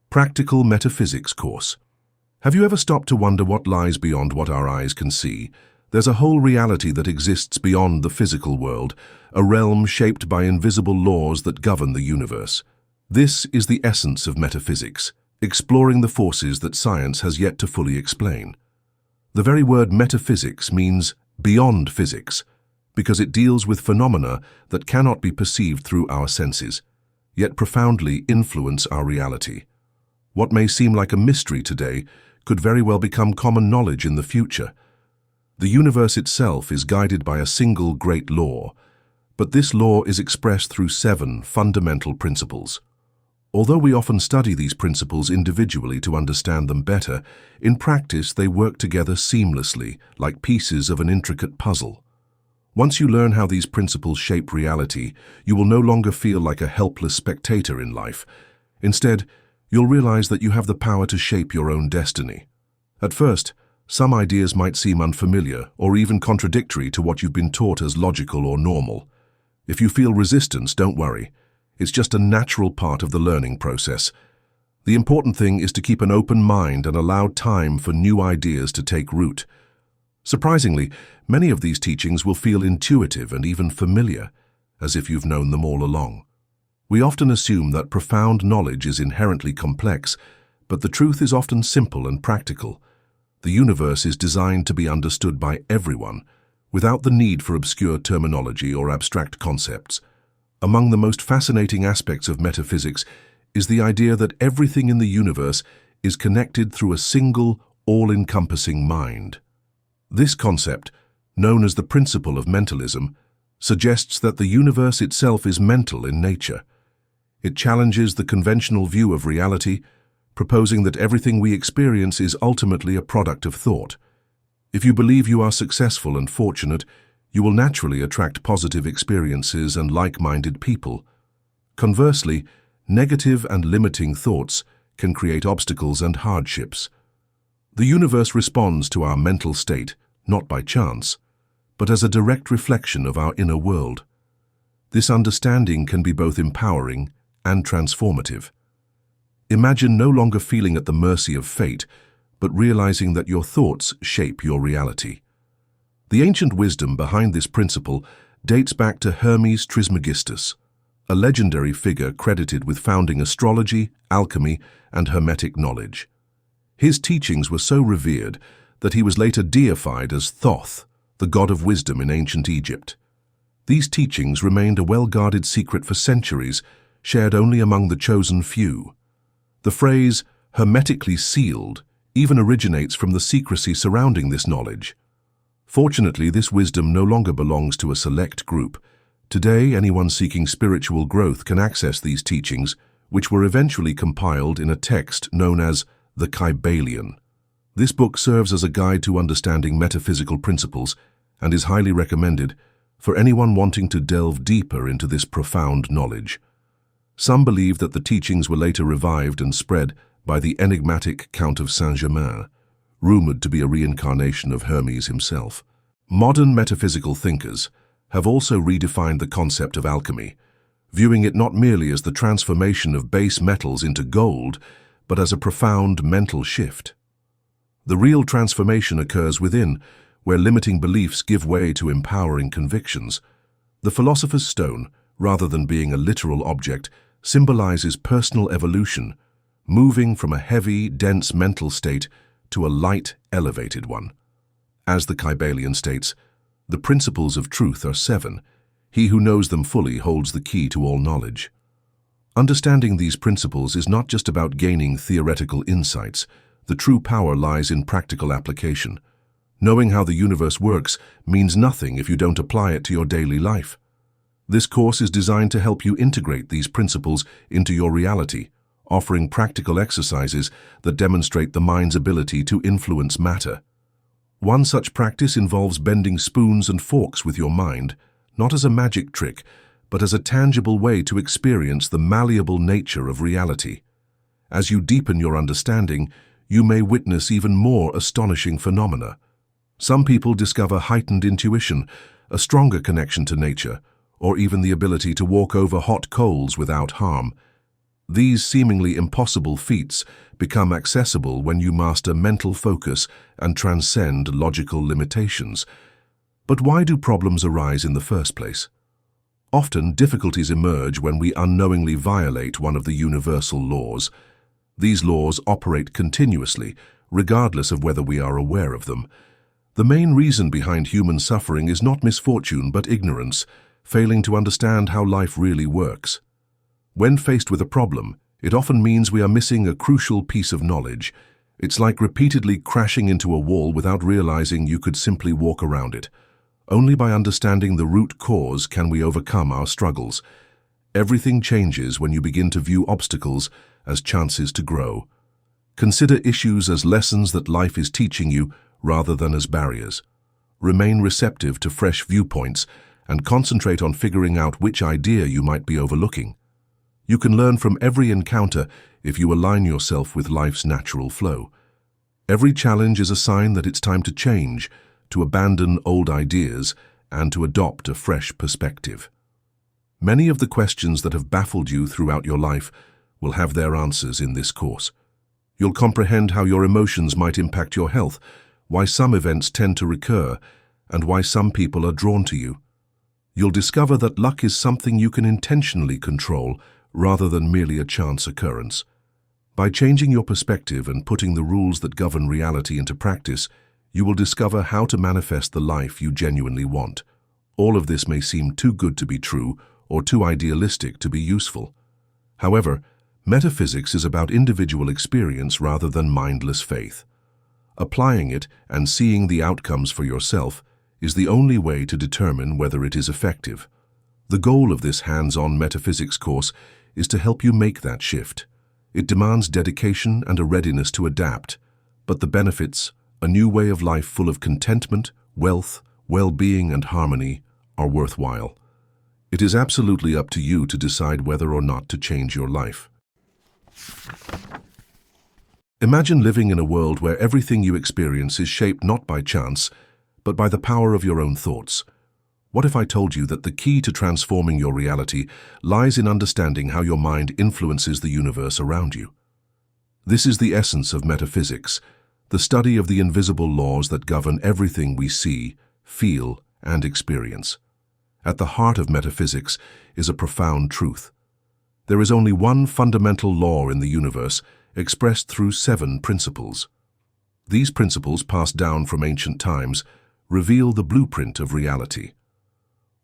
Practical Metaphysics course. Have you ever stopped to wonder what lies beyond what our eyes can see? There's a whole reality that exists beyond the physical world, a realm shaped by invisible laws that govern the universe. This is the essence of metaphysics, exploring the forces that science has yet to fully explain. The very word metaphysics means beyond physics, because it deals with phenomena that cannot be perceived through our senses, yet profoundly influence our reality. What may seem like a mystery today could very well become common knowledge in the future. The universe itself is guided by a single great law, but this law is expressed through 7 fundamental principles. Although we often study these principles individually to understand them better, in practice they work together seamlessly, like pieces of an intricate puzzle. Once you learn how these principles shape reality, you will no longer feel like a helpless spectator in life. Instead, you'll realize that you have the power to shape your own destiny. At first, some ideas might seem unfamiliar or even contradictory to what you've been taught as logical or normal. If you feel resistance, don't worry. It's just a natural part of the learning process. The important thing is to keep an open mind and allow time for new ideas to take root. Surprisingly, many of these teachings will feel intuitive and even familiar, as if you've known them all along. We often assume that profound knowledge is inherently complex, but the truth is often simple and practical. The universe is designed to be understood by everyone, without the need for obscure terminology or abstract concepts. Among the most fascinating aspects of metaphysics is the idea that everything in the universe is connected through a single, all-encompassing mind. This concept, known as the principle of mentalism, suggests that the universe itself is mental in nature. It challenges the conventional view of reality, proposing that everything we experience is ultimately a product of thought. If you believe you are successful and fortunate, you will naturally attract positive experiences and like-minded people. Conversely, negative and limiting thoughts can create obstacles and hardships. The universe responds to our mental state, not by chance, but as a direct reflection of our inner world. This understanding can be both empowering and transformative. Imagine no longer feeling at the mercy of fate, but realizing that your thoughts shape your reality. The ancient wisdom behind this principle dates back to Hermes Trismegistus, a legendary figure credited with founding astrology, alchemy, and hermetic knowledge. His teachings were so revered that he was later deified as Thoth, the god of wisdom in ancient Egypt. These teachings remained a well-guarded secret for centuries, shared only among the chosen few. The phrase, hermetically sealed, even originates from the secrecy surrounding this knowledge. Fortunately, this wisdom no longer belongs to a select group. Today, anyone seeking spiritual growth can access these teachings, which were eventually compiled in a text known as the Kybalion. This book serves as a guide to understanding metaphysical principles and is highly recommended for anyone wanting to delve deeper into this profound knowledge. Some believe that the teachings were later revived and spread by the enigmatic Count of Saint-Germain, rumored to be a reincarnation of Hermes himself. Modern metaphysical thinkers have also redefined the concept of alchemy, viewing it not merely as the transformation of base metals into gold, but as a profound mental shift. The real transformation occurs within, where limiting beliefs give way to empowering convictions. The philosopher's stone, rather than being a literal object, symbolizes personal evolution, moving from a heavy, dense mental state to a light, elevated one. As the Kybalion states, the principles of truth are 7. He who knows them fully holds the key to all knowledge. Understanding these principles is not just about gaining theoretical insights. The true power lies in practical application. Knowing how the universe works means nothing if you don't apply it to your daily life. This course is designed to help you integrate these principles into your reality, offering practical exercises that demonstrate the mind's ability to influence matter. One such practice involves bending spoons and forks with your mind, not as a magic trick, but as a tangible way to experience the malleable nature of reality. As you deepen your understanding, you may witness even more astonishing phenomena. Some people discover heightened intuition, a stronger connection to nature, or even the ability to walk over hot coals without harm. These seemingly impossible feats become accessible when you master mental focus and transcend logical limitations. But why do problems arise in the first place? Often, difficulties emerge when we unknowingly violate one of the universal laws. These laws operate continuously, regardless of whether we are aware of them. The main reason behind human suffering is not misfortune but ignorance, failing to understand how life really works. When faced with a problem, it often means we are missing a crucial piece of knowledge. It's like repeatedly crashing into a wall without realizing you could simply walk around it. Only by understanding the root cause can we overcome our struggles. Everything changes when you begin to view obstacles as chances to grow. Consider issues as lessons that life is teaching you rather than as barriers. Remain receptive to fresh viewpoints and concentrate on figuring out which idea you might be overlooking. You can learn from every encounter if you align yourself with life's natural flow. Every challenge is a sign that it's time to change, to abandon old ideas, and to adopt a fresh perspective. Many of the questions that have baffled you throughout your life will have their answers in this course. You'll comprehend how your emotions might impact your health, why some events tend to recur, and why some people are drawn to you. You'll discover that luck is something you can intentionally control rather than merely a chance occurrence. By changing your perspective and putting the rules that govern reality into practice, you will discover how to manifest the life you genuinely want. All of this may seem too good to be true or too idealistic to be useful. However, metaphysics is about individual experience rather than mindless faith. Applying it and seeing the outcomes for yourself is the only way to determine whether it is effective. The goal of this hands-on metaphysics course is to help you make that shift. It demands dedication and a readiness to adapt, but the benefits, a new way of life full of contentment, wealth, well-being, and harmony, are worthwhile. It is absolutely up to you to decide whether or not to change your life. Imagine living in a world where everything you experience is shaped not by chance, but by the power of your own thoughts. What if I told you that the key to transforming your reality lies in understanding how your mind influences the universe around you? This is the essence of metaphysics, the study of the invisible laws that govern everything we see, feel, and experience. At the heart of metaphysics is a profound truth. There is only one fundamental law in the universe, expressed through 7 principles. These principles, passed down from ancient times, reveal the blueprint of reality.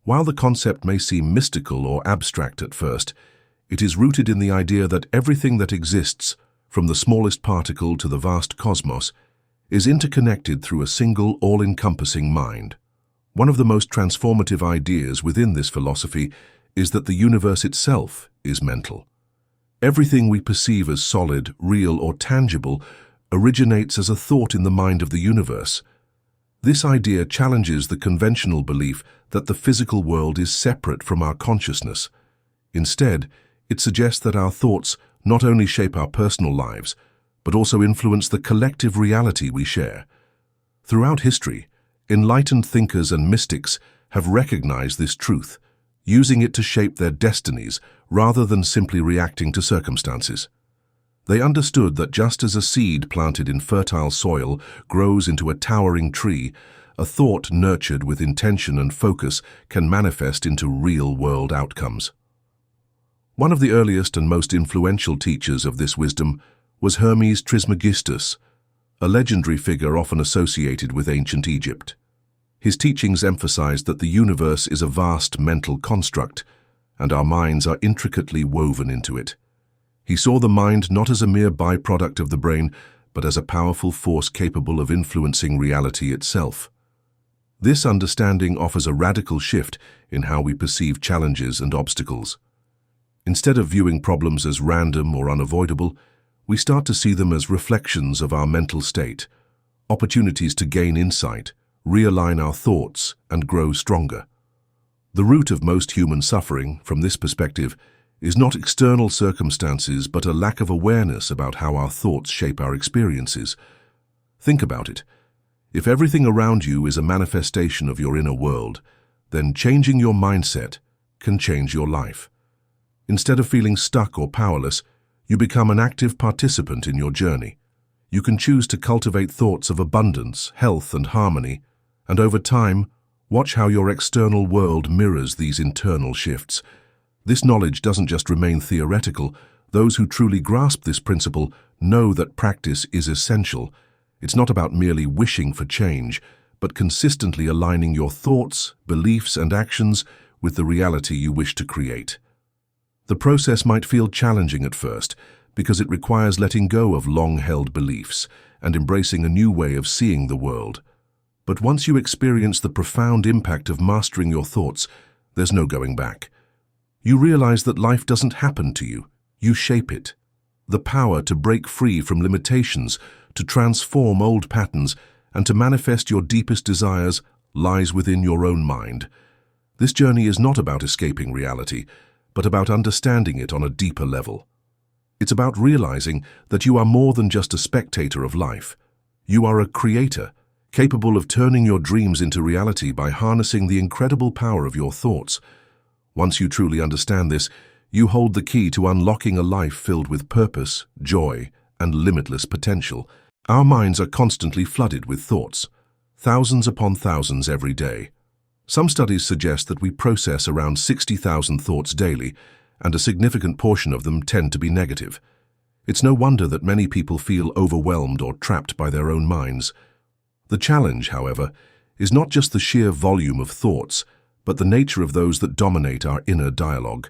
While the concept may seem mystical or abstract at first, it is rooted in the idea that everything that exists, from the smallest particle to the vast cosmos, is interconnected through a single, all-encompassing mind. One of the most transformative ideas within this philosophy is that the universe itself is mental. Everything we perceive as solid, real, or tangible originates as a thought in the mind of the universe. This idea challenges the conventional belief that the physical world is separate from our consciousness. Instead, it suggests that our thoughts not only shape our personal lives, but also influence the collective reality we share. Throughout history, enlightened thinkers and mystics have recognized this truth, using it to shape their destinies rather than simply reacting to circumstances. They understood that just as a seed planted in fertile soil grows into a towering tree, a thought nurtured with intention and focus can manifest into real-world outcomes. One of the earliest and most influential teachers of this wisdom was Hermes Trismegistus, a legendary figure often associated with ancient Egypt. His teachings emphasized that the universe is a vast mental construct, and our minds are intricately woven into it. He saw the mind not as a mere byproduct of the brain, but as a powerful force capable of influencing reality itself. This understanding offers a radical shift in how we perceive challenges and obstacles. Instead of viewing problems as random or unavoidable, we start to see them as reflections of our mental state, opportunities to gain insight, realign our thoughts, and grow stronger. The root of most human suffering, from this perspective, is not external circumstances but a lack of awareness about how our thoughts shape our experiences. Think about it. If everything around you is a manifestation of your inner world, then changing your mindset can change your life. Instead of feeling stuck or powerless, You become an active participant in your journey. You can choose to cultivate thoughts of abundance, health, and harmony, and over time, watch how your external world mirrors these internal shifts. This knowledge doesn't just remain theoretical. Those who truly grasp this principle know that practice is essential. It's not about merely wishing for change, but consistently aligning your thoughts, beliefs, and actions with the reality you wish to create. The process might feel challenging at first, because it requires letting go of long-held beliefs and embracing a new way of seeing the world. But once you experience the profound impact of mastering your thoughts, there's no going back. You realize that life doesn't happen to you. You shape it. The power to break free from limitations, to transform old patterns, and to manifest your deepest desires lies within your own mind. This journey is not about escaping reality, but about understanding it on a deeper level. It's about realizing that you are more than just a spectator of life. You are a creator, capable of turning your dreams into reality by harnessing the incredible power of your thoughts. Once you truly understand this, you hold the key to unlocking a life filled with purpose, joy, and limitless potential. Our minds are constantly flooded with thoughts, thousands upon thousands every day. Some studies suggest that we process around 60,000 thoughts daily, and a significant portion of them tend to be negative. It's no wonder that many people feel overwhelmed or trapped by their own minds. The challenge, however, is not just the sheer volume of thoughts, but the nature of those that dominate our inner dialogue.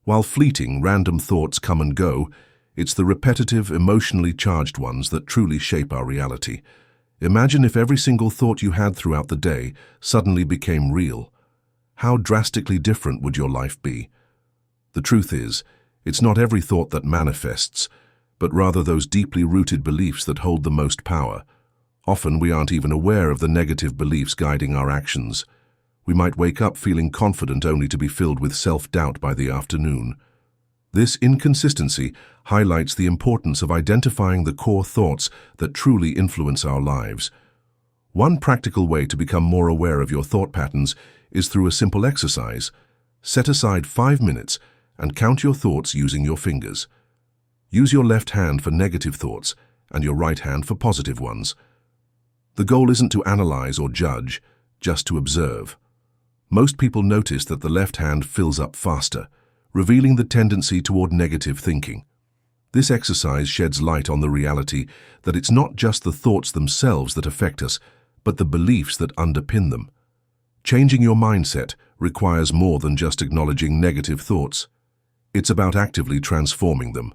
While fleeting, random thoughts come and go, it's the repetitive, emotionally charged ones that truly shape our reality. Imagine if every single thought you had throughout the day suddenly became real. How drastically different would your life be? The truth is, it's not every thought that manifests, but rather those deeply rooted beliefs that hold the most power. Often we aren't even aware of the negative beliefs guiding our actions. We might wake up feeling confident only to be filled with self-doubt by the afternoon. This inconsistency highlights the importance of identifying the core thoughts that truly influence our lives. One practical way to become more aware of your thought patterns is through a simple exercise. Set aside 5 minutes and count your thoughts using your fingers. Use your left hand for negative thoughts and your right hand for positive ones. The goal isn't to analyze or judge, just to observe. Most people notice that the left hand fills up faster, revealing the tendency toward negative thinking. This exercise sheds light on the reality that it's not just the thoughts themselves that affect us, but the beliefs that underpin them. Changing your mindset requires more than just acknowledging negative thoughts. It's about actively transforming them.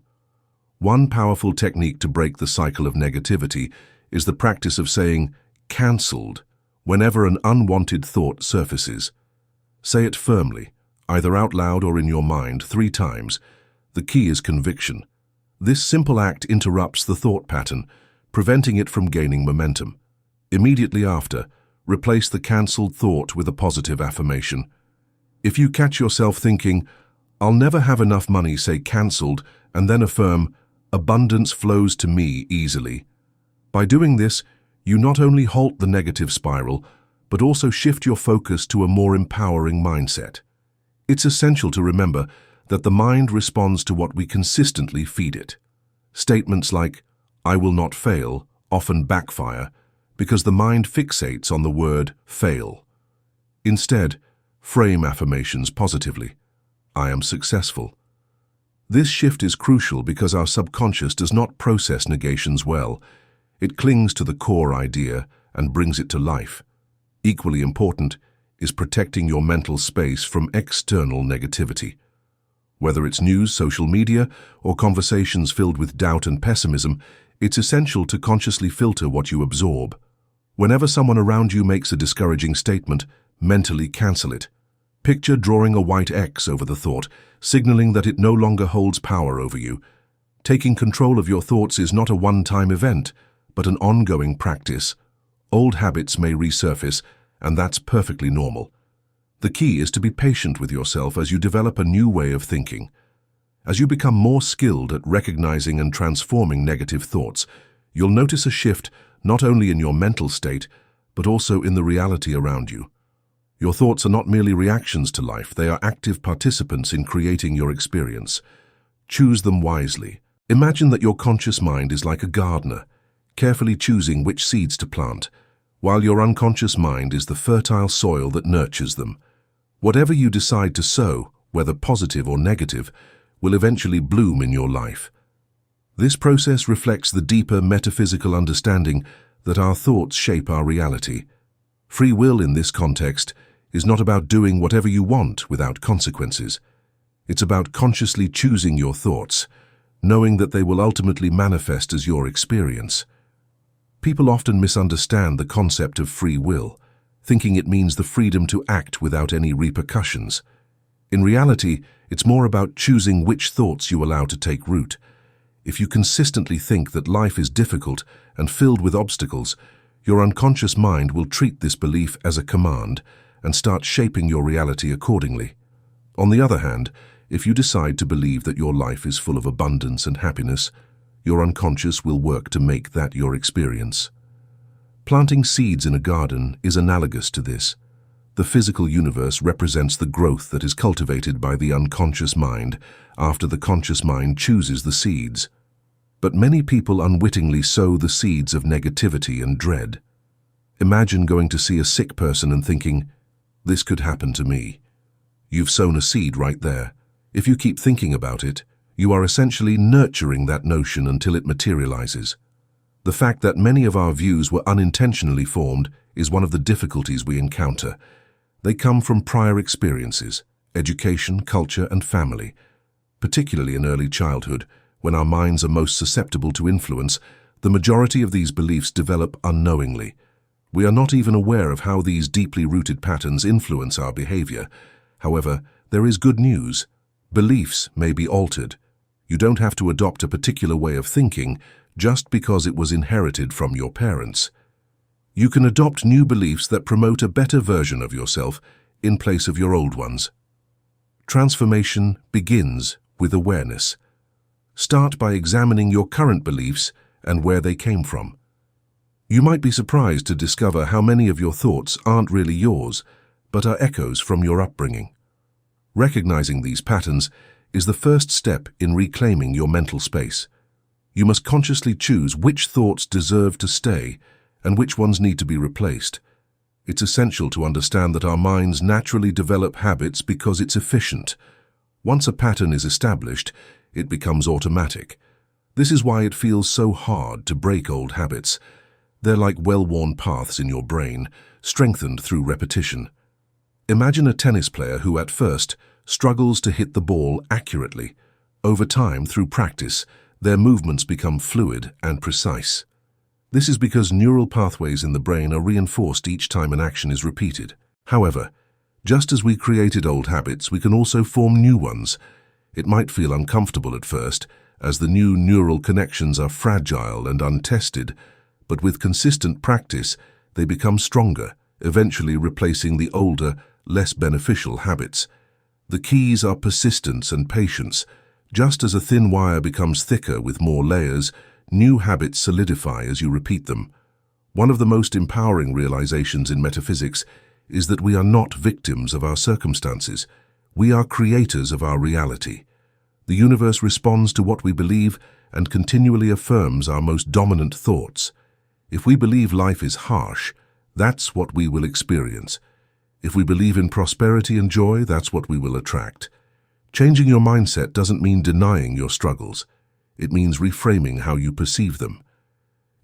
One powerful technique to break the cycle of negativity is the practice of saying, "cancelled," whenever an unwanted thought surfaces. Say it firmly, either out loud or in your mind 3 times. The key is conviction. This simple act interrupts the thought pattern, preventing it from gaining momentum. Immediately after, replace the cancelled thought with a positive affirmation. If you catch yourself thinking, "I'll never have enough money," say "cancelled," and then affirm, "abundance flows to me easily." By doing this, you not only halt the negative spiral, but also shift your focus to a more empowering mindset. It's essential to remember that the mind responds to what we consistently feed it. Statements like, "I will not fail," often backfire because the mind fixates on the word fail. Instead, frame affirmations positively. "I am successful." This shift is crucial because our subconscious does not process negations well. It clings to the core idea and brings it to life. Equally important is protecting your mental space from external negativity. Whether it's news, social media, or conversations filled with doubt and pessimism, it's essential to consciously filter what you absorb. Whenever someone around you makes a discouraging statement, mentally cancel it. Picture drawing a white X over the thought, signaling that it no longer holds power over you. Taking control of your thoughts is not a one-time event, but an ongoing practice. Old habits may resurface, and that's perfectly normal. The key is to be patient with yourself as you develop a new way of thinking. As you become more skilled at recognizing and transforming negative thoughts, you'll notice a shift not only in your mental state, but also in the reality around you. Your thoughts are not merely reactions to life, they are active participants in creating your experience. Choose them wisely. Imagine that your conscious mind is like a gardener, carefully choosing which seeds to plant, while your unconscious mind is the fertile soil that nurtures them. Whatever you decide to sow, whether positive or negative, will eventually bloom in your life. This process reflects the deeper metaphysical understanding that our thoughts shape our reality. Free will in this context is not about doing whatever you want without consequences. It's about consciously choosing your thoughts, knowing that they will ultimately manifest as your experience. People often misunderstand the concept of free will, thinking it means the freedom to act without any repercussions. In reality, it's more about choosing which thoughts you allow to take root. If you consistently think that life is difficult and filled with obstacles, your unconscious mind will treat this belief as a command and start shaping your reality accordingly. On the other hand, if you decide to believe that your life is full of abundance and happiness, your unconscious will work to make that your experience. Planting seeds in a garden is analogous to this. The physical universe represents the growth that is cultivated by the unconscious mind after the conscious mind chooses the seeds. But many people unwittingly sow the seeds of negativity and dread. Imagine going to see a sick person and thinking, "This could happen to me." You've sown a seed right there. If you keep thinking about it, you are essentially nurturing that notion until it materializes. The fact that many of our views were unintentionally formed is one of the difficulties we encounter. They come from prior experiences, education, culture, and family. Particularly in early childhood, when our minds are most susceptible to influence, the majority of these beliefs develop unknowingly. We are not even aware of how these deeply rooted patterns influence our behavior. However, there is good news. Beliefs may be altered. You don't have to adopt a particular way of thinking just because it was inherited from your parents. You can adopt new beliefs that promote a better version of yourself in place of your old ones. Transformation begins with awareness. Start by examining your current beliefs and where they came from. You might be surprised to discover how many of your thoughts aren't really yours, but are echoes from your upbringing. Recognizing these patterns is the first step in reclaiming your mental space. You must consciously choose which thoughts deserve to stay and which ones need to be replaced. It's essential to understand that our minds naturally develop habits because it's efficient. Once a pattern is established, it becomes automatic. This is why it feels so hard to break old habits. They're like well-worn paths in your brain, strengthened through repetition. Imagine a tennis player who at first struggles to hit the ball accurately. Over time, through practice, their movements become fluid and precise. This is because neural pathways in the brain are reinforced each time an action is repeated. However, just as we created old habits, we can also form new ones. It might feel uncomfortable at first, as the new neural connections are fragile and untested, but with consistent practice, they become stronger, eventually replacing the older, less beneficial habits. The keys are persistence and patience. Just as a thin wire becomes thicker with more layers, new habits solidify as you repeat them. One of the most empowering realizations in metaphysics is that we are not victims of our circumstances. We are creators of our reality. The universe responds to what we believe and continually affirms our most dominant thoughts. If we believe life is harsh, that's what we will experience. If we believe in prosperity and joy, that's what we will attract. Changing your mindset doesn't mean denying your struggles. It means reframing how you perceive them.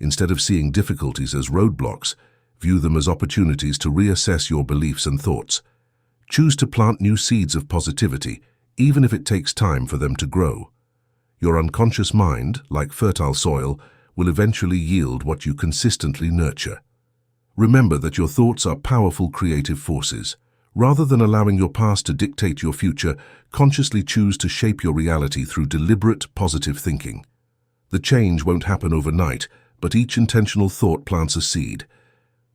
Instead of seeing difficulties as roadblocks, view them as opportunities to reassess your beliefs and thoughts. Choose to plant new seeds of positivity, even if it takes time for them to grow. Your unconscious mind, like fertile soil, will eventually yield what you consistently nurture. Remember that your thoughts are powerful creative forces. Rather than allowing your past to dictate your future, consciously choose to shape your reality through deliberate, positive thinking. The change won't happen overnight, but each intentional thought plants a seed.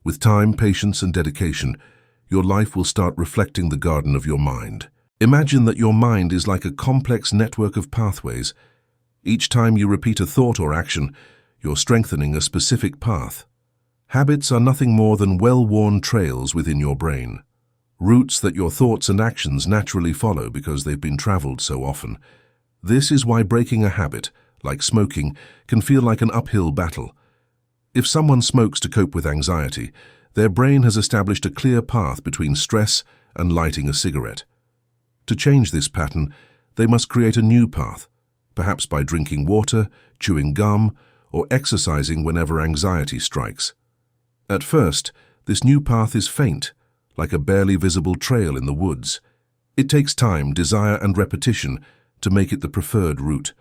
With time, patience, and dedication, your life will start reflecting the garden of your mind. Imagine that your mind is like a complex network of pathways. Each time you repeat a thought or action, you're strengthening a specific path. Habits are nothing more than well-worn trails within your brain. Routes that your thoughts and actions naturally follow because they've been traveled so often. This is why breaking a habit, like smoking, can feel like an uphill battle. If someone smokes to cope with anxiety, their brain has established a clear path between stress and lighting a cigarette. To change this pattern, they must create a new path, perhaps by drinking water, chewing gum, or exercising whenever anxiety strikes. At first, this new path is faint, like a barely visible trail in the woods. It takes time, desire, and repetition to make it the preferred route.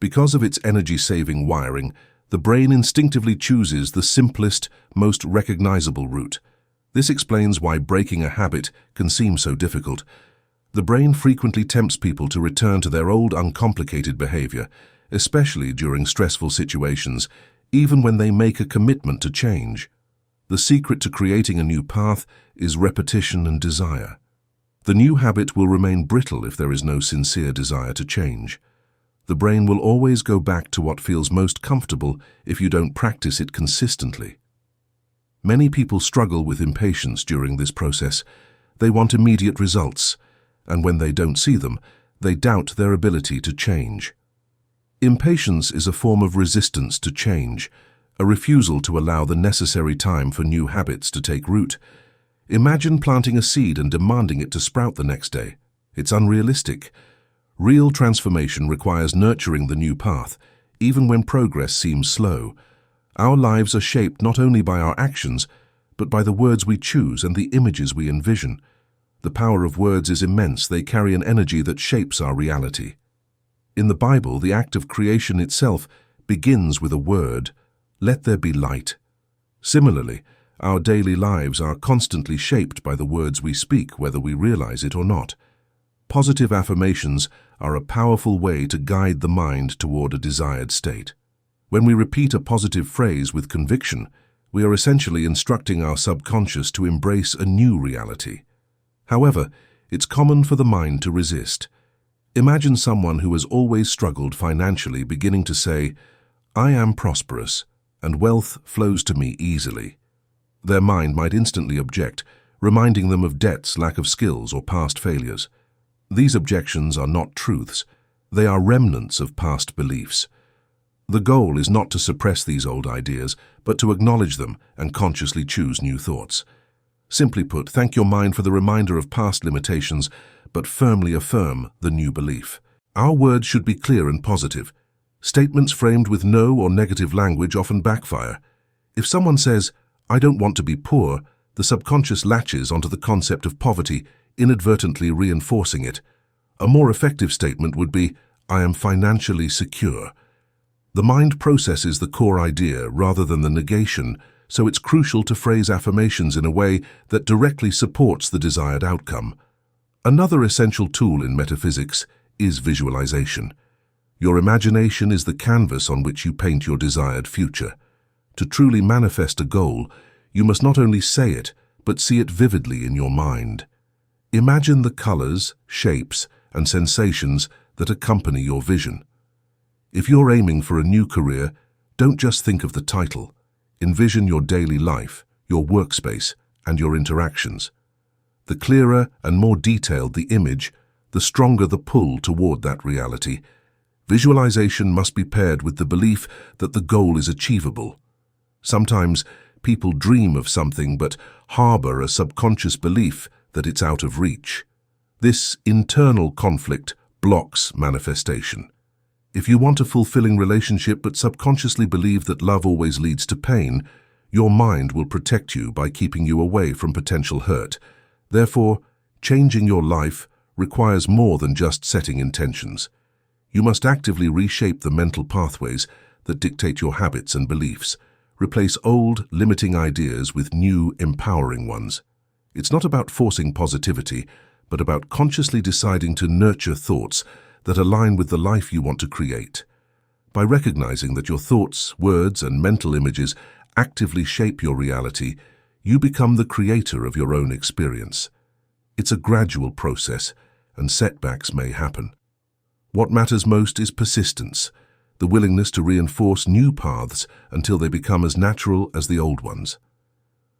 Because of its energy-saving wiring, the brain instinctively chooses the simplest, most recognizable route. This explains why breaking a habit can seem so difficult. The brain frequently tempts people to return to their old uncomplicated behavior, especially during stressful situations, even when they make a commitment to change. The secret to creating a new path is repetition and desire. The new habit will remain brittle if there is no sincere desire to change. The brain will always go back to what feels most comfortable if you don't practice it consistently. Many people struggle with impatience during this process. They want immediate results, and when they don't see them, they doubt their ability to change. Impatience is a form of resistance to change, a refusal to allow the necessary time for new habits to take root. Imagine planting a seed and demanding it to sprout the next day. It's unrealistic. Real transformation requires nurturing the new path, even when progress seems slow. Our lives are shaped not only by our actions, but by the words we choose and the images we envision. The power of words is immense. They carry an energy that shapes our reality. In the Bible, the act of creation itself begins with a word, "Let there be light." Similarly, our daily lives are constantly shaped by the words we speak, whether we realize it or not. Positive affirmations are a powerful way to guide the mind toward a desired state. When we repeat a positive phrase with conviction, we are essentially instructing our subconscious to embrace a new reality. However, it's common for the mind to resist. Imagine someone who has always struggled financially beginning to say, "I am prosperous, and wealth flows to me easily." Their mind might instantly object, reminding them of debts, lack of skills, or past failures. These objections are not truths. They are remnants of past beliefs. The goal is not to suppress these old ideas, but to acknowledge them and consciously choose new thoughts. Simply put, thank your mind for the reminder of past limitations, but firmly affirm the new belief. Our words should be clear and positive. Statements framed with no or negative language often backfire. If someone says, "I don't want to be poor," the subconscious latches onto the concept of poverty, inadvertently reinforcing it. A more effective statement would be, "I am financially secure." The mind processes the core idea rather than the negation, so it's crucial to phrase affirmations in a way that directly supports the desired outcome. Another essential tool in metaphysics is visualization. Your imagination is the canvas on which you paint your desired future. To truly manifest a goal, you must not only say it, but see it vividly in your mind. Imagine the colors, shapes, and sensations that accompany your vision. If you're aiming for a new career, don't just think of the title. Envision your daily life, your workspace, and your interactions. The clearer and more detailed the image, the stronger the pull toward that reality. Visualization must be paired with the belief that the goal is achievable. Sometimes people dream of something but harbor a subconscious belief that it's out of reach. This internal conflict blocks manifestation. If you want a fulfilling relationship but subconsciously believe that love always leads to pain, your mind will protect you by keeping you away from potential hurt. Therefore, changing your life requires more than just setting intentions. You must actively reshape the mental pathways that dictate your habits and beliefs. Replace old, limiting ideas with new, empowering ones. It's not about forcing positivity, but about consciously deciding to nurture thoughts that align with the life you want to create. By recognizing that your thoughts, words, and mental images actively shape your reality, you become the creator of your own experience. It's a gradual process, and setbacks may happen. What matters most is persistence, the willingness to reinforce new paths until they become as natural as the old ones.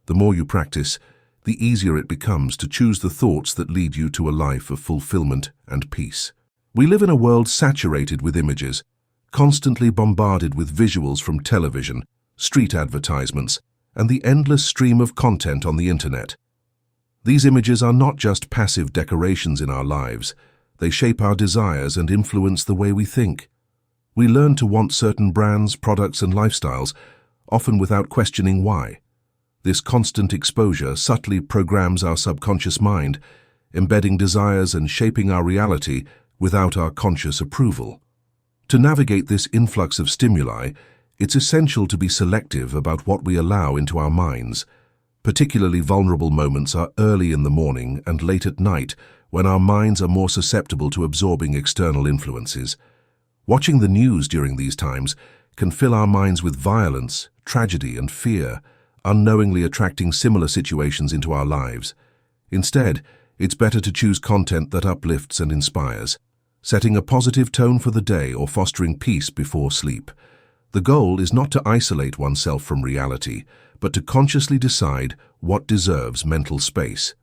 The more you practice, the easier it becomes to choose the thoughts that lead you to a life of fulfillment and peace. We live in a world saturated with images, constantly bombarded with visuals from television, street advertisements, and the endless stream of content on the internet. These images are not just passive decorations in our lives. They shape our desires and influence the way we think. We learn to want certain brands, products, and lifestyles, often without questioning why. This constant exposure subtly programs our subconscious mind, embedding desires and shaping our reality without our conscious approval. To navigate this influx of stimuli, it's essential to be selective about what we allow into our minds. Particularly vulnerable moments are early in the morning and late at night, when our minds are more susceptible to absorbing external influences. Watching the news during these times can fill our minds with violence, tragedy, and fear, unknowingly attracting similar situations into our lives. Instead, it's better to choose content that uplifts and inspires, setting a positive tone for the day or fostering peace before sleep. The goal is not to isolate oneself from reality, but to consciously decide what deserves mental space.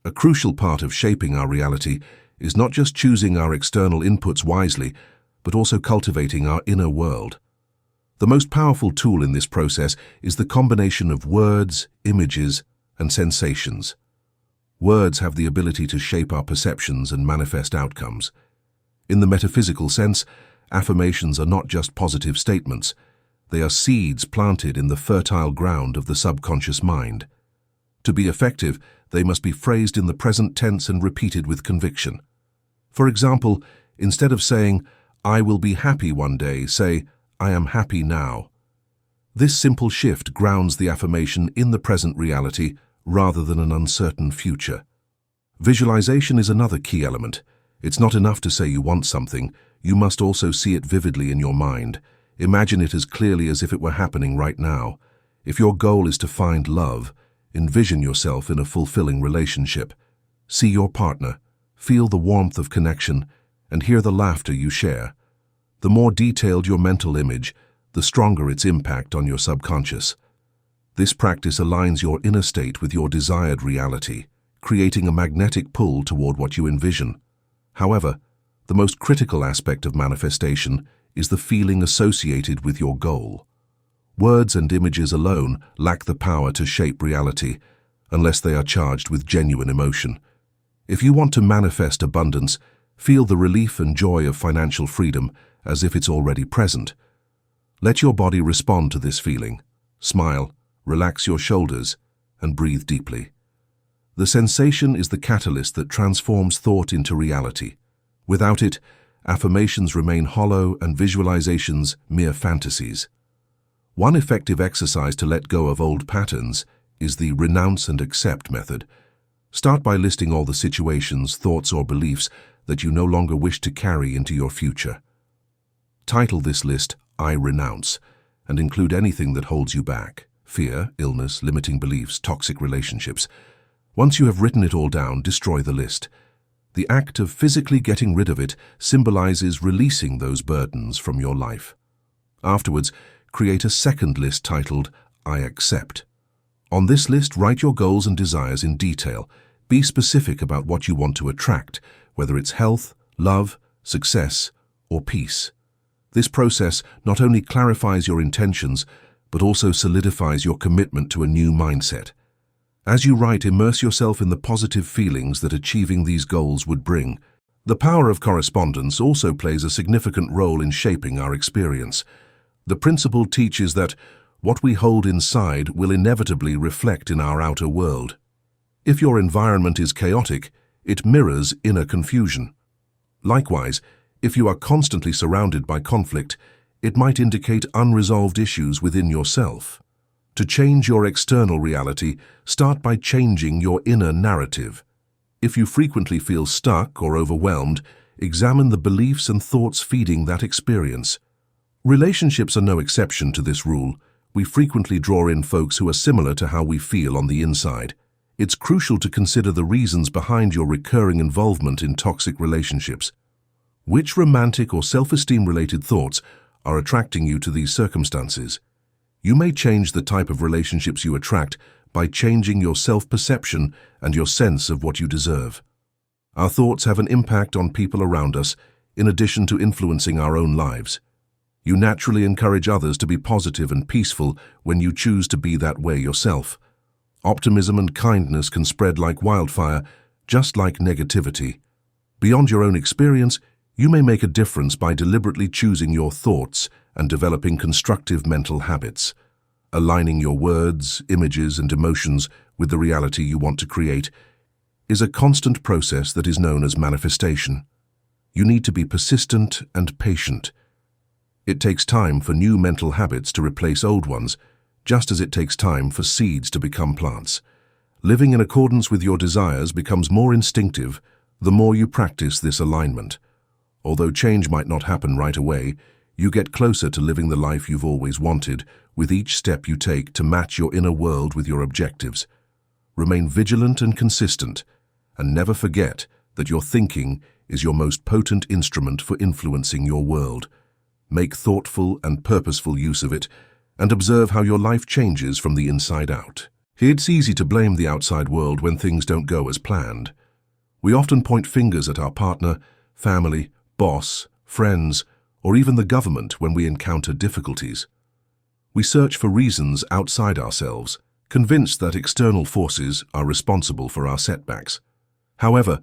A crucial part of shaping our reality is not just choosing our external inputs wisely, but also cultivating our inner world. The most powerful tool in this process is the combination of words, images, and sensations. Words have the ability to shape our perceptions and manifest outcomes. In the metaphysical sense, affirmations are not just positive statements. They are seeds planted in the fertile ground of the subconscious mind. To be effective, they must be phrased in the present tense and repeated with conviction. For example, instead of saying, "I will be happy one day," say, "I am happy now." This simple shift grounds the affirmation in the present reality rather than an uncertain future. Visualization is another key element. It's not enough to say you want something, you must also see it vividly in your mind. Imagine it as clearly as if it were happening right now. If your goal is to find love, envision yourself in a fulfilling relationship. See your partner, feel the warmth of connection, and hear the laughter you share. The more detailed your mental image, the stronger its impact on your subconscious. This practice aligns your inner state with your desired reality, creating a magnetic pull toward what you envision. However, the most critical aspect of manifestation is the feeling associated with your goal. Words and images alone lack the power to shape reality, unless they are charged with genuine emotion. If you want to manifest abundance, feel the relief and joy of financial freedom as if it's already present. Let your body respond to this feeling. Smile, relax your shoulders, and breathe deeply. The sensation is the catalyst that transforms thought into reality. Without it, affirmations remain hollow and visualizations mere fantasies. One effective exercise to let go of old patterns is the renounce and accept method. Start by listing all the situations, thoughts, or beliefs that you no longer wish to carry into your future. Title this list, "I Renounce," and include anything that holds you back: fear, illness, limiting beliefs, toxic relationships. Once you have written it all down, destroy the list. The act of physically getting rid of it symbolizes releasing those burdens from your life. Afterwards, create a second list titled, "I Accept." On this list, write your goals and desires in detail. Be specific about what you want to attract, whether it's health, love, success, or peace. This process not only clarifies your intentions, but also solidifies your commitment to a new mindset. As you write, immerse yourself in the positive feelings that achieving these goals would bring. The power of correspondence also plays a significant role in shaping our experience. The principle teaches that what we hold inside will inevitably reflect in our outer world. If your environment is chaotic, it mirrors inner confusion. Likewise, if you are constantly surrounded by conflict, it might indicate unresolved issues within yourself. To change your external reality, start by changing your inner narrative. If you frequently feel stuck or overwhelmed, examine the beliefs and thoughts feeding that experience. Relationships are no exception to this rule. We frequently draw in folks who are similar to how we feel on the inside. It's crucial to consider the reasons behind your recurring involvement in toxic relationships. Which romantic or self-esteem-related thoughts are attracting you to these circumstances? You may change the type of relationships you attract by changing your self-perception and your sense of what you deserve. Our thoughts have an impact on people around us in addition to influencing our own lives. You naturally encourage others to be positive and peaceful when you choose to be that way yourself. Optimism and kindness can spread like wildfire, just like negativity. Beyond your own experience, you may make a difference by deliberately choosing your thoughts and developing constructive mental habits. Aligning your words, images, and emotions with the reality you want to create is a constant process that is known as manifestation. You need to be persistent and patient. It takes time for new mental habits to replace old ones, just as it takes time for seeds to become plants. Living in accordance with your desires becomes more instinctive the more you practice this alignment. Although change might not happen right away, you get closer to living the life you've always wanted with each step you take to match your inner world with your objectives. Remain vigilant and consistent, and never forget that your thinking is your most potent instrument for influencing your world. Make thoughtful and purposeful use of it, and observe how your life changes from the inside out. It's easy to blame the outside world when things don't go as planned. We often point fingers at our partner, family, boss, friends, or even the government when we encounter difficulties. We search for reasons outside ourselves, convinced that external forces are responsible for our setbacks. However,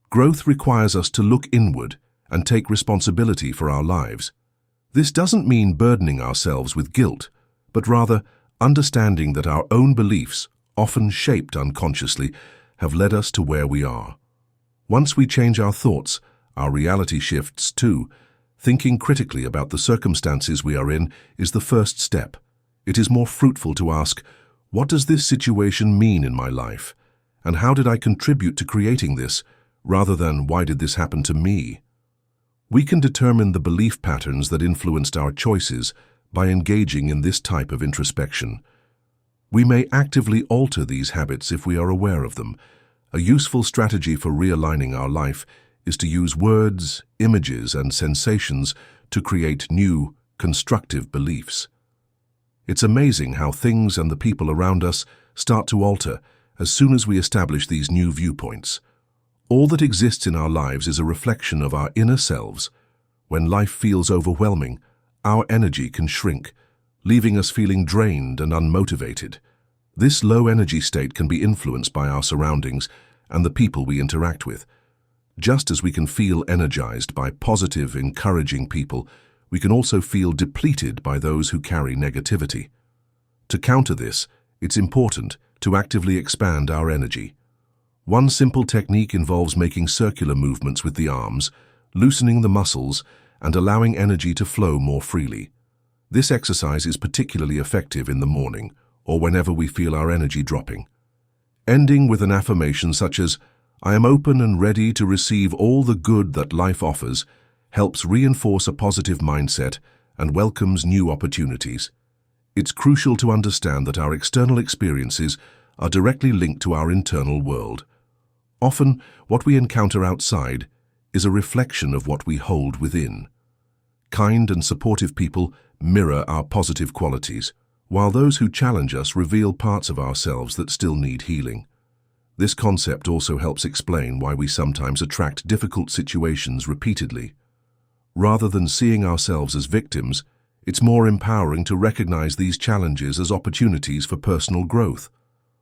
growth requires us to look inward and take responsibility for our lives. This doesn't mean burdening ourselves with guilt, but rather understanding that our own beliefs, often shaped unconsciously, have led us to where we are. Once we change our thoughts, our reality shifts too. Thinking critically about the circumstances we are in is the first step. It is more fruitful to ask, what does this situation mean in my life? And how did I contribute to creating this, rather than why did this happen to me? We can determine the belief patterns that influenced our choices by engaging in this type of introspection. We may actively alter these habits if we are aware of them. A useful strategy for realigning our life is to use words, images, and sensations to create new, constructive beliefs. It's amazing how things and the people around us start to alter as soon as we establish these new viewpoints. All that exists in our lives is a reflection of our inner selves. When life feels overwhelming, our energy can shrink, leaving us feeling drained and unmotivated. This low energy state can be influenced by our surroundings and the people we interact with. Just as we can feel energized by positive, encouraging people, we can also feel depleted by those who carry negativity. To counter this, it's important to actively expand our energy. One simple technique involves making circular movements with the arms, loosening the muscles, and allowing energy to flow more freely. This exercise is particularly effective in the morning or whenever we feel our energy dropping. Ending with an affirmation such as, "I am open and ready to receive all the good that life offers," helps reinforce a positive mindset and welcomes new opportunities. It's crucial to understand that our external experiences are directly linked to our internal world. Often, what we encounter outside is a reflection of what we hold within. Kind and supportive people mirror our positive qualities, while those who challenge us reveal parts of ourselves that still need healing. This concept also helps explain why we sometimes attract difficult situations repeatedly. Rather than seeing ourselves as victims, it's more empowering to recognize these challenges as opportunities for personal growth.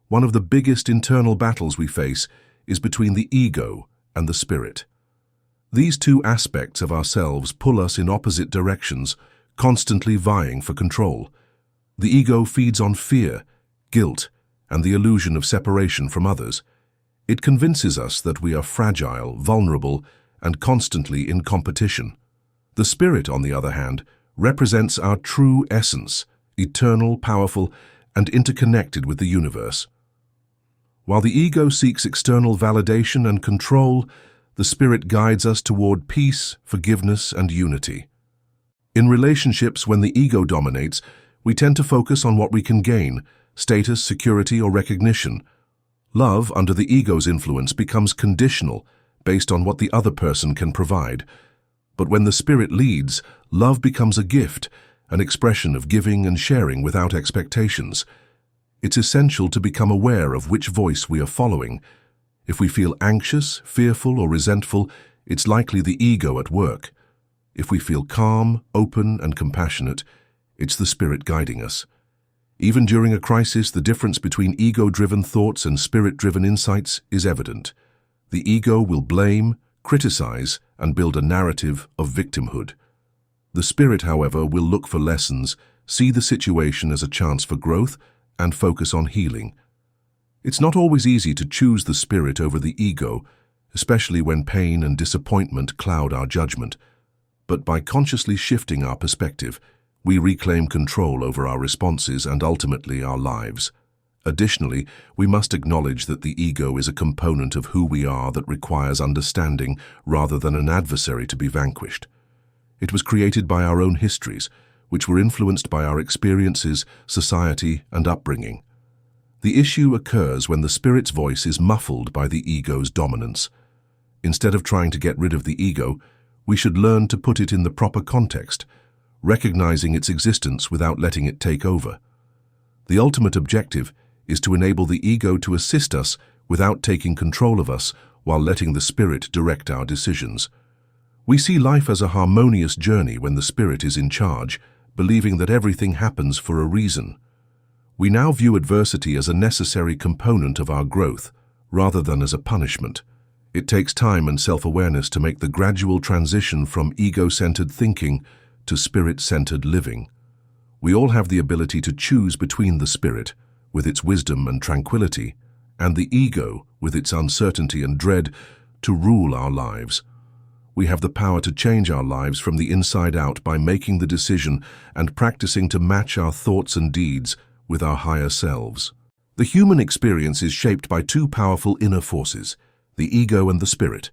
One of the biggest internal battles we face is between the ego and the spirit. These two aspects of ourselves pull us in opposite directions, constantly vying for control. The ego feeds on fear, guilt, and the illusion of separation from others. It convinces us that we are fragile, vulnerable, and constantly in competition. The spirit, on the other hand, represents our true essence, eternal, powerful, and interconnected with the universe. While the ego seeks external validation and control, the spirit guides us toward peace, forgiveness, and unity. In relationships, when the ego dominates, we tend to focus on what we can gain, status, security, or recognition. Love, under the ego's influence, becomes conditional, based on what the other person can provide. But when the spirit leads, love becomes a gift, an expression of giving and sharing without expectations. It's essential to become aware of which voice we are following. If we feel anxious, fearful, or resentful, it's likely the ego at work. If we feel calm, open, and compassionate, it's the spirit guiding us. Even during a crisis, the difference between ego-driven thoughts and spirit-driven insights is evident. The ego will blame, criticize, and build a narrative of victimhood. The spirit, however, will look for lessons, see the situation as a chance for growth, and focus on healing. It's not always easy to choose the spirit over the ego, especially when pain and disappointment cloud our judgment. But by consciously shifting our perspective, we reclaim control over our responses and ultimately our lives. Additionally, we must acknowledge that the ego is a component of who we are that requires understanding rather than an adversary to be vanquished. It was created by our own histories, which were influenced by our experiences, society, and upbringing. The issue occurs when the spirit's voice is muffled by the ego's dominance. Instead of trying to get rid of the ego, we should learn to put it in the proper context, recognizing its existence without letting it take over. The ultimate objective is to enable the ego to assist us without taking control of us while letting the spirit direct our decisions. We see life as a harmonious journey when the spirit is in charge, believing that everything happens for a reason. We now view adversity as a necessary component of our growth, rather than as a punishment. It takes time and self-awareness to make the gradual transition from ego-centered thinking to spirit-centered living. We all have the ability to choose between the spirit, with its wisdom and tranquility, and the ego, with its uncertainty and dread, to rule our lives. We have the power to change our lives from the inside out by making the decision and practicing to match our thoughts and deeds with our higher selves. The human experience is shaped by two powerful inner forces, the ego and the spirit.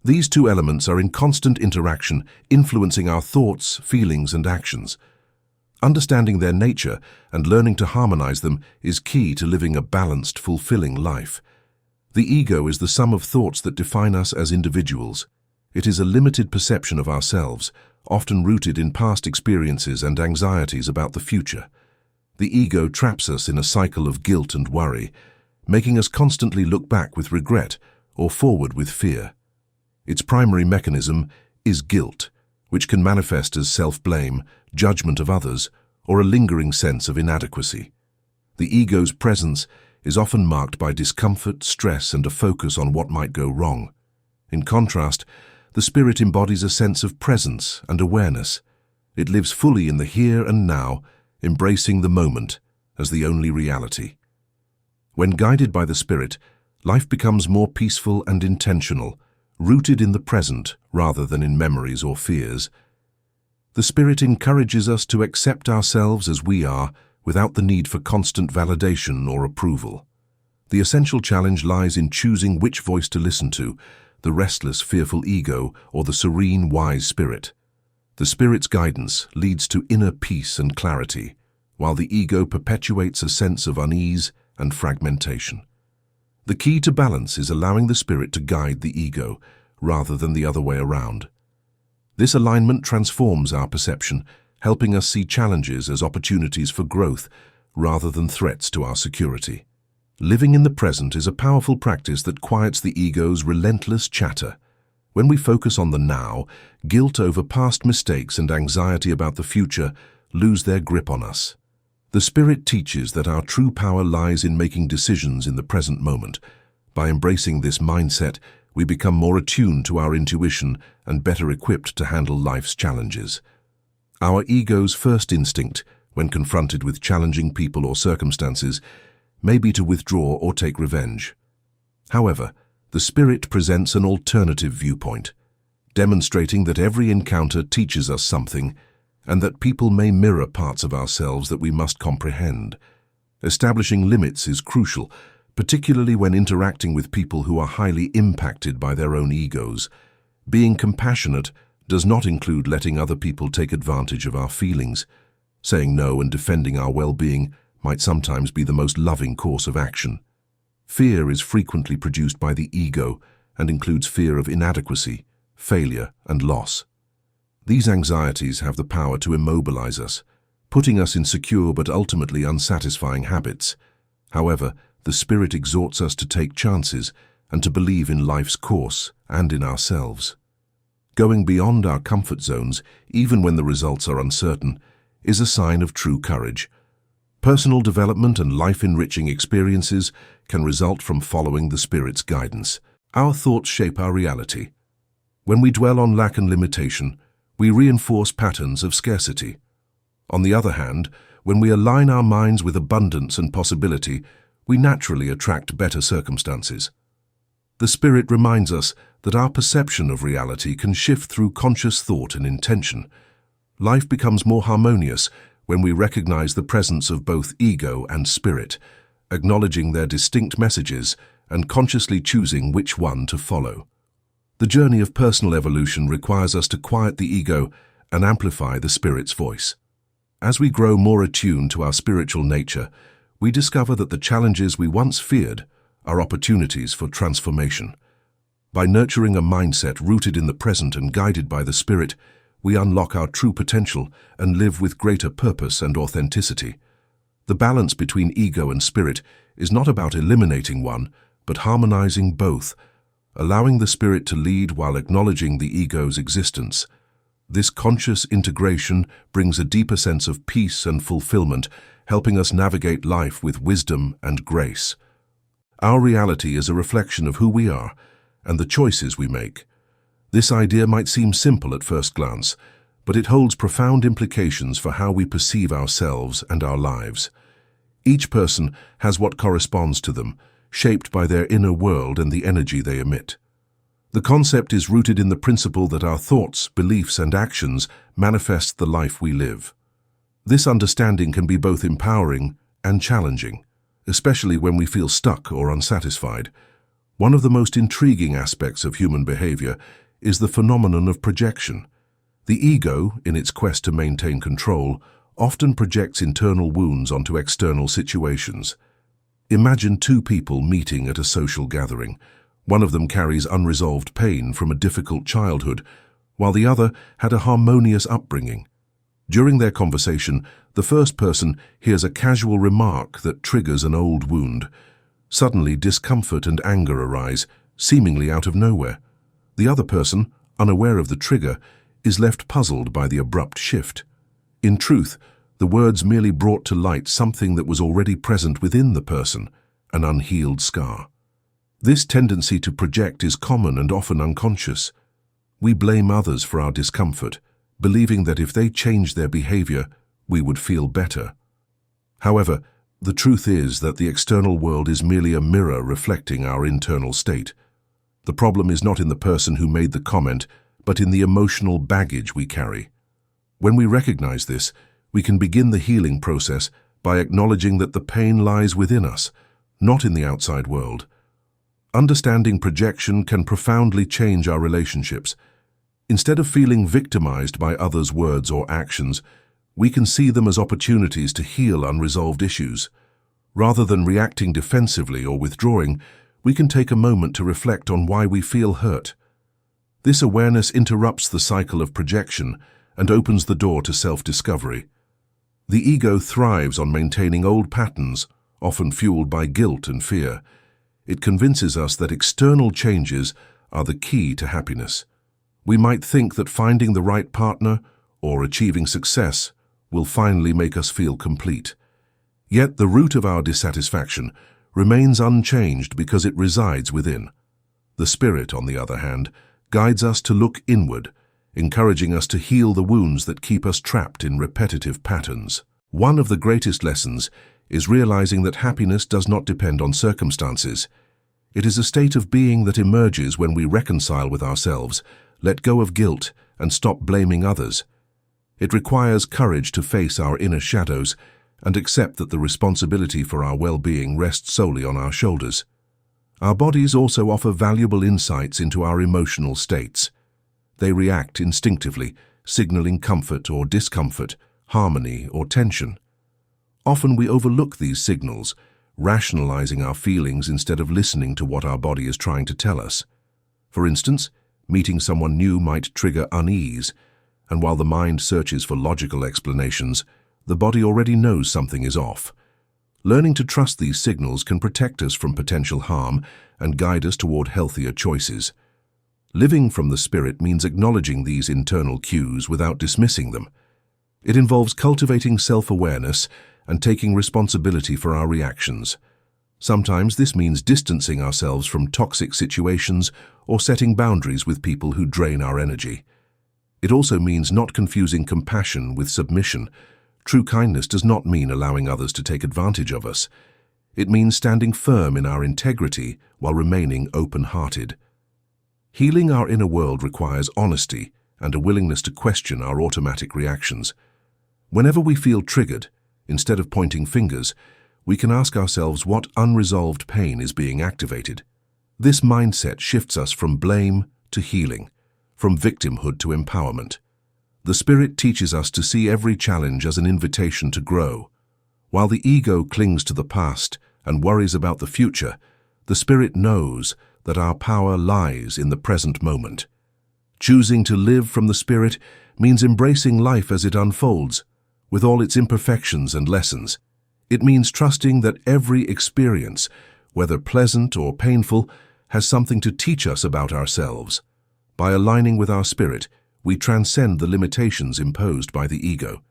These two elements are in constant interaction, influencing our thoughts, feelings, and actions. Understanding their nature and learning to harmonize them is key to living a balanced, fulfilling life. The ego is the sum of thoughts that define us as individuals. It is a limited perception of ourselves, often rooted in past experiences and anxieties about the future. The ego traps us in a cycle of guilt and worry, making us constantly look back with regret or forward with fear. Its primary mechanism is guilt, which can manifest as self-blame, judgment of others, or a lingering sense of inadequacy. The ego's presence is often marked by discomfort, stress, and a focus on what might go wrong. In contrast, the spirit embodies a sense of presence and awareness. It lives fully in the here and now, embracing the moment as the only reality. When guided by the spirit, life becomes more peaceful and intentional, rooted in the present rather than in memories or fears. The spirit encourages us to accept ourselves as we are without the need for constant validation or approval. The essential challenge lies in choosing which voice to listen to, the restless, fearful ego or the serene, wise spirit. The spirit's guidance leads to inner peace and clarity, while the ego perpetuates a sense of unease and fragmentation. The key to balance is allowing the spirit to guide the ego, rather than the other way around. This alignment transforms our perception, helping us see challenges as opportunities for growth, rather than threats to our security. Living in the present is a powerful practice that quiets the ego's relentless chatter. When we focus on the now, guilt over past mistakes and anxiety about the future lose their grip on us. The spirit teaches that our true power lies in making decisions in the present moment. By embracing this mindset, we become more attuned to our intuition and better equipped to handle life's challenges. Our ego's first instinct, when confronted with challenging people or circumstances, may be to withdraw or take revenge. However, the spirit presents an alternative viewpoint, demonstrating that every encounter teaches us something and that people may mirror parts of ourselves that we must comprehend. Establishing limits is crucial, particularly when interacting with people who are highly impacted by their own egos. Being compassionate does not include letting other people take advantage of our feelings. Saying no and defending our well-being might sometimes be the most loving course of action. Fear is frequently produced by the ego and includes fear of inadequacy, failure, and loss. These anxieties have the power to immobilize us, putting us in secure but ultimately unsatisfying habits. However, the spirit exhorts us to take chances and to believe in life's course and in ourselves. Going beyond our comfort zones, even when the results are uncertain, is a sign of true courage. Personal development and life-enriching experiences can result from following the Spirit's guidance. Our thoughts shape our reality. When we dwell on lack and limitation, we reinforce patterns of scarcity. On the other hand, when we align our minds with abundance and possibility, we naturally attract better circumstances. The Spirit reminds us that our perception of reality can shift through conscious thought and intention. Life becomes more harmonious when we recognize the presence of both ego and spirit, acknowledging their distinct messages and consciously choosing which one to follow. The journey of personal evolution requires us to quiet the ego and amplify the Spirit's voice. As we grow more attuned to our spiritual nature, we discover that the challenges we once feared are opportunities for transformation. By nurturing a mindset rooted in the present and guided by the Spirit, we unlock our true potential and live with greater purpose and authenticity. The balance between ego and spirit is not about eliminating one, but harmonizing both, allowing the Spirit to lead while acknowledging the ego's existence. This conscious integration brings a deeper sense of peace and fulfillment, helping us navigate life with wisdom and grace. Our reality is a reflection of who we are and the choices we make. This idea might seem simple at first glance, but it holds profound implications for how we perceive ourselves and our lives. Each person has what corresponds to them, shaped by their inner world and the energy they emit. The concept is rooted in the principle that our thoughts, beliefs, and actions manifest the life we live. This understanding can be both empowering and challenging, especially when we feel stuck or unsatisfied. One of the most intriguing aspects of human behavior is the phenomenon of projection. The ego, in its quest to maintain control, often projects internal wounds onto external situations. Imagine two people meeting at a social gathering. One of them carries unresolved pain from a difficult childhood, while the other had a harmonious upbringing. During their conversation, the first person hears a casual remark that triggers an old wound. Suddenly, discomfort and anger arise, seemingly out of nowhere. The other person, unaware of the trigger, is left puzzled by the abrupt shift. In truth, the words merely brought to light something that was already present within the person, an unhealed scar. This tendency to project is common and often unconscious. We blame others for our discomfort, believing that if they changed their behavior, we would feel better. However, the truth is that the external world is merely a mirror reflecting our internal state. The problem is not in the person who made the comment, but in the emotional baggage we carry. When we recognize this, we can begin the healing process by acknowledging that the pain lies within us, not in the outside world. Understanding projection can profoundly change our relationships. Instead of feeling victimized by others' words or actions, we can see them as opportunities to heal unresolved issues. Rather than reacting defensively or withdrawing, we can take a moment to reflect on why we feel hurt. This awareness interrupts the cycle of projection and opens the door to self-discovery. The ego thrives on maintaining old patterns, often fueled by guilt and fear. It convinces us that external changes are the key to happiness. We might think that finding the right partner or achieving success will finally make us feel complete. Yet the root of our dissatisfaction remains unchanged because it resides within. The Spirit, on the other hand, guides us to look inward, encouraging us to heal the wounds that keep us trapped in repetitive patterns. One of the greatest lessons is realizing that happiness does not depend on circumstances. It is a state of being that emerges when we reconcile with ourselves, let go of guilt, and stop blaming others. It requires courage to face our inner shadows and accept that the responsibility for our well-being rests solely on our shoulders. Our bodies also offer valuable insights into our emotional states. They react instinctively, signaling comfort or discomfort, harmony or tension. Often we overlook these signals, rationalizing our feelings instead of listening to what our body is trying to tell us. For instance, meeting someone new might trigger unease, and while the mind searches for logical explanations, the body already knows something is off. Learning to trust these signals can protect us from potential harm and guide us toward healthier choices. Living from the spirit means acknowledging these internal cues without dismissing them. It involves cultivating self-awareness and taking responsibility for our reactions. Sometimes this means distancing ourselves from toxic situations or setting boundaries with people who drain our energy. It also means not confusing compassion with submission. True kindness does not mean allowing others to take advantage of us. It means standing firm in our integrity while remaining open-hearted. Healing our inner world requires honesty and a willingness to question our automatic reactions. Whenever we feel triggered, instead of pointing fingers, we can ask ourselves what unresolved pain is being activated. This mindset shifts us from blame to healing, from victimhood to empowerment. The spirit teaches us to see every challenge as an invitation to grow. While the ego clings to the past and worries about the future, the spirit knows that our power lies in the present moment. Choosing to live from the spirit means embracing life as it unfolds, with all its imperfections and lessons. It means trusting that every experience, whether pleasant or painful, has something to teach us about ourselves. By aligning with our spirit, we transcend the limitations imposed by the ego.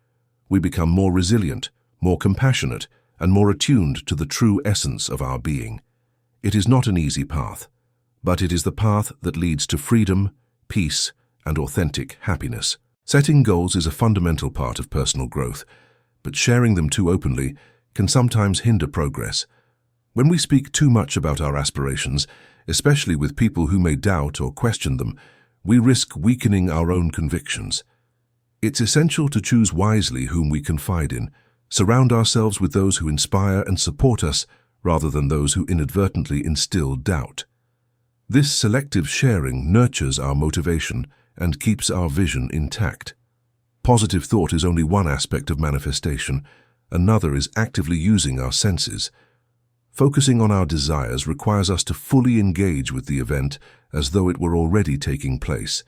We become more resilient, more compassionate, and more attuned to the true essence of our being. It is not an easy path, but it is the path that leads to freedom, peace, and authentic happiness. Setting goals is a fundamental part of personal growth, but sharing them too openly can sometimes hinder progress. When we speak too much about our aspirations, especially with people who may doubt or question them, we risk weakening our own convictions. It's essential to choose wisely whom we confide in, surround ourselves with those who inspire and support us rather than those who inadvertently instill doubt. This selective sharing nurtures our motivation and keeps our vision intact. Positive thought is only one aspect of manifestation. Another is actively using our senses. Focusing on our desires requires us to fully engage with the event as though it were already taking place.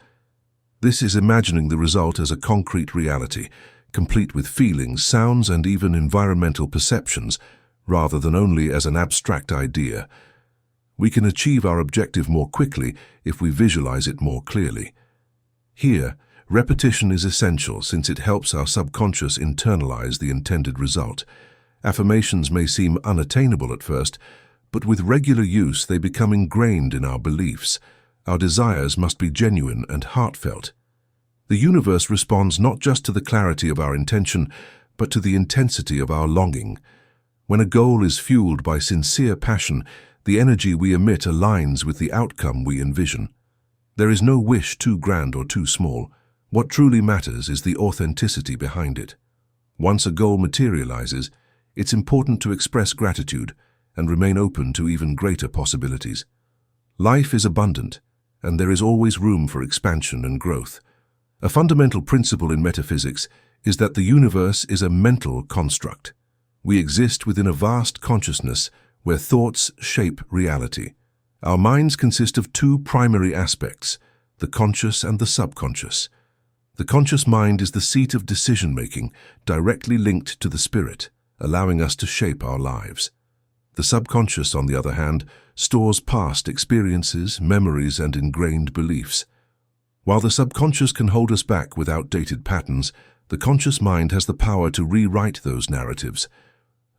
This is imagining the result as a concrete reality, complete with feelings, sounds, and even environmental perceptions, rather than only as an abstract idea. We can achieve our objective more quickly if we visualize it more clearly. Here, repetition is essential since it helps our subconscious internalize the intended result. Affirmations may seem unattainable at first, but with regular use they become ingrained in our beliefs. Our desires must be genuine and heartfelt. The universe responds not just to the clarity of our intention, but to the intensity of our longing. When a goal is fueled by sincere passion, the energy we emit aligns with the outcome we envision. There is no wish too grand or too small. What truly matters is the authenticity behind it. Once a goal materializes, it's important to express gratitude and remain open to even greater possibilities. Life is abundant, and there is always room for expansion and growth. A fundamental principle in metaphysics is that the universe is a mental construct. We exist within a vast consciousness where thoughts shape reality. Our minds consist of two primary aspects, the conscious and the subconscious. The conscious mind is the seat of decision-making, directly linked to the spirit, allowing us to shape our lives. The subconscious, on the other hand, stores past experiences, memories, and ingrained beliefs. While the subconscious can hold us back with outdated patterns, the conscious mind has the power to rewrite those narratives.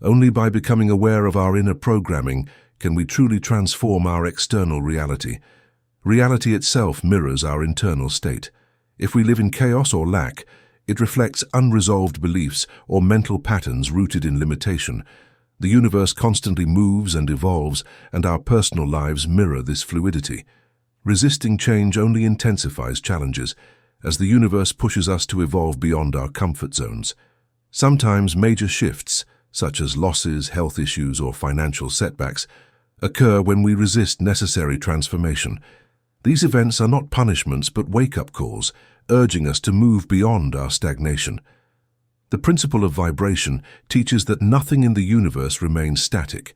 Only by becoming aware of our inner programming can we truly transform our external reality. Reality itself mirrors our internal state. If we live in chaos or lack, it reflects unresolved beliefs or mental patterns rooted in limitation. The universe constantly moves and evolves, and our personal lives mirror this fluidity. Resisting change only intensifies challenges, as the universe pushes us to evolve beyond our comfort zones. Sometimes major shifts, such as losses, health issues, or financial setbacks, occur when we resist necessary transformation. These events are not punishments but wake-up calls, urging us to move beyond our stagnation. The principle of vibration teaches that nothing in the universe remains static.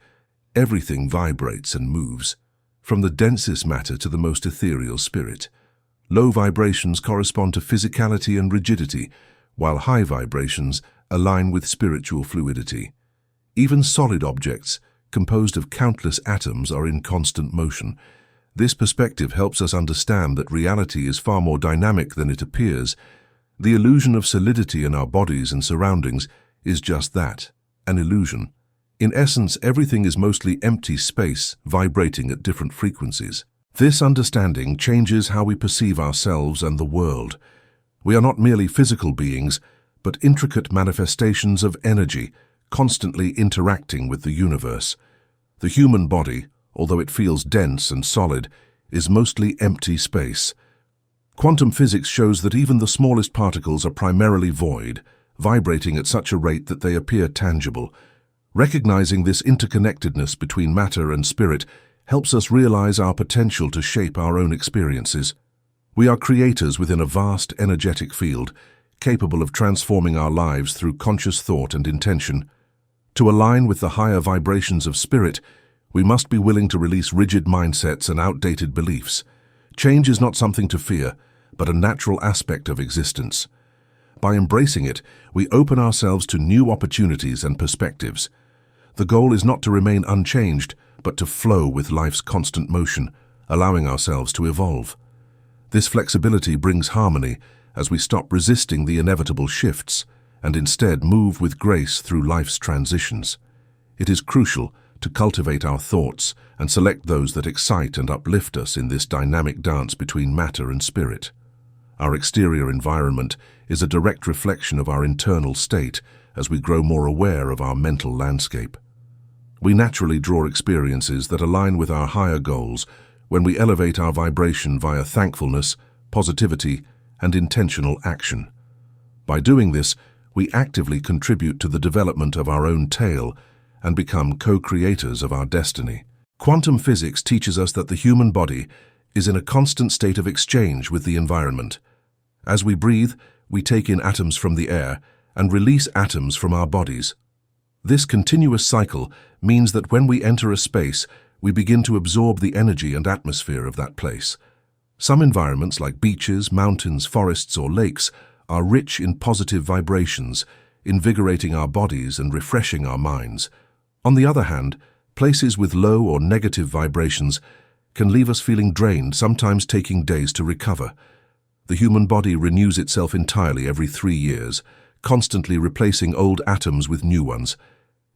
Everything vibrates and moves, from the densest matter to the most ethereal spirit. Low vibrations correspond to physicality and rigidity, while high vibrations align with spiritual fluidity. Even solid objects, composed of countless atoms, are in constant motion. This perspective helps us understand that reality is far more dynamic than it appears. The illusion of solidity in our bodies and surroundings is just that, an illusion. In essence, everything is mostly empty space, vibrating at different frequencies. This understanding changes how we perceive ourselves and the world. We are not merely physical beings, but intricate manifestations of energy, constantly interacting with the universe. The human body, although it feels dense and solid, is mostly empty space. Quantum physics shows that even the smallest particles are primarily void, vibrating at such a rate that they appear tangible. Recognizing this interconnectedness between matter and spirit helps us realize our potential to shape our own experiences. We are creators within a vast energetic field, capable of transforming our lives through conscious thought and intention. To align with the higher vibrations of spirit, we must be willing to release rigid mindsets and outdated beliefs. Change is not something to fear, but a natural aspect of existence. By embracing it, we open ourselves to new opportunities and perspectives. The goal is not to remain unchanged, but to flow with life's constant motion, allowing ourselves to evolve. This flexibility brings harmony as we stop resisting the inevitable shifts and instead move with grace through life's transitions. It is crucial to cultivate our thoughts and select those that excite and uplift us in this dynamic dance between matter and spirit. Our exterior environment is a direct reflection of our internal state as we grow more aware of our mental landscape. We naturally draw experiences that align with our higher goals when we elevate our vibration via thankfulness, positivity, and intentional action. By doing this, we actively contribute to the development of our own tale and become co-creators of our destiny. Quantum physics teaches us that the human body is in a constant state of exchange with the environment. As we breathe, we take in atoms from the air and release atoms from our bodies. This continuous cycle means that when we enter a space, we begin to absorb the energy and atmosphere of that place. Some environments, like beaches, mountains, forests, or lakes, are rich in positive vibrations, invigorating our bodies and refreshing our minds. On the other hand, places with low or negative vibrations can leave us feeling drained, sometimes taking days to recover. The human body renews itself entirely every 3 years, constantly replacing old atoms with new ones.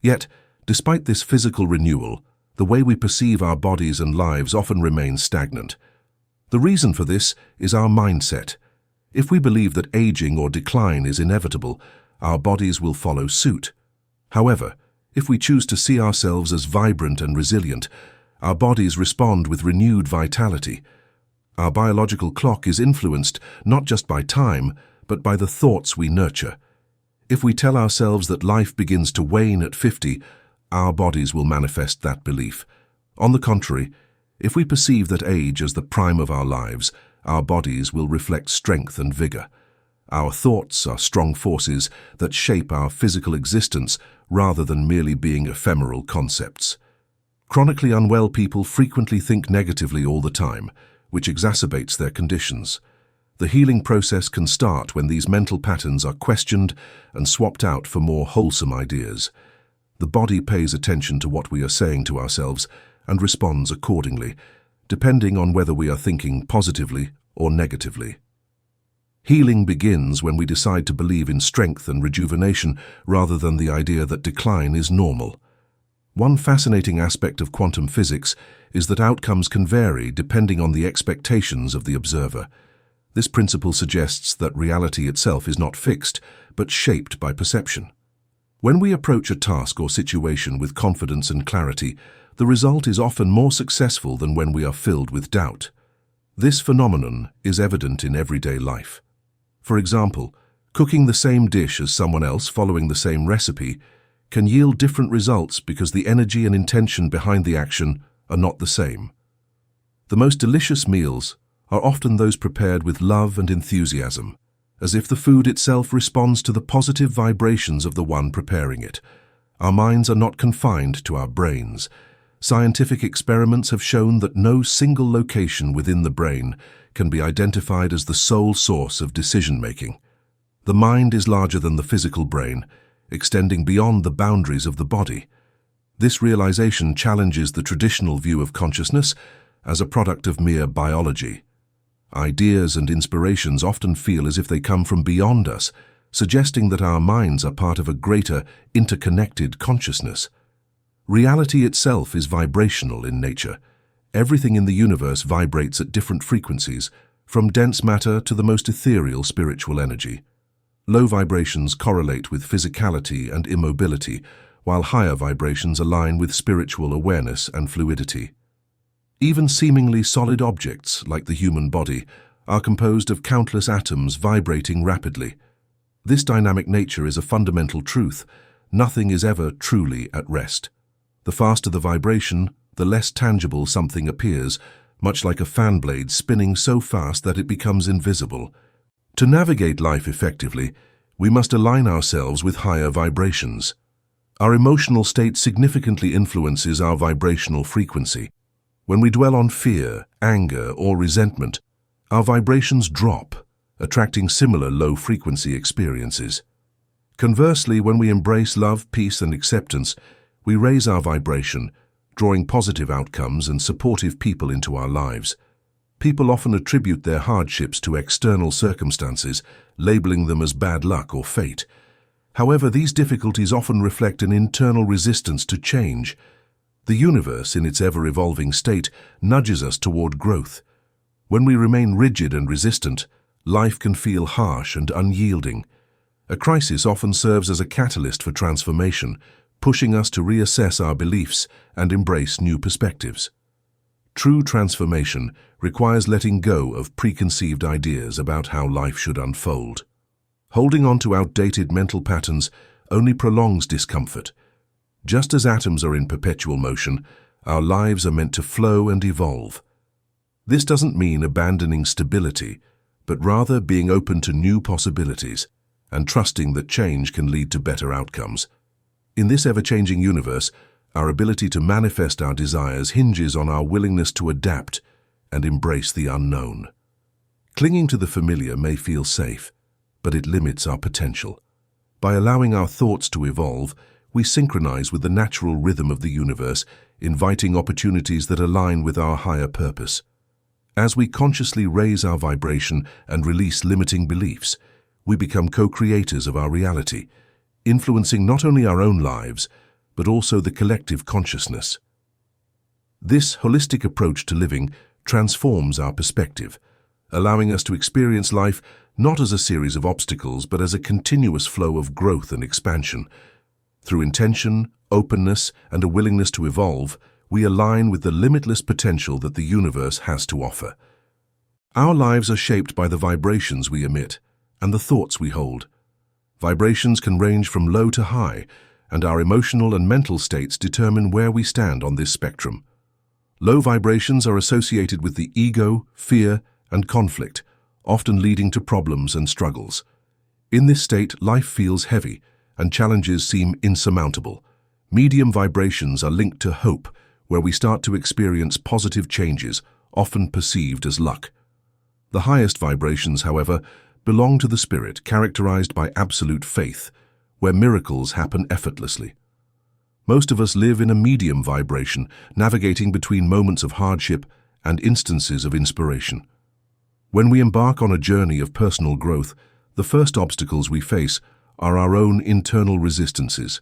Yet, despite this physical renewal, the way we perceive our bodies and lives often remains stagnant. The reason for this is our mindset. If we believe that aging or decline is inevitable, our bodies will follow suit. However, if we choose to see ourselves as vibrant and resilient, our bodies respond with renewed vitality. Our biological clock is influenced not just by time, but by the thoughts we nurture. If we tell ourselves that life begins to wane at 50, our bodies will manifest that belief. On the contrary, if we perceive that age as the prime of our lives, our bodies will reflect strength and vigor. Our thoughts are strong forces that shape our physical existence rather than merely being ephemeral concepts. Chronically unwell people frequently think negatively all the time, which exacerbates their conditions. The healing process can start when these mental patterns are questioned and swapped out for more wholesome ideas. The body pays attention to what we are saying to ourselves and responds accordingly, depending on whether we are thinking positively or negatively. Healing begins when we decide to believe in strength and rejuvenation rather than the idea that decline is normal. One fascinating aspect of quantum physics is that outcomes can vary depending on the expectations of the observer. This principle suggests that reality itself is not fixed, but shaped by perception. When we approach a task or situation with confidence and clarity, the result is often more successful than when we are filled with doubt. This phenomenon is evident in everyday life. For example, cooking the same dish as someone else following the same recipe can yield different results because the energy and intention behind the action are not the same. The most delicious meals are often those prepared with love and enthusiasm, as if the food itself responds to the positive vibrations of the one preparing it. Our minds are not confined to our brains. Scientific experiments have shown that no single location within the brain can be identified as the sole source of decision-making. The mind is larger than the physical brain. extending beyond the boundaries of the body. This realization challenges the traditional view of consciousness as a product of mere biology. Ideas and inspirations often feel as if they come from beyond us, suggesting that our minds are part of a greater, interconnected consciousness. Reality itself is vibrational in nature. Everything in the universe vibrates at different frequencies, from dense matter to the most ethereal spiritual energy. Low vibrations correlate with physicality and immobility, while higher vibrations align with spiritual awareness and fluidity. Even seemingly solid objects, like the human body, are composed of countless atoms vibrating rapidly. This dynamic nature is a fundamental truth. Nothing is ever truly at rest. The faster the vibration, the less tangible something appears, much like a fan blade spinning so fast that it becomes invisible. To navigate life effectively, we must align ourselves with higher vibrations. Our emotional state significantly influences our vibrational frequency. When we dwell on fear, anger, or resentment, our vibrations drop, attracting similar low-frequency experiences. Conversely, when we embrace love, peace, and acceptance, we raise our vibration, drawing positive outcomes and supportive people into our lives. People often attribute their hardships to external circumstances, labeling them as bad luck or fate. However, these difficulties often reflect an internal resistance to change. The universe, in its ever-evolving state, nudges us toward growth. When we remain rigid and resistant, life can feel harsh and unyielding. A crisis often serves as a catalyst for transformation, pushing us to reassess our beliefs and embrace new perspectives. True transformation requires letting go of preconceived ideas about how life should unfold. Holding on to outdated mental patterns only prolongs discomfort. Just as atoms are in perpetual motion, our lives are meant to flow and evolve. This doesn't mean abandoning stability, but rather being open to new possibilities and trusting that change can lead to better outcomes. In this ever-changing universe, our ability to manifest our desires hinges on our willingness to adapt and embrace the unknown. Clinging to the familiar may feel safe, but it limits our potential. By allowing our thoughts to evolve, we synchronize with the natural rhythm of the universe, inviting opportunities that align with our higher purpose. As we consciously raise our vibration and release limiting beliefs, we become co-creators of our reality, influencing not only our own lives, but also the collective consciousness. This holistic approach to living transforms our perspective, allowing us to experience life not as a series of obstacles, but as a continuous flow of growth and expansion. Through intention, openness, and a willingness to evolve, we align with the limitless potential that the universe has to offer. Our lives are shaped by the vibrations we emit and the thoughts we hold. Vibrations can range from low to high, and our emotional and mental states determine where we stand on this spectrum. Low vibrations are associated with the ego, fear, and conflict, often leading to problems and struggles. In this state, life feels heavy, and challenges seem insurmountable. Medium vibrations are linked to hope, where we start to experience positive changes, often perceived as luck. The highest vibrations, however, belong to the spirit, characterized by absolute faith, where miracles happen effortlessly. Most of us live in a medium vibration, navigating between moments of hardship and instances of inspiration. When we embark on a journey of personal growth, the first obstacles we face are our own internal resistances.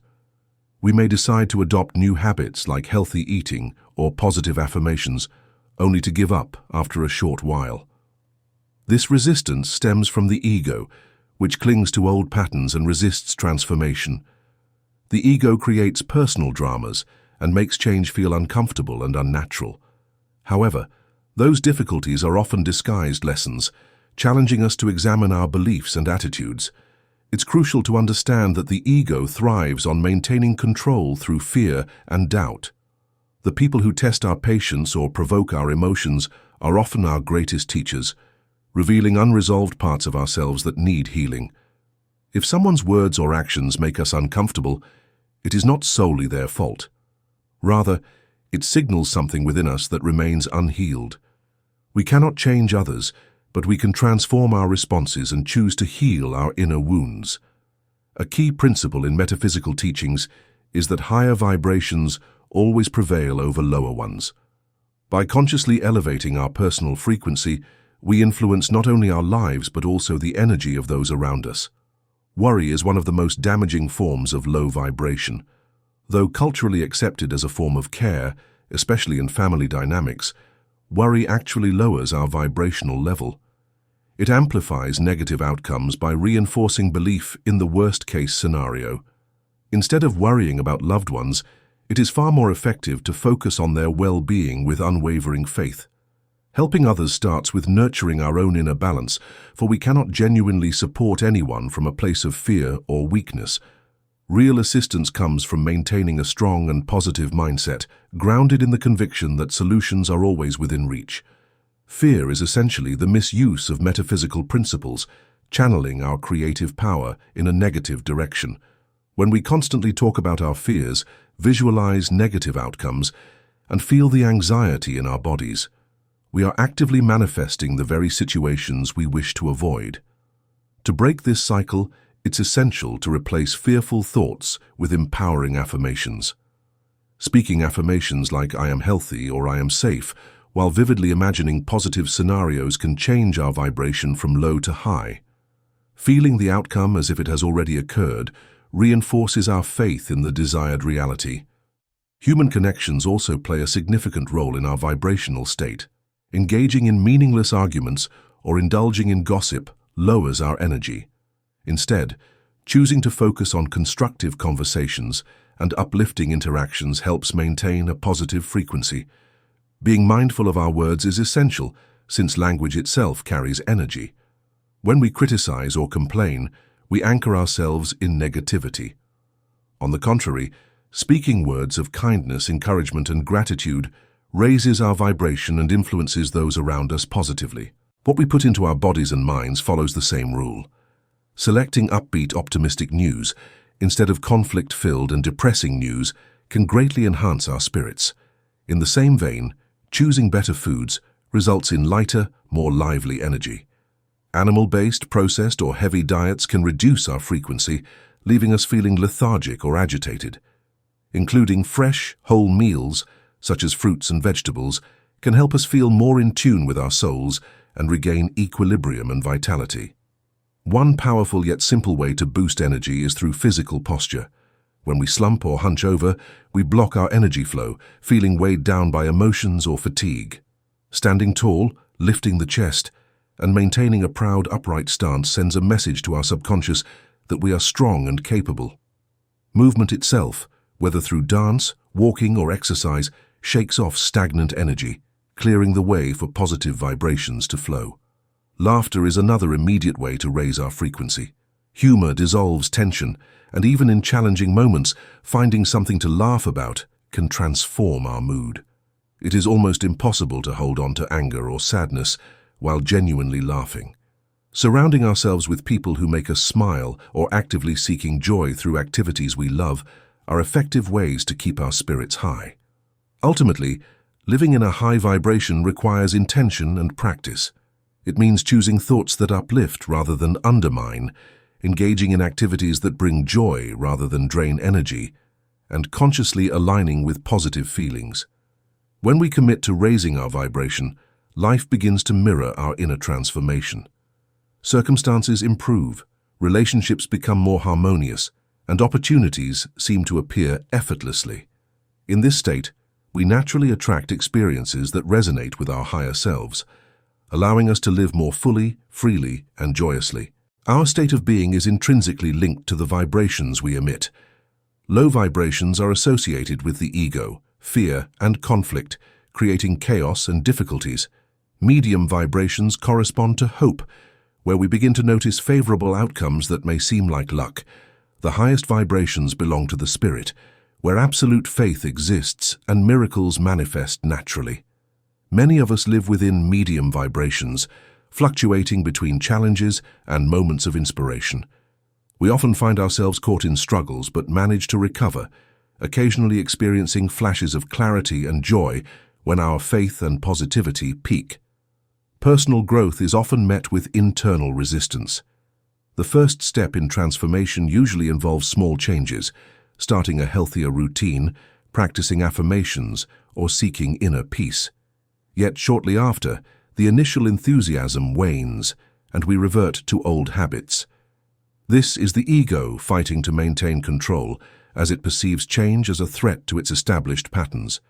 We may decide to adopt new habits like healthy eating or positive affirmations, only to give up after a short while. This resistance stems from the ego, which clings to old patterns and resists transformation. The ego creates personal dramas and makes change feel uncomfortable and unnatural. However, those difficulties are often disguised lessons, challenging us to examine our beliefs and attitudes. It's crucial to understand that the ego thrives on maintaining control through fear and doubt. The people who test our patience or provoke our emotions are often our greatest teachers, revealing unresolved parts of ourselves that need healing. If someone's words or actions make us uncomfortable, it is not solely their fault. Rather, it signals something within us that remains unhealed. We cannot change others, but we can transform our responses and choose to heal our inner wounds. A key principle in metaphysical teachings is that higher vibrations always prevail over lower ones. By consciously elevating our personal frequency, we influence not only our lives but also the energy of those around us. Worry is one of the most damaging forms of low vibration. Though culturally accepted as a form of care, especially in family dynamics, worry actually lowers our vibrational level. It amplifies negative outcomes by reinforcing belief in the worst-case scenario. Instead of worrying about loved ones, it is far more effective to focus on their well-being with unwavering faith. Helping others starts with nurturing our own inner balance, for we cannot genuinely support anyone from a place of fear or weakness. Real assistance comes from maintaining a strong and positive mindset, grounded in the conviction that solutions are always within reach. Fear is essentially the misuse of metaphysical principles, channeling our creative power in a negative direction. When we constantly talk about our fears, visualize negative outcomes, and feel the anxiety in our bodies, we are actively manifesting the very situations we wish to avoid. To break this cycle, it's essential to replace fearful thoughts with empowering affirmations. Speaking affirmations like "I am healthy" or "I am safe," while vividly imagining positive scenarios, can change our vibration from low to high. Feeling the outcome as if it has already occurred reinforces our faith in the desired reality. Human connections also play a significant role in our vibrational state. Engaging in meaningless arguments or indulging in gossip lowers our energy. Instead, choosing to focus on constructive conversations and uplifting interactions helps maintain a positive frequency. Being mindful of our words is essential, since language itself carries energy. When we criticize or complain, we anchor ourselves in negativity. On the contrary, speaking words of kindness, encouragement, and gratitude raises our vibration and influences those around us positively. What we put into our bodies and minds follows the same rule. Selecting upbeat, optimistic news instead of conflict-filled and depressing news can greatly enhance our spirits. In the same vein, choosing better foods results in lighter, more lively energy. Animal-based, processed, or heavy diets can reduce our frequency, leaving us feeling lethargic or agitated. Including fresh, whole meals, such as fruits and vegetables, can help us feel more in tune with our souls and regain equilibrium and vitality. One powerful yet simple way to boost energy is through physical posture. When we slump or hunch over, we block our energy flow, feeling weighed down by emotions or fatigue. Standing tall, lifting the chest, and maintaining a proud, upright stance sends a message to our subconscious that we are strong and capable. Movement itself, whether through dance, walking, or exercise, shakes off stagnant energy, clearing the way for positive vibrations to flow. Laughter is another immediate way to raise our frequency. Humor dissolves tension, and even in challenging moments, finding something to laugh about can transform our mood. It is almost impossible to hold on to anger or sadness while genuinely laughing. Surrounding ourselves with people who make us smile or actively seeking joy through activities we love are effective ways to keep our spirits high. Ultimately, living in a high vibration requires intention and practice. It means choosing thoughts that uplift rather than undermine, engaging in activities that bring joy rather than drain energy, and consciously aligning with positive feelings. When we commit to raising our vibration, life begins to mirror our inner transformation. Circumstances improve, relationships become more harmonious, and opportunities seem to appear effortlessly. In this state, we naturally attract experiences that resonate with our higher selves, allowing us to live more fully, freely, and joyously. Our state of being is intrinsically linked to the vibrations we emit. Low vibrations are associated with the ego, fear, and conflict, creating chaos and difficulties. Medium vibrations correspond to hope, where we begin to notice favorable outcomes that may seem like luck. The highest vibrations belong to the spirit, where absolute faith exists and miracles manifest naturally. Many of us live within medium vibrations, fluctuating between challenges and moments of inspiration. We often find ourselves caught in struggles but manage to recover, occasionally experiencing flashes of clarity and joy when our faith and positivity peak. Personal growth is often met with internal resistance. The first step in transformation usually involves small changes, starting a healthier routine, practicing affirmations, or seeking inner peace. Yet shortly after, the initial enthusiasm wanes, and we revert to old habits. This is the ego fighting to maintain control, as it perceives change as a threat to its established patterns.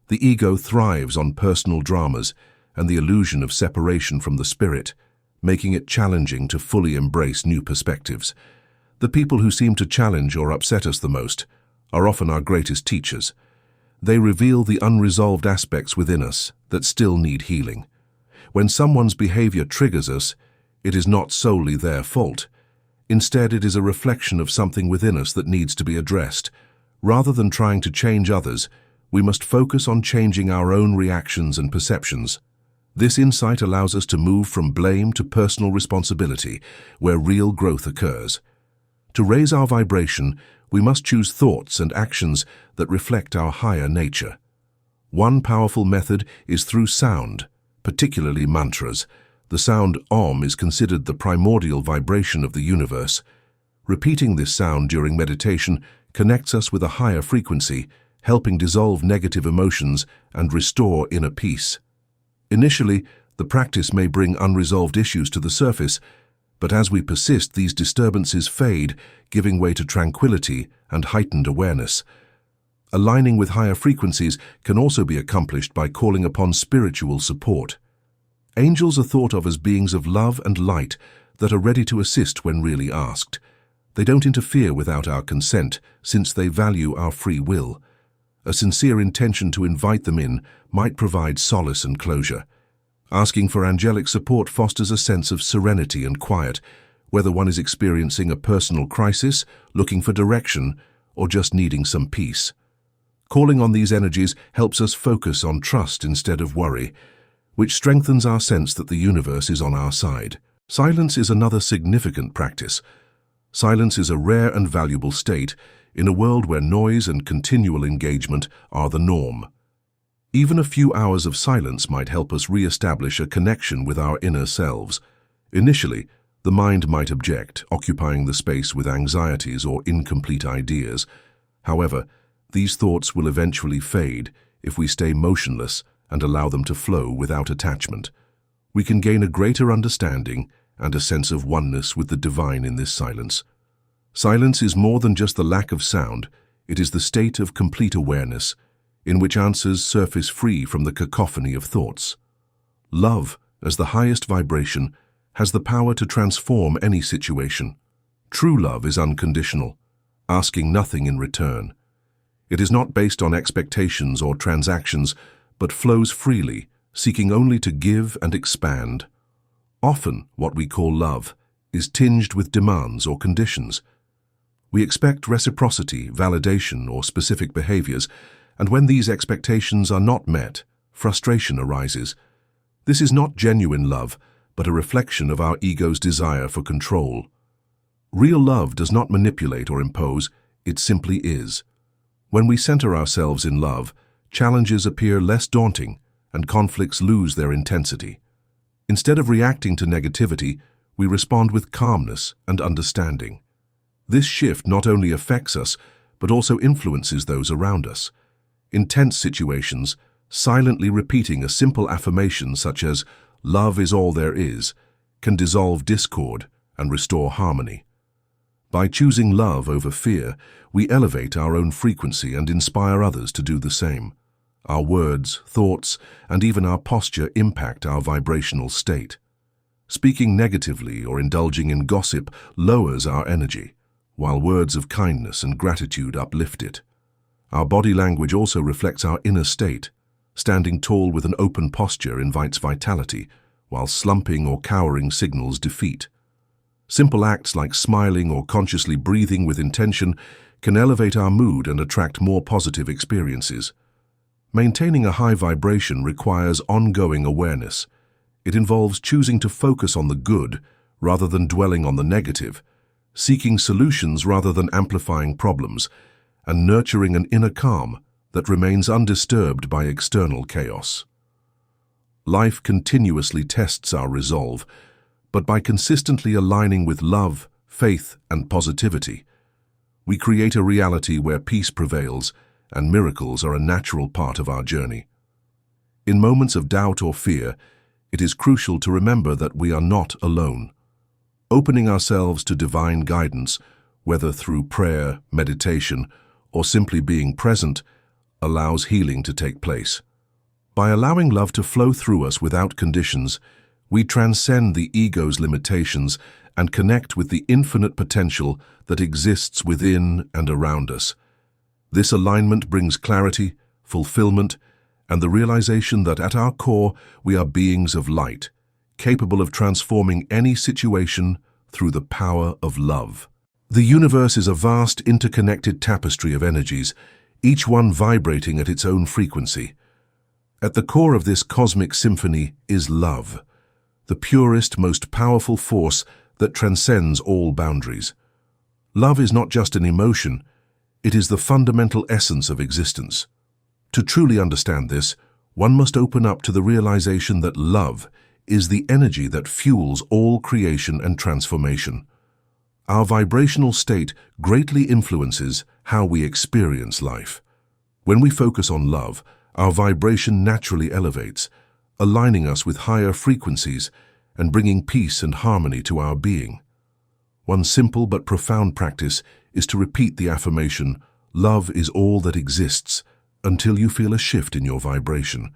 The ego thrives on personal dramas and the illusion of separation from the spirit, making it challenging to fully embrace new perspectives. The people who seem to challenge or upset us the most are often our greatest teachers. They reveal the unresolved aspects within us that still need healing. When someone's behavior triggers us, it is not solely their fault. Instead, it is a reflection of something within us that needs to be addressed. Rather than trying to change others, we must focus on changing our own reactions and perceptions. This insight allows us to move from blame to personal responsibility, where real growth occurs. To raise our vibration, we must choose thoughts and actions that reflect our higher nature. One powerful method is through sound, particularly mantras. The sound Om is considered the primordial vibration of the universe. Repeating this sound during meditation connects us with a higher frequency, helping dissolve negative emotions and restore inner peace. Initially, the practice may bring unresolved issues to the surface, but as we persist, these disturbances fade, giving way to tranquility and heightened awareness. Aligning with higher frequencies can also be accomplished by calling upon spiritual support. Angels are thought of as beings of love and light that are ready to assist when really asked. They don't interfere without our consent, since they value our free will. A sincere intention to invite them in might provide solace and closure. Asking for angelic support fosters a sense of serenity and quiet, whether one is experiencing a personal crisis, looking for direction, or just needing some peace. Calling on these energies helps us focus on trust instead of worry, which strengthens our sense that the universe is on our side. Silence is another significant practice. Silence is a rare and valuable state in a world where noise and continual engagement are the norm. Even a few hours of silence might help us re-establish a connection with our inner selves. Initially, the mind might object, occupying the space with anxieties or incomplete ideas. However, these thoughts will eventually fade if we stay motionless and allow them to flow without attachment. We can gain a greater understanding and a sense of oneness with the divine in this silence. Silence is more than just the lack of sound. It is the state of complete awareness, in which answers surface free from the cacophony of thoughts. Love, as the highest vibration, has the power to transform any situation. True love is unconditional, asking nothing in return. It is not based on expectations or transactions, but flows freely, seeking only to give and expand. Often, what we call love is tinged with demands or conditions. We expect reciprocity, validation, or specific behaviors, and when these expectations are not met, frustration arises. This is not genuine love, but a reflection of our ego's desire for control. Real love does not manipulate or impose, it simply is. When we center ourselves in love, challenges appear less daunting and conflicts lose their intensity. Instead of reacting to negativity, we respond with calmness and understanding. This shift not only affects us, but also influences those around us. In tense situations, silently repeating a simple affirmation such as, "Love is all there is," can dissolve discord and restore harmony. By choosing love over fear, we elevate our own frequency and inspire others to do the same. Our words, thoughts, and even our posture impact our vibrational state. Speaking negatively or indulging in gossip lowers our energy, while words of kindness and gratitude uplift it. Our body language also reflects our inner state. Standing tall with an open posture invites vitality, while slumping or cowering signals defeat. Simple acts like smiling or consciously breathing with intention can elevate our mood and attract more positive experiences. Maintaining a high vibration requires ongoing awareness. It involves choosing to focus on the good rather than dwelling on the negative, seeking solutions rather than amplifying problems, and nurturing an inner calm that remains undisturbed by external chaos. Life continuously tests our resolve, but by consistently aligning with love, faith, and positivity. We create a reality where peace prevails and miracles are a natural part of our journey. In moments of doubt or fear, it is crucial to remember that we are not alone. Opening ourselves to divine guidance, whether through prayer, meditation, or simply being present, allows healing to take place. By allowing love to flow through us without conditions, we transcend the ego's limitations and connect with the infinite potential that exists within and around us. This alignment brings clarity, fulfillment, and the realization that at our core we are beings of light, capable of transforming any situation through the power of love. The universe is a vast interconnected tapestry of energies, each one vibrating at its own frequency. At the core of this cosmic symphony is love, the purest, most powerful force that transcends all boundaries. Love is not just an emotion, it is the fundamental essence of existence. To truly understand this, one must open up to the realization that love is the energy that fuels all creation and transformation. Our vibrational state greatly influences how we experience life. When we focus on love, our vibration naturally elevates, aligning us with higher frequencies and bringing peace and harmony to our being. One simple but profound practice is to repeat the affirmation, "Love is all that exists," until you feel a shift in your vibration.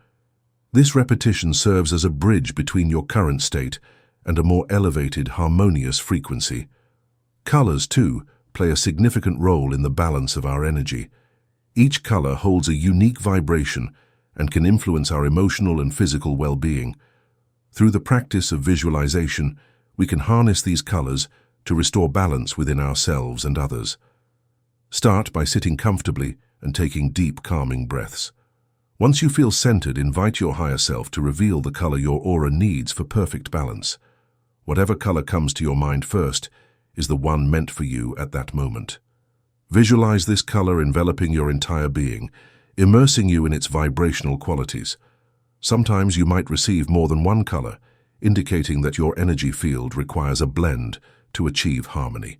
This repetition serves as a bridge between your current state and a more elevated, harmonious frequency. Colors, too, play a significant role in the balance of our energy. Each color holds a unique vibration and can influence our emotional and physical well-being. Through the practice of visualization, we can harness these colors to restore balance within ourselves and others. Start by sitting comfortably and taking deep, calming breaths. Once you feel centered, invite your higher self to reveal the color your aura needs for perfect balance. Whatever color comes to your mind first is the one meant for you at that moment. Visualize this color enveloping your entire being, immersing you in its vibrational qualities. Sometimes you might receive more than one color, indicating that your energy field requires a blend to achieve harmony.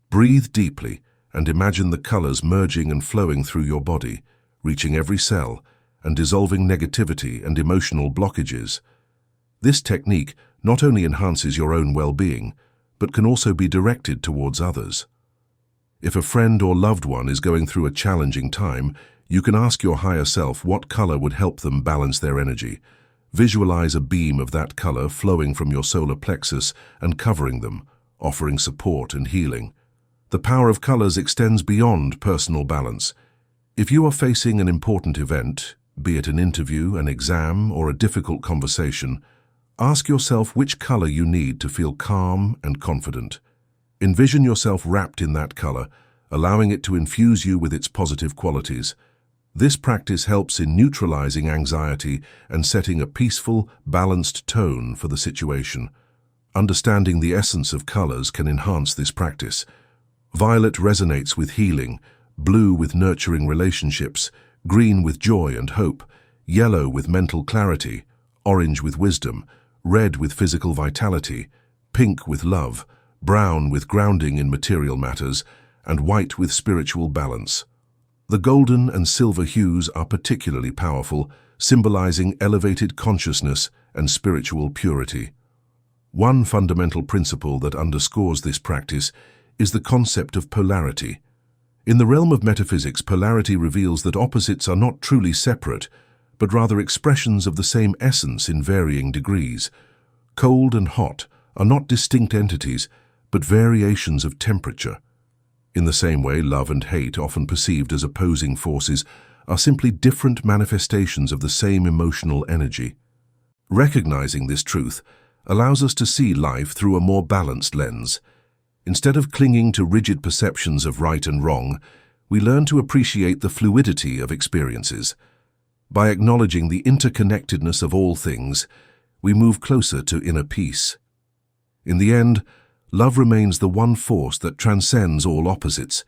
Breathe deeply and imagine the colors merging and flowing through your body, reaching every cell and dissolving negativity and emotional blockages. This technique not only enhances your own well-being, but can also be directed towards others. If a friend or loved one is going through a challenging time, you can ask your higher self what color would help them balance their energy. Visualize a beam of that color flowing from your solar plexus and covering them, offering support and healing. The power of colors extends beyond personal balance. If you are facing an important event, be it an interview, an exam, or a difficult conversation, ask yourself which color you need to feel calm and confident. Envision yourself wrapped in that color, allowing it to infuse you with its positive qualities. This practice helps in neutralizing anxiety and setting a peaceful, balanced tone for the situation. Understanding the essence of colors can enhance this practice. Violet resonates with healing, blue with nurturing relationships, green with joy and hope, yellow with mental clarity, orange with wisdom, red with physical vitality, pink with love, brown with grounding in material matters, and white with spiritual balance. The golden and silver hues are particularly powerful, symbolizing elevated consciousness and spiritual purity. One fundamental principle that underscores this practice is the concept of polarity. In the realm of metaphysics, polarity reveals that opposites are not truly separate, but rather expressions of the same essence in varying degrees. Cold and hot are not distinct entities, but variations of temperature. In the same way, love and hate, often perceived as opposing forces, are simply different manifestations of the same emotional energy. Recognizing this truth allows us to see life through a more balanced lens. Instead of clinging to rigid perceptions of right and wrong, we learn to appreciate the fluidity of experiences. By acknowledging the interconnectedness of all things, we move closer to inner peace. In the end, love remains the one force that transcends all opposites.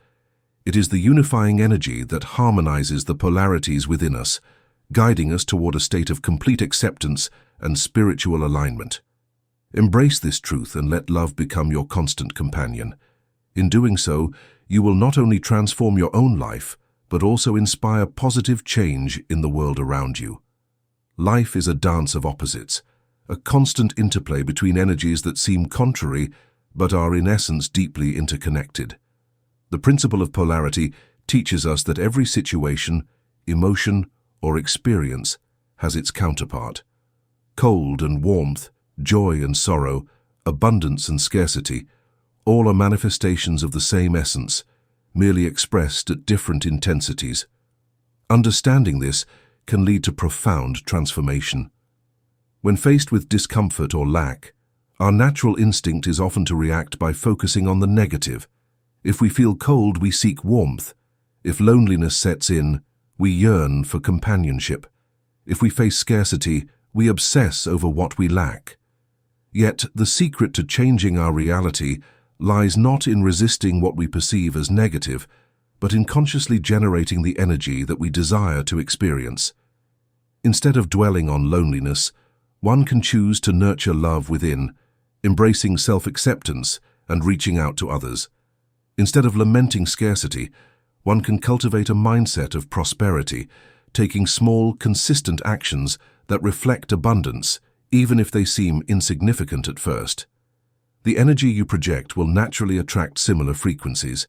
It is the unifying energy that harmonizes the polarities within us, guiding us toward a state of complete acceptance and spiritual alignment. Embrace this truth and let love become your constant companion. In doing so, you will not only transform your own life, but also inspire positive change in the world around you. Life is a dance of opposites, a constant interplay between energies that seem contrary but are in essence deeply interconnected. The principle of polarity teaches us that every situation, emotion, or experience has its counterpart. Cold and warmth, joy and sorrow, abundance and scarcity, all are manifestations of the same essence, merely expressed at different intensities. Understanding this can lead to profound transformation. When faced with discomfort or lack, our natural instinct is often to react by focusing on the negative. If we feel cold, we seek warmth. If loneliness sets in, we yearn for companionship. If we face scarcity, we obsess over what we lack. Yet, the secret to changing our reality lies not in resisting what we perceive as negative, but in consciously generating the energy that we desire to experience. Instead of dwelling on loneliness, one can choose to nurture love within, embracing self-acceptance and reaching out to others. Instead of lamenting scarcity, one can cultivate a mindset of prosperity, taking small, consistent actions that reflect abundance, even if they seem insignificant at first. The energy you project will naturally attract similar frequencies.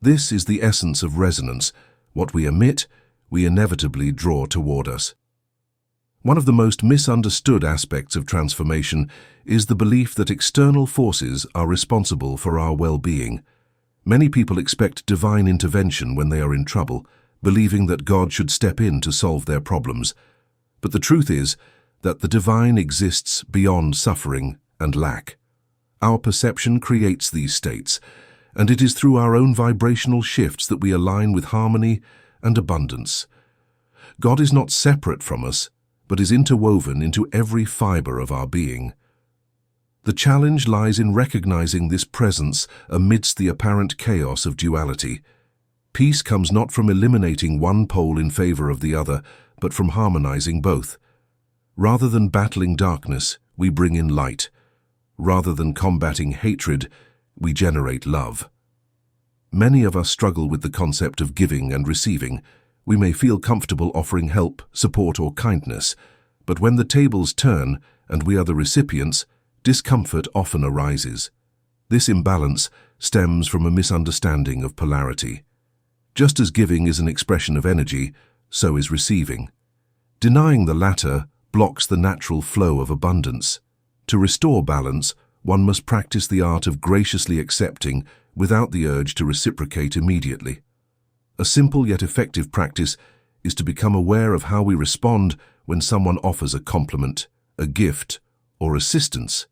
This is the essence of resonance. What we emit, we inevitably draw toward us. One of the most misunderstood aspects of transformation is the belief that external forces are responsible for our well-being. Many people expect divine intervention when they are in trouble, believing that God should step in to solve their problems. But the truth is that the divine exists beyond suffering and lack. Our perception creates these states, and it is through our own vibrational shifts that we align with harmony and abundance. God is not separate from us, but is interwoven into every fiber of our being. The challenge lies in recognizing this presence amidst the apparent chaos of duality. Peace comes not from eliminating one pole in favor of the other, but from harmonizing both. Rather than battling darkness, we bring in light. Rather than combating hatred, we generate love. Many of us struggle with the concept of giving and receiving. We may feel comfortable offering help, support, or kindness, but when the tables turn and we are the recipients, discomfort often arises. This imbalance stems from a misunderstanding of polarity. Just as giving is an expression of energy, so is receiving. Denying the latter blocks the natural flow of abundance. To restore balance, one must practice the art of graciously accepting without the urge to reciprocate immediately. A simple yet effective practice is to become aware of how we respond when someone offers a compliment, a gift, or assistance.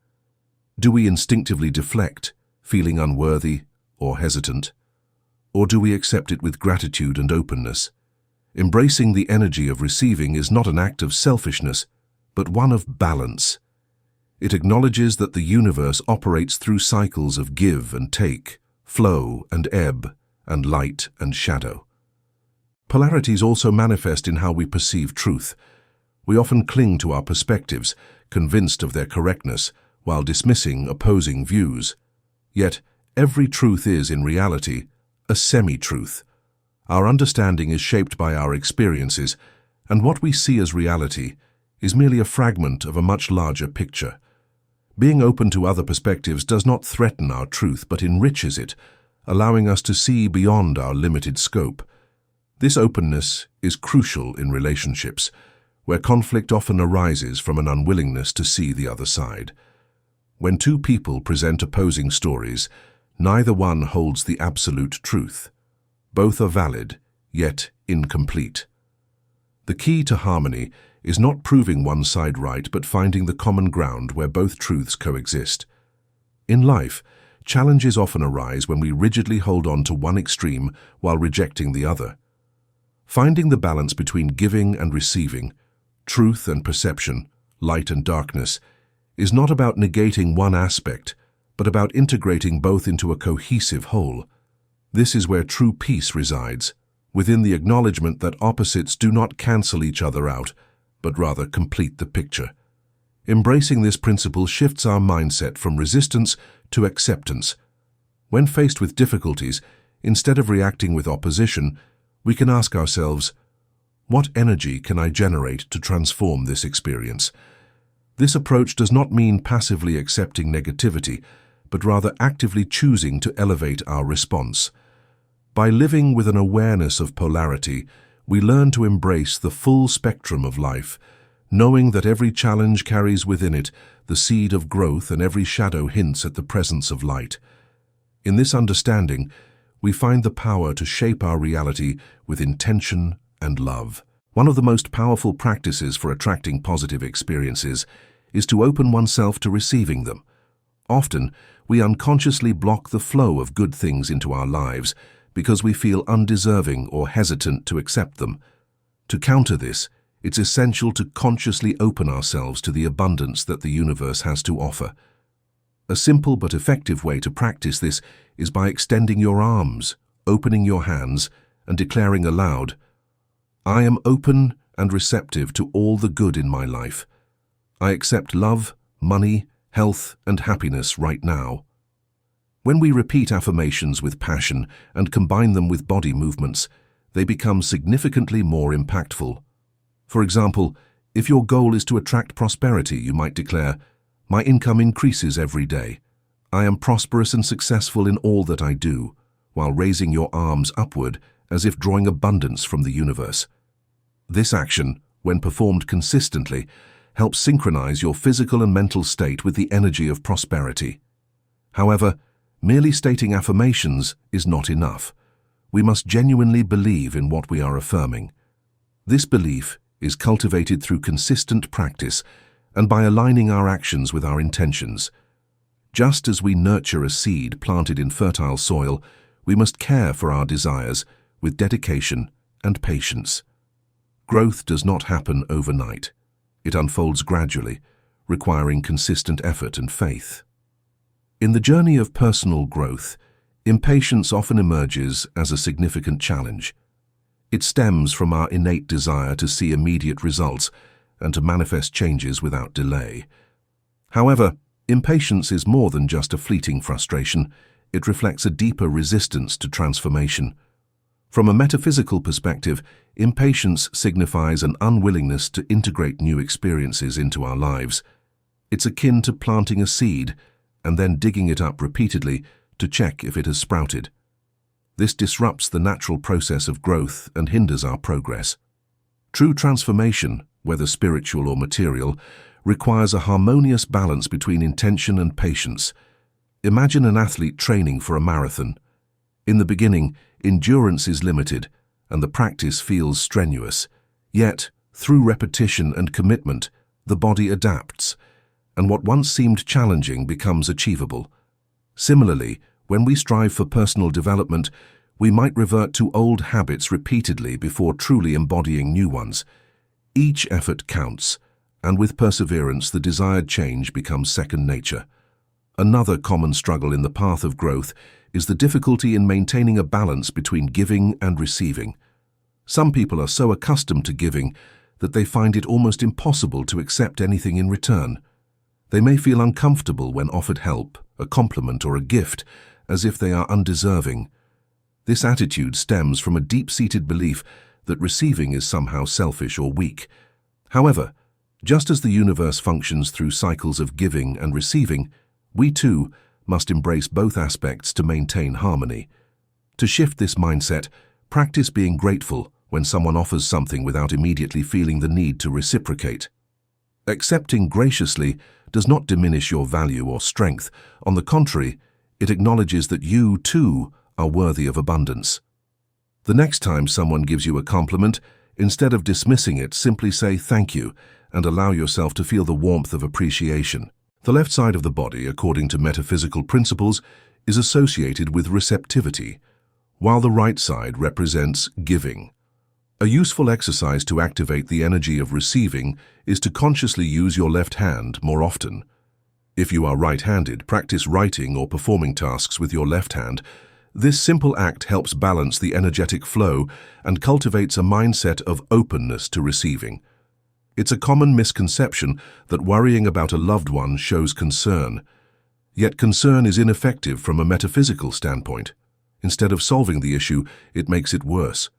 Do we instinctively deflect, feeling unworthy or hesitant? Or do we accept it with gratitude and openness? Embracing the energy of receiving is not an act of selfishness, but one of balance. It acknowledges that the universe operates through cycles of give and take, flow and ebb, and light and shadow. Polarities also manifest in how we perceive truth. We often cling to our perspectives, convinced of their correctness, while dismissing opposing views. Yet, every truth is, in reality, a semi-truth. Our understanding is shaped by our experiences, and what we see as reality is merely a fragment of a much larger picture. Being open to other perspectives does not threaten our truth, but enriches it, allowing us to see beyond our limited scope. This openness is crucial in relationships, where conflict often arises from an unwillingness to see the other side. When two people present opposing stories, neither one holds the absolute truth. Both are valid, yet incomplete. The key to harmony is not proving one side right, but finding the common ground where both truths coexist. In life, challenges often arise when we rigidly hold on to one extreme while rejecting the other. Finding the balance between giving and receiving, truth and perception, light and darkness, is not about negating one aspect, but about integrating both into a cohesive whole. This is where true peace resides, within the acknowledgement that opposites do not cancel each other out, but rather complete the picture. Embracing this principle shifts our mindset from resistance to acceptance. When faced with difficulties, instead of reacting with opposition, we can ask ourselves, what energy can I generate to transform this experience? This approach does not mean passively accepting negativity, but rather actively choosing to elevate our response. By living with an awareness of polarity, we learn to embrace the full spectrum of life, knowing that every challenge carries within it the seed of growth and every shadow hints at the presence of light. In this understanding, we find the power to shape our reality with intention and love. One of the most powerful practices for attracting positive experiences is to open oneself to receiving them. Often, we unconsciously block the flow of good things into our lives because we feel undeserving or hesitant to accept them. To counter this, it's essential to consciously open ourselves to the abundance that the universe has to offer. A simple but effective way to practice this is by extending your arms, opening your hands, and declaring aloud, "I am open and receptive to all the good in my life. I accept love, money, health, and happiness right now." When we repeat affirmations with passion and combine them with body movements, they become significantly more impactful. For example, if your goal is to attract prosperity, you might declare, "My income increases every day. I am prosperous and successful in all that I do," while raising your arms upward as if drawing abundance from the universe. This action, when performed consistently, helps synchronize your physical and mental state with the energy of prosperity. However, merely stating affirmations is not enough. We must genuinely believe in what we are affirming. This belief is cultivated through consistent practice and by aligning our actions with our intentions. Just as we nurture a seed planted in fertile soil, we must care for our desires with dedication and patience. Growth does not happen overnight. It unfolds gradually, requiring consistent effort and faith. In the journey of personal growth, impatience often emerges as a significant challenge. It stems from our innate desire to see immediate results and to manifest changes without delay. However, impatience is more than just a fleeting frustration. It reflects a deeper resistance to transformation. From a metaphysical perspective, impatience signifies an unwillingness to integrate new experiences into our lives. It's akin to planting a seed and then digging it up repeatedly to check if it has sprouted. This disrupts the natural process of growth and hinders our progress. True transformation, whether spiritual or material, requires a harmonious balance between intention and patience. Imagine an athlete training for a marathon. In the beginning, endurance is limited, and the practice feels strenuous. Yet, through repetition and commitment, the body adapts, and what once seemed challenging becomes achievable. Similarly, when we strive for personal development, we might revert to old habits repeatedly before truly embodying new ones. Each effort counts, and with perseverance, the desired change becomes second nature. Another common struggle in the path of growth is the difficulty in maintaining a balance between giving and receiving. Some people are so accustomed to giving that they find it almost impossible to accept anything in return. They may feel uncomfortable when offered help, a compliment, or a gift, as if they are undeserving. This attitude stems from a deep-seated belief that receiving is somehow selfish or weak. However, just as the universe functions through cycles of giving and receiving, we too must embrace both aspects to maintain harmony. To shift this mindset, practice being grateful when someone offers something without immediately feeling the need to reciprocate. Accepting graciously does not diminish your value or strength. On the contrary, it acknowledges that you, too, are worthy of abundance. The next time someone gives you a compliment, instead of dismissing it, simply say thank you and allow yourself to feel the warmth of appreciation. The left side of the body, according to metaphysical principles, is associated with receptivity, while the right side represents giving. A useful exercise to activate the energy of receiving is to consciously use your left hand more often. If you are right-handed, practice writing or performing tasks with your left hand. This simple act helps balance the energetic flow and cultivates a mindset of openness to receiving. It's a common misconception that worrying about a loved one shows concern. Yet concern is ineffective from a metaphysical standpoint. Instead of solving the issue, it makes it worse.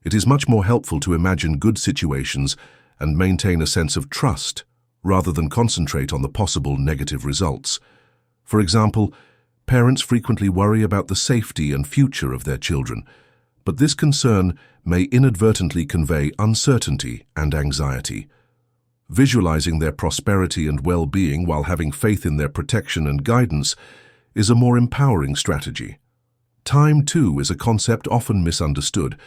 It is much more helpful to imagine good situations and maintain a sense of trust, rather than concentrate on the possible negative results. For example, parents frequently worry about the safety and future of their children, but this concern may inadvertently convey uncertainty and anxiety. Visualizing their prosperity and well-being while having faith in their protection and guidance is a more empowering strategy. Time, too, is a concept often misunderstood.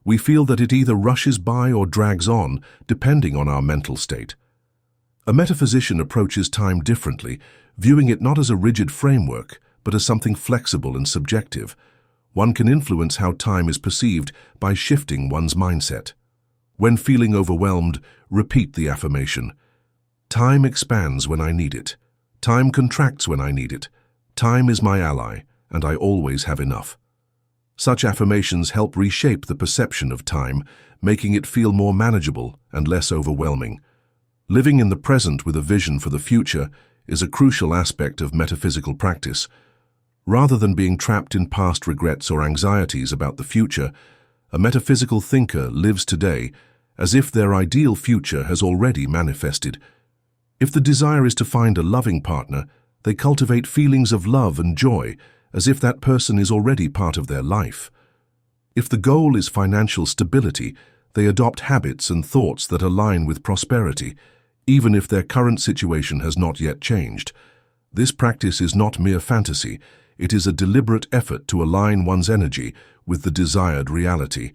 We feel that it either rushes by or drags on, depending on our mental state. A metaphysician approaches time differently, viewing it not as a rigid framework, but as something flexible and subjective. One can influence how time is perceived by shifting one's mindset. When feeling overwhelmed, repeat the affirmation. Time expands when I need it. Time contracts when I need it. Time is my ally, and I always have enough. Such affirmations help reshape the perception of time, making it feel more manageable and less overwhelming. Living in the present with a vision for the future is a crucial aspect of metaphysical practice. Rather than being trapped in past regrets or anxieties about the future, a metaphysical thinker lives today as if their ideal future has already manifested. If the desire is to find a loving partner, they cultivate feelings of love and joy as if that person is already part of their life. If the goal is financial stability, they adopt habits and thoughts that align with prosperity, even if their current situation has not yet changed. This practice is not mere fantasy. It is a deliberate effort to align one's energy with the desired reality.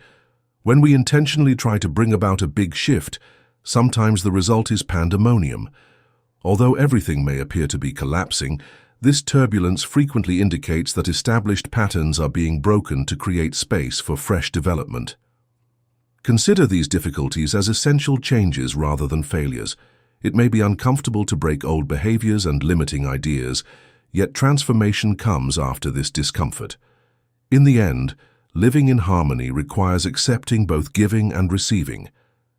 When we intentionally try to bring about a big shift, sometimes the result is pandemonium. Although everything may appear to be collapsing, this turbulence frequently indicates that established patterns are being broken to create space for fresh development. Consider these difficulties as essential changes rather than failures. It may be uncomfortable to break old behaviors and limiting ideas, yet transformation comes after this discomfort. In the end, living in harmony requires accepting both giving and receiving,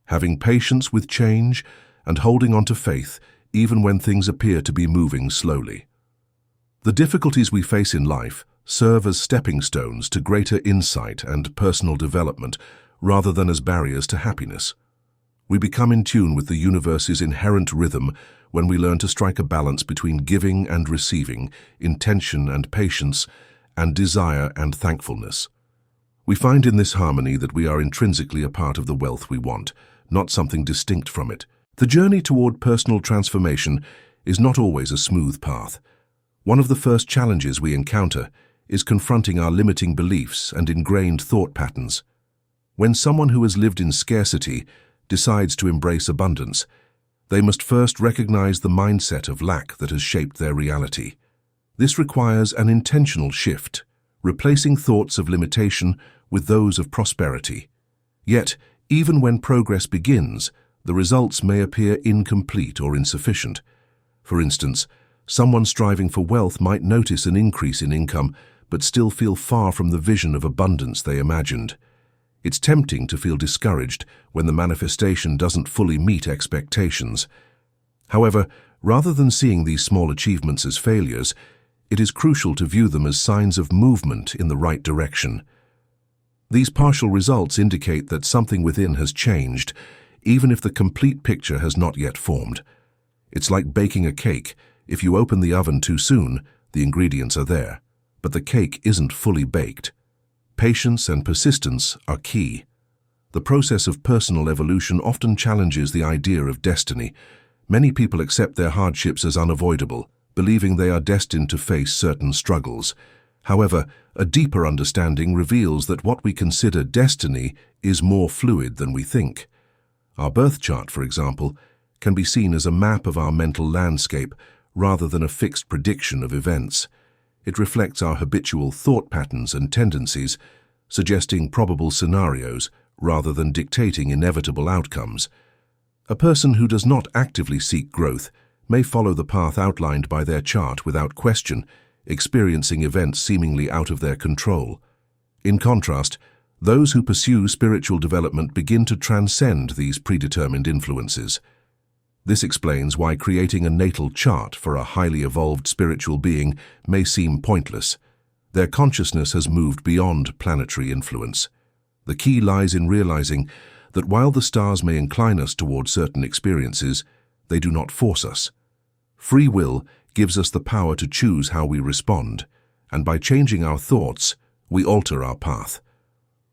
having patience with change, and holding on to faith even when things appear to be moving slowly. The difficulties we face in life serve as stepping stones to greater insight and personal development rather than as barriers to happiness. We become in tune with the universe's inherent rhythm when we learn to strike a balance between giving and receiving, intention and patience, and desire and thankfulness. We find in this harmony that we are intrinsically a part of the wealth we want, not something distinct from it. The journey toward personal transformation is not always a smooth path. One of the first challenges we encounter is confronting our limiting beliefs and ingrained thought patterns. When someone who has lived in scarcity decides to embrace abundance, they must first recognize the mindset of lack that has shaped their reality. This requires an intentional shift, replacing thoughts of limitation with those of prosperity. Yet, even when progress begins, the results may appear incomplete or insufficient. For instance, someone striving for wealth might notice an increase in income but still feel far from the vision of abundance they imagined. It's tempting to feel discouraged when the manifestation doesn't fully meet expectations. However, rather than seeing these small achievements as failures, it is crucial to view them as signs of movement in the right direction. These partial results indicate that something within has changed, even if the complete picture has not yet formed. It's like baking a cake. If you open the oven too soon, the ingredients are there, but the cake isn't fully baked. Patience and persistence are key. The process of personal evolution often challenges the idea of destiny. Many people accept their hardships as unavoidable, believing they are destined to face certain struggles. However, a deeper understanding reveals that what we consider destiny is more fluid than we think. Our birth chart, for example, can be seen as a map of our mental landscape rather than a fixed prediction of events. It reflects our habitual thought patterns and tendencies, suggesting probable scenarios rather than dictating inevitable outcomes. A person who does not actively seek growth may follow the path outlined by their chart without question, experiencing events seemingly out of their control. In contrast, Those who pursue spiritual development begin to transcend these predetermined influences. This explains why creating a natal chart for a highly evolved spiritual being may seem pointless. Their consciousness has moved beyond planetary influence. The key lies in realizing that while the stars may incline us toward certain experiences, they do not force us. Free will gives us the power to choose how we respond, and by changing our thoughts, we alter our path.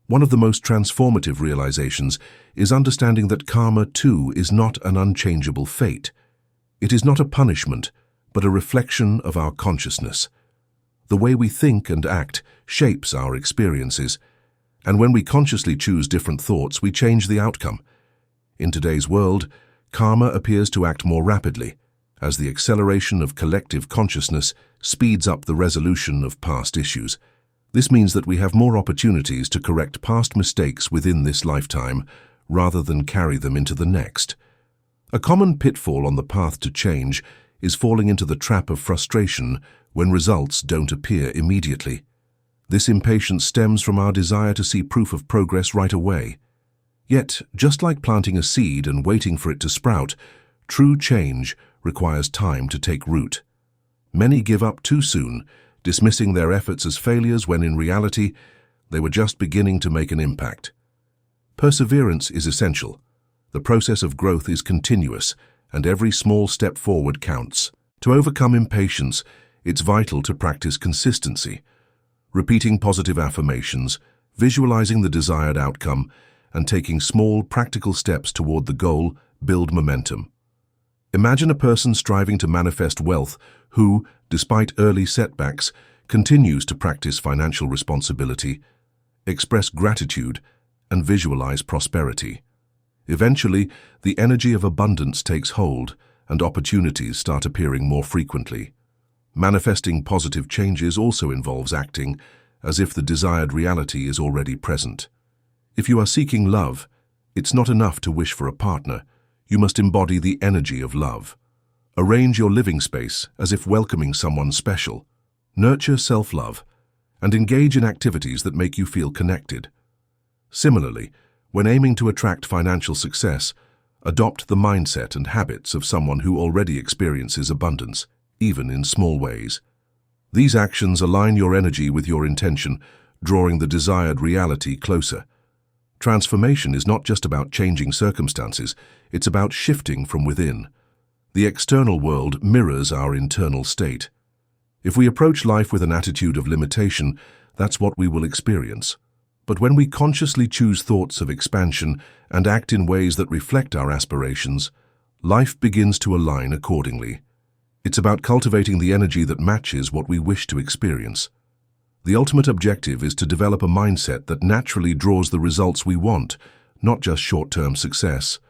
One of the most transformative realizations is understanding that karma, too, is not an unchangeable fate. It is not a punishment, but a reflection of our consciousness. The way we think and act shapes our experiences, and when we consciously choose different thoughts, we change the outcome. In today's world, karma appears to act more rapidly, as the acceleration of collective consciousness speeds up the resolution of past issues. This means that we have more opportunities to correct past mistakes within this lifetime, rather than carry them into the next. A common pitfall on the path to change is falling into the trap of frustration when results don't appear immediately. This impatience stems from our desire to see proof of progress right away. Yet, just like planting a seed and waiting for it to sprout, true change requires time to take root. Many give up too soon, dismissing their efforts as failures when in reality, they were just beginning to make an impact. Perseverance is essential. The process of growth is continuous, and every small step forward counts. To overcome impatience, it's vital to practice consistency, repeating positive affirmations, visualizing the desired outcome, and taking small, practical steps toward the goal build momentum. Imagine a person striving to manifest wealth who, despite early setbacks, continues to practice financial responsibility, express gratitude, and visualize prosperity. Eventually, the energy of abundance takes hold, and opportunities start appearing more frequently. Manifesting positive changes also involves acting as if the desired reality is already present. If you are seeking love, it's not enough to wish for a partner. You must embody the energy of love. Arrange your living space as if welcoming someone special. Nurture self-love, and engage in activities that make you feel connected. Similarly, when aiming to attract financial success, adopt the mindset and habits of someone who already experiences abundance, even in small ways. These actions align your energy with your intention, drawing the desired reality closer. Transformation is not just about changing circumstances, it's about shifting from within. The external world mirrors our internal state. If we approach life with an attitude of limitation, that's what we will experience. But when we consciously choose thoughts of expansion and act in ways that reflect our aspirations, life begins to align accordingly. It's about cultivating the energy that matches what we wish to experience. The ultimate objective is to develop a mindset that naturally draws the results we want, not just short-term success.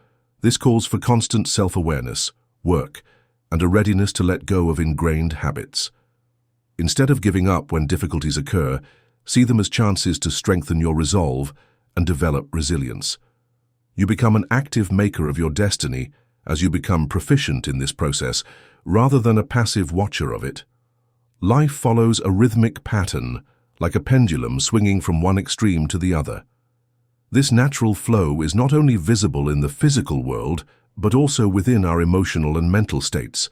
This calls for constant self-awareness, work, and a readiness to let go of ingrained habits. Instead of giving up when difficulties occur, see them as chances to strengthen your resolve and develop resilience. You become an active maker of your destiny as you become proficient in this process, rather than a passive watcher of it. Life follows a rhythmic pattern, like a pendulum swinging from one extreme to the other. This natural flow is not only visible in the physical world, but also within our emotional and mental states.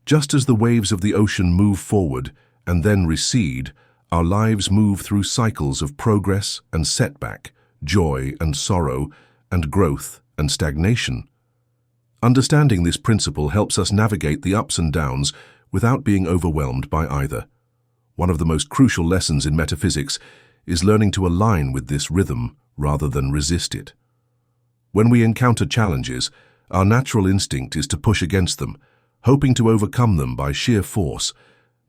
Just as the waves of the ocean move forward and then recede, our lives move through cycles of progress and setback, joy and sorrow, and growth and stagnation. Understanding this principle helps us navigate the ups and downs without being overwhelmed by either. One of the most crucial lessons in metaphysics is learning to align with this rhythm rather than resist it. When we encounter challenges, our natural instinct is to push against them, hoping to overcome them by sheer force.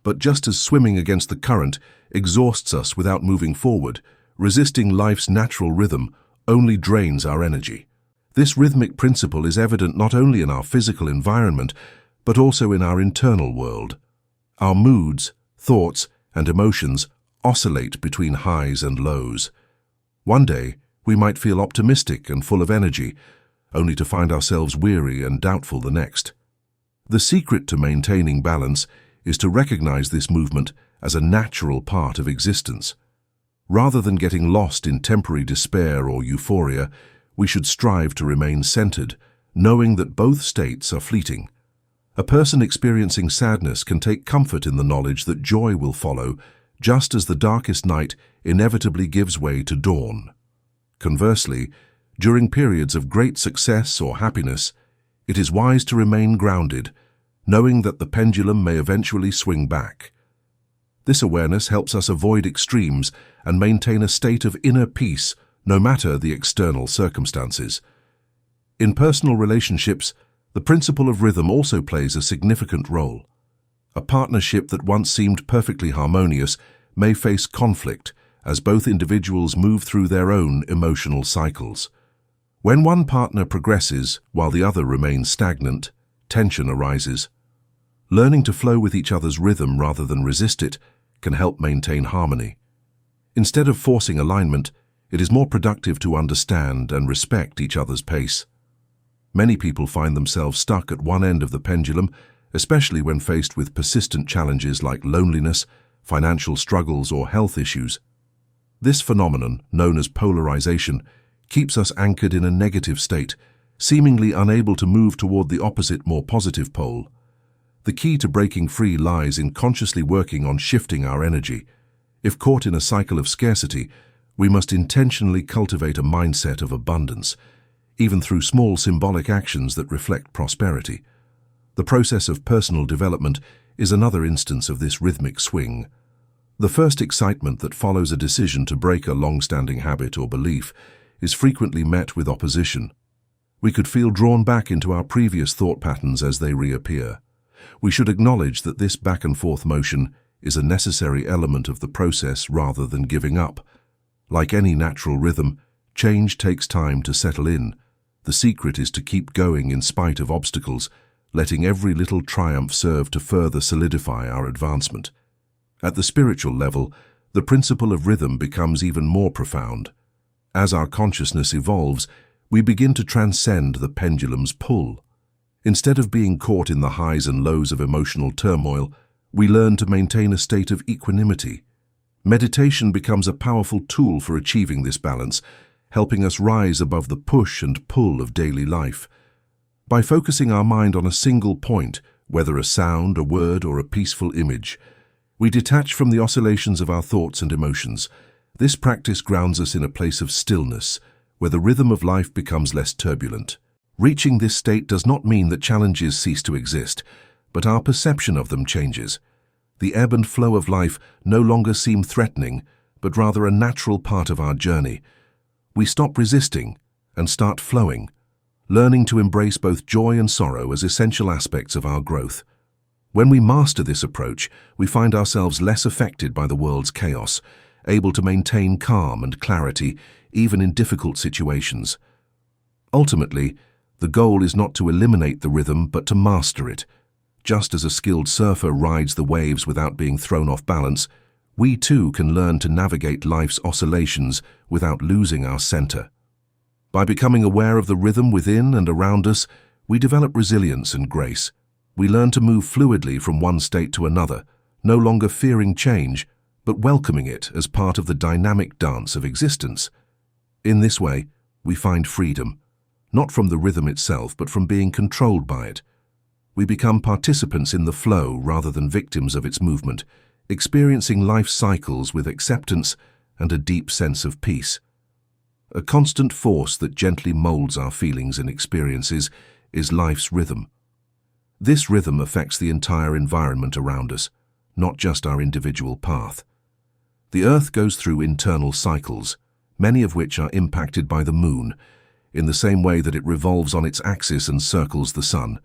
But just as swimming against the current exhausts us without moving forward, resisting life's natural rhythm only drains our energy. This rhythmic principle is evident not only in our physical environment, but also in our internal world. Our moods, thoughts, and emotions oscillate between highs and lows. One day, we might feel optimistic and full of energy, only to find ourselves weary and doubtful the next. The secret to maintaining balance is to recognize this movement as a natural part of existence. Rather than getting lost in temporary despair or euphoria, we should strive to remain centered, knowing that both states are fleeting. A person experiencing sadness can take comfort in the knowledge that joy will follow, just as the darkest night inevitably gives way to dawn. Conversely, during periods of great success or happiness, it is wise to remain grounded, knowing that the pendulum may eventually swing back. This awareness helps us avoid extremes and maintain a state of inner peace, no matter the external circumstances. In personal relationships, the principle of rhythm also plays a significant role. A partnership that once seemed perfectly harmonious may face conflict as both individuals move through their own emotional cycles. When one partner progresses while the other remains stagnant, tension arises. Learning to flow with each other's rhythm rather than resist it can help maintain harmony. Instead of forcing alignment, it is more productive to understand and respect each other's pace. Many people find themselves stuck at one end of the pendulum, especially when faced with persistent challenges like loneliness, financial struggles, or health issues. This phenomenon, known as polarization, keeps us anchored in a negative state, seemingly unable to move toward the opposite, more positive pole. The key to breaking free lies in consciously working on shifting our energy. If caught in a cycle of scarcity, we must intentionally cultivate a mindset of abundance, even through small symbolic actions that reflect prosperity. The process of personal development is another instance of this rhythmic swing. The first excitement that follows a decision to break a long-standing habit or belief is frequently met with opposition. We could feel drawn back into our previous thought patterns as they reappear. We should acknowledge that this back-and-forth motion is a necessary element of the process rather than giving up. Like any natural rhythm, change takes time to settle in. The secret is to keep going in spite of obstacles, letting every little triumph serve to further solidify our advancement. At the spiritual level, the principle of rhythm becomes even more profound. As our consciousness evolves, we begin to transcend the pendulum's pull. Instead of being caught in the highs and lows of emotional turmoil, we learn to maintain a state of equanimity. Meditation becomes a powerful tool for achieving this balance, helping us rise above the push and pull of daily life. By focusing our mind on a single point, whether a sound, a word, or a peaceful image, we detach from the oscillations of our thoughts and emotions. This practice grounds us in a place of stillness, where the rhythm of life becomes less turbulent. Reaching this state does not mean that challenges cease to exist, but our perception of them changes. The ebb and flow of life no longer seem threatening, but rather a natural part of our journey. We stop resisting and start flowing, learning to embrace both joy and sorrow as essential aspects of our growth. When we master this approach, we find ourselves less affected by the world's chaos, able to maintain calm and clarity even in difficult situations. Ultimately, the goal is not to eliminate the rhythm, but to master it. Just as a skilled surfer rides the waves without being thrown off balance, we too can learn to navigate life's oscillations without losing our center. By becoming aware of the rhythm within and around us, we develop resilience and grace. We learn to move fluidly from one state to another, no longer fearing change, but welcoming it as part of the dynamic dance of existence. In this way, we find freedom, not from the rhythm itself, but from being controlled by it. We become participants in the flow rather than victims of its movement, experiencing life's cycles with acceptance and a deep sense of peace. A constant force that gently molds our feelings and experiences is life's rhythm. This rhythm affects the entire environment around us, not just our individual path. The Earth goes through internal cycles, many of which are impacted by the moon, in the same way that it revolves on its axis and circles the sun.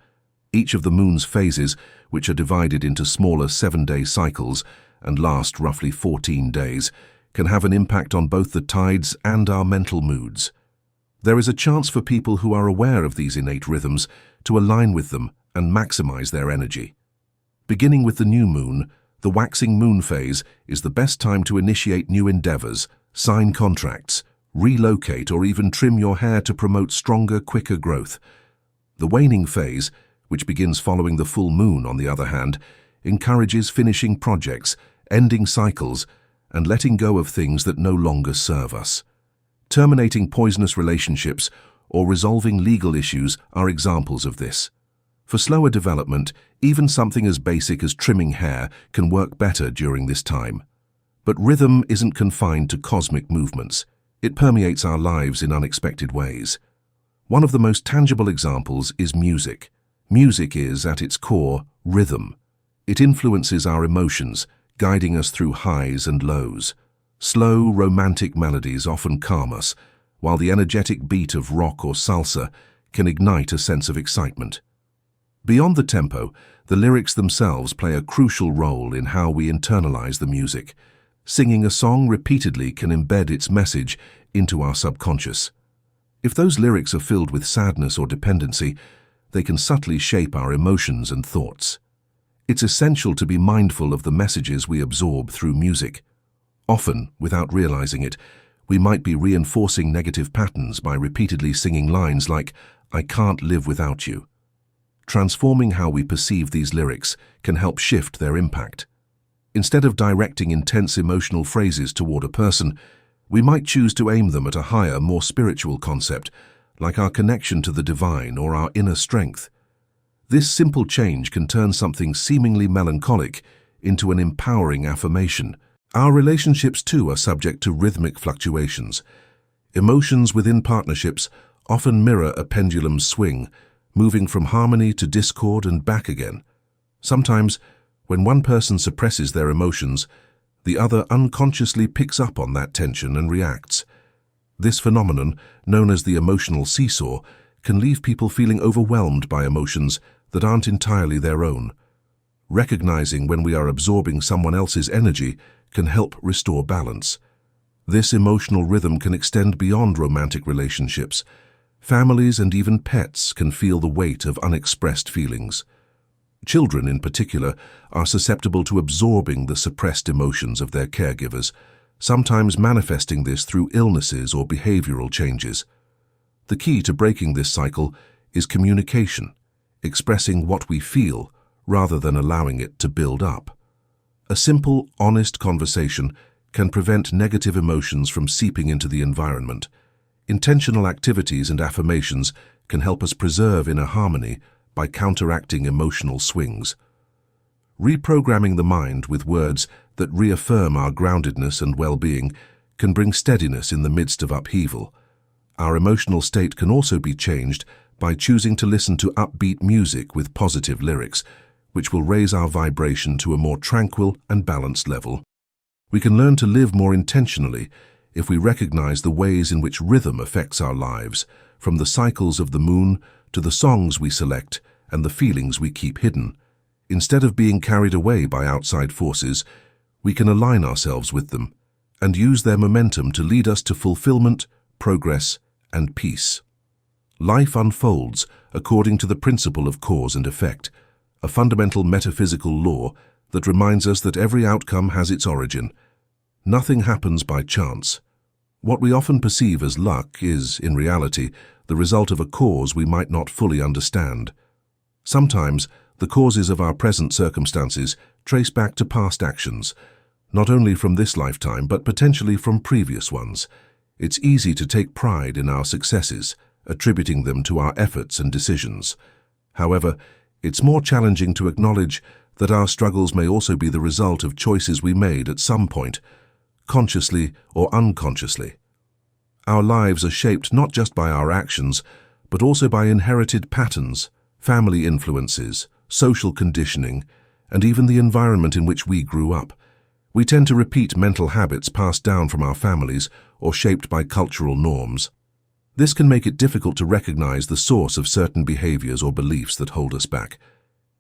Each of the moon's phases, which are divided into smaller 7-day cycles and last roughly 14 days, can have an impact on both the tides and our mental moods. There is a chance for people who are aware of these innate rhythms to align with them and maximize their energy. Beginning with the new moon, the waxing moon phase is the best time to initiate new endeavors, sign contracts, relocate, or even trim your hair to promote stronger, quicker growth. The waning phase, which begins following the full moon, on the other hand, encourages finishing projects, ending cycles, and letting go of things that no longer serve us. Terminating poisonous relationships or resolving legal issues are examples of this. For slower development, even something as basic as trimming hair can work better during this time. But rhythm isn't confined to cosmic movements. It permeates our lives in unexpected ways. One of the most tangible examples is music. Music is, at its core, rhythm. It influences our emotions, guiding us through highs and lows. Slow, romantic melodies often calm us, while the energetic beat of rock or salsa can ignite a sense of excitement. Beyond the tempo, the lyrics themselves play a crucial role in how we internalize the music. Singing a song repeatedly can embed its message into our subconscious. If those lyrics are filled with sadness or dependency, they can subtly shape our emotions and thoughts. It's essential to be mindful of the messages we absorb through music. Often, without realizing it, we might be reinforcing negative patterns by repeatedly singing lines like, "I can't live without you." Transforming how we perceive these lyrics can help shift their impact. Instead of directing intense emotional phrases toward a person, we might choose to aim them at a higher, more spiritual concept, like our connection to the divine or our inner strength. This simple change can turn something seemingly melancholic into an empowering affirmation. Our relationships, too, are subject to rhythmic fluctuations. Emotions within partnerships often mirror a pendulum's swing, moving from harmony to discord and back again. Sometimes, when one person suppresses their emotions, the other unconsciously picks up on that tension and reacts. This phenomenon, known as the emotional seesaw, can leave people feeling overwhelmed by emotions that aren't entirely their own. Recognizing when we are absorbing someone else's energy can help restore balance. This emotional rhythm can extend beyond romantic relationships. Families and even pets can feel the weight of unexpressed feelings. Children, in particular, are susceptible to absorbing the suppressed emotions of their caregivers, sometimes manifesting this through illnesses or behavioral changes. The key to breaking this cycle is communication, expressing what we feel rather than allowing it to build up. A simple, honest conversation can prevent negative emotions from seeping into the environment. Intentional activities and affirmations can help us preserve inner harmony by counteracting emotional swings. Reprogramming the mind with words that reaffirm our groundedness and well-being can bring steadiness in the midst of upheaval. Our emotional state can also be changed by choosing to listen to upbeat music with positive lyrics, which will raise our vibration to a more tranquil and balanced level. We can learn to live more intentionally if we recognize the ways in which rhythm affects our lives, from the cycles of the moon to the songs we select and the feelings we keep hidden. Instead of being carried away by outside forces, we can align ourselves with them and use their momentum to lead us to fulfillment, progress, and peace. Life unfolds according to the principle of cause and effect, a fundamental metaphysical law that reminds us that every outcome has its origin. Nothing happens by chance. What we often perceive as luck is, in reality, the result of a cause we might not fully understand. Sometimes, the causes of our present circumstances trace back to past actions, not only from this lifetime but potentially from previous ones. It's easy to take pride in our successes, attributing them to our efforts and decisions. However, it's more challenging to acknowledge that our struggles may also be the result of choices we made at some point, consciously or unconsciously. Our lives are shaped not just by our actions, but also by inherited patterns, family influences, social conditioning, and even the environment in which we grew up. We tend to repeat mental habits passed down from our families or shaped by cultural norms. This can make it difficult to recognize the source of certain behaviors or beliefs that hold us back.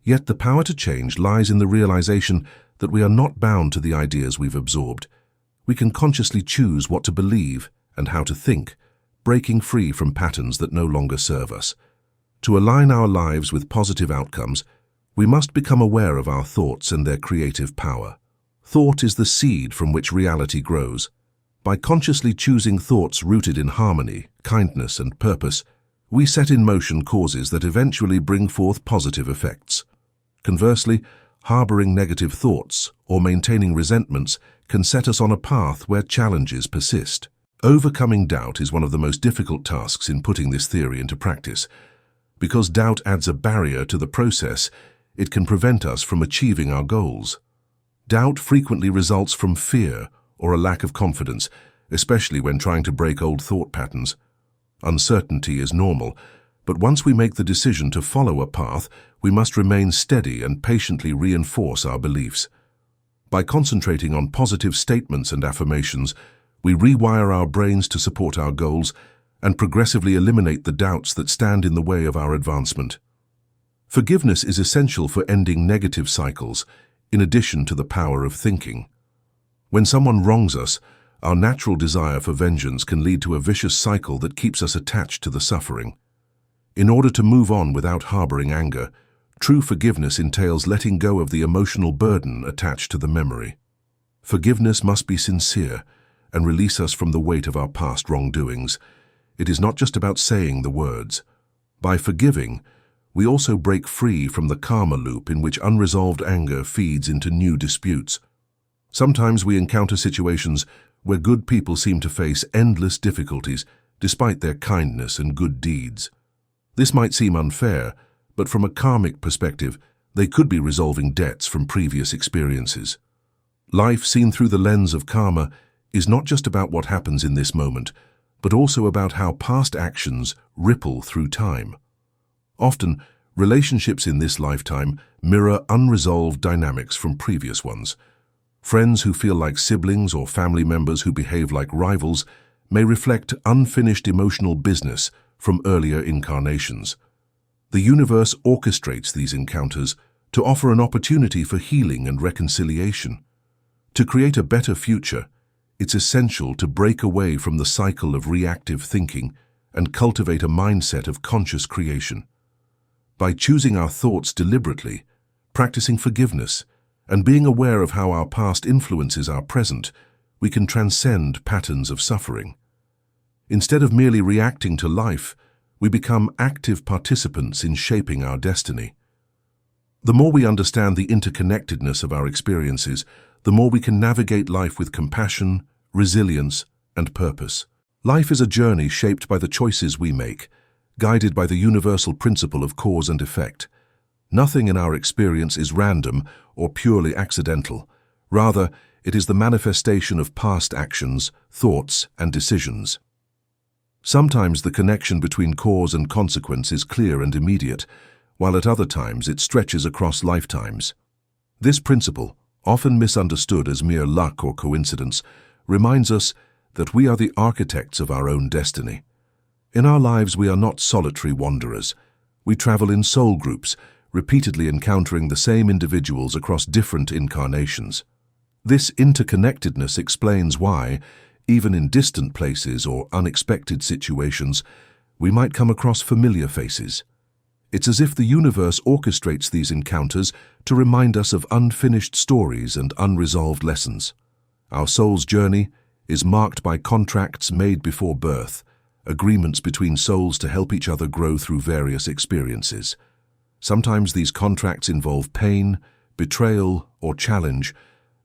Yet the power to change lies in the realization that we are not bound to the ideas we've absorbed. We can consciously choose what to believe and how to think, breaking free from patterns that no longer serve us. To align our lives with positive outcomes, we must become aware of our thoughts and their creative power. Thought is the seed from which reality grows. By consciously choosing thoughts rooted in harmony, kindness, and purpose, we set in motion causes that eventually bring forth positive effects. Conversely, harboring negative thoughts, or maintaining resentments can set us on a path where challenges persist. Overcoming doubt is one of the most difficult tasks in putting this theory into practice. Because doubt adds a barrier to the process, it can prevent us from achieving our goals. Doubt frequently results from fear or a lack of confidence, especially when trying to break old thought patterns. Uncertainty is normal, but once we make the decision to follow a path, we must remain steady and patiently reinforce our beliefs. By concentrating on positive statements and affirmations, we rewire our brains to support our goals and progressively eliminate the doubts that stand in the way of our advancement. Forgiveness is essential for ending negative cycles, in addition to the power of thinking. When someone wrongs us, our natural desire for vengeance can lead to a vicious cycle that keeps us attached to the suffering. In order to move on without harboring anger, true forgiveness entails letting go of the emotional burden attached to the memory. Forgiveness must be sincere and release us from the weight of our past wrongdoings. It is not just about saying the words. By forgiving, we also break free from the karma loop in which unresolved anger feeds into new disputes. Sometimes we encounter situations where good people seem to face endless difficulties despite their kindness and good deeds. This might seem unfair, but from a karmic perspective, they could be resolving debts from previous experiences. Life seen through the lens of karma is not just about what happens in this moment, but also about how past actions ripple through time. Often, relationships in this lifetime mirror unresolved dynamics from previous ones. Friends who feel like siblings or family members who behave like rivals may reflect unfinished emotional business from earlier incarnations. The universe orchestrates these encounters to offer an opportunity for healing and reconciliation. To create a better future, it's essential to break away from the cycle of reactive thinking and cultivate a mindset of conscious creation. By choosing our thoughts deliberately, practicing forgiveness, and being aware of how our past influences our present, we can transcend patterns of suffering. Instead of merely reacting to life, we become active participants in shaping our destiny. The more we understand the interconnectedness of our experiences, the more we can navigate life with compassion, resilience, and purpose. Life is a journey shaped by the choices we make, guided by the universal principle of cause and effect. Nothing in our experience is random or purely accidental. Rather, it is the manifestation of past actions, thoughts, and decisions. Sometimes the connection between cause and consequence is clear and immediate, while at other times it stretches across lifetimes. This principle, often misunderstood as mere luck or coincidence, reminds us that we are the architects of our own destiny. In our lives, we are not solitary wanderers. We travel in soul groups, repeatedly encountering the same individuals across different incarnations. This interconnectedness explains why, even in distant places or unexpected situations, we might come across familiar faces. It's as if the universe orchestrates these encounters to remind us of unfinished stories and unresolved lessons. Our soul's journey is marked by contracts made before birth, agreements between souls to help each other grow through various experiences. Sometimes these contracts involve pain, betrayal, or challenge,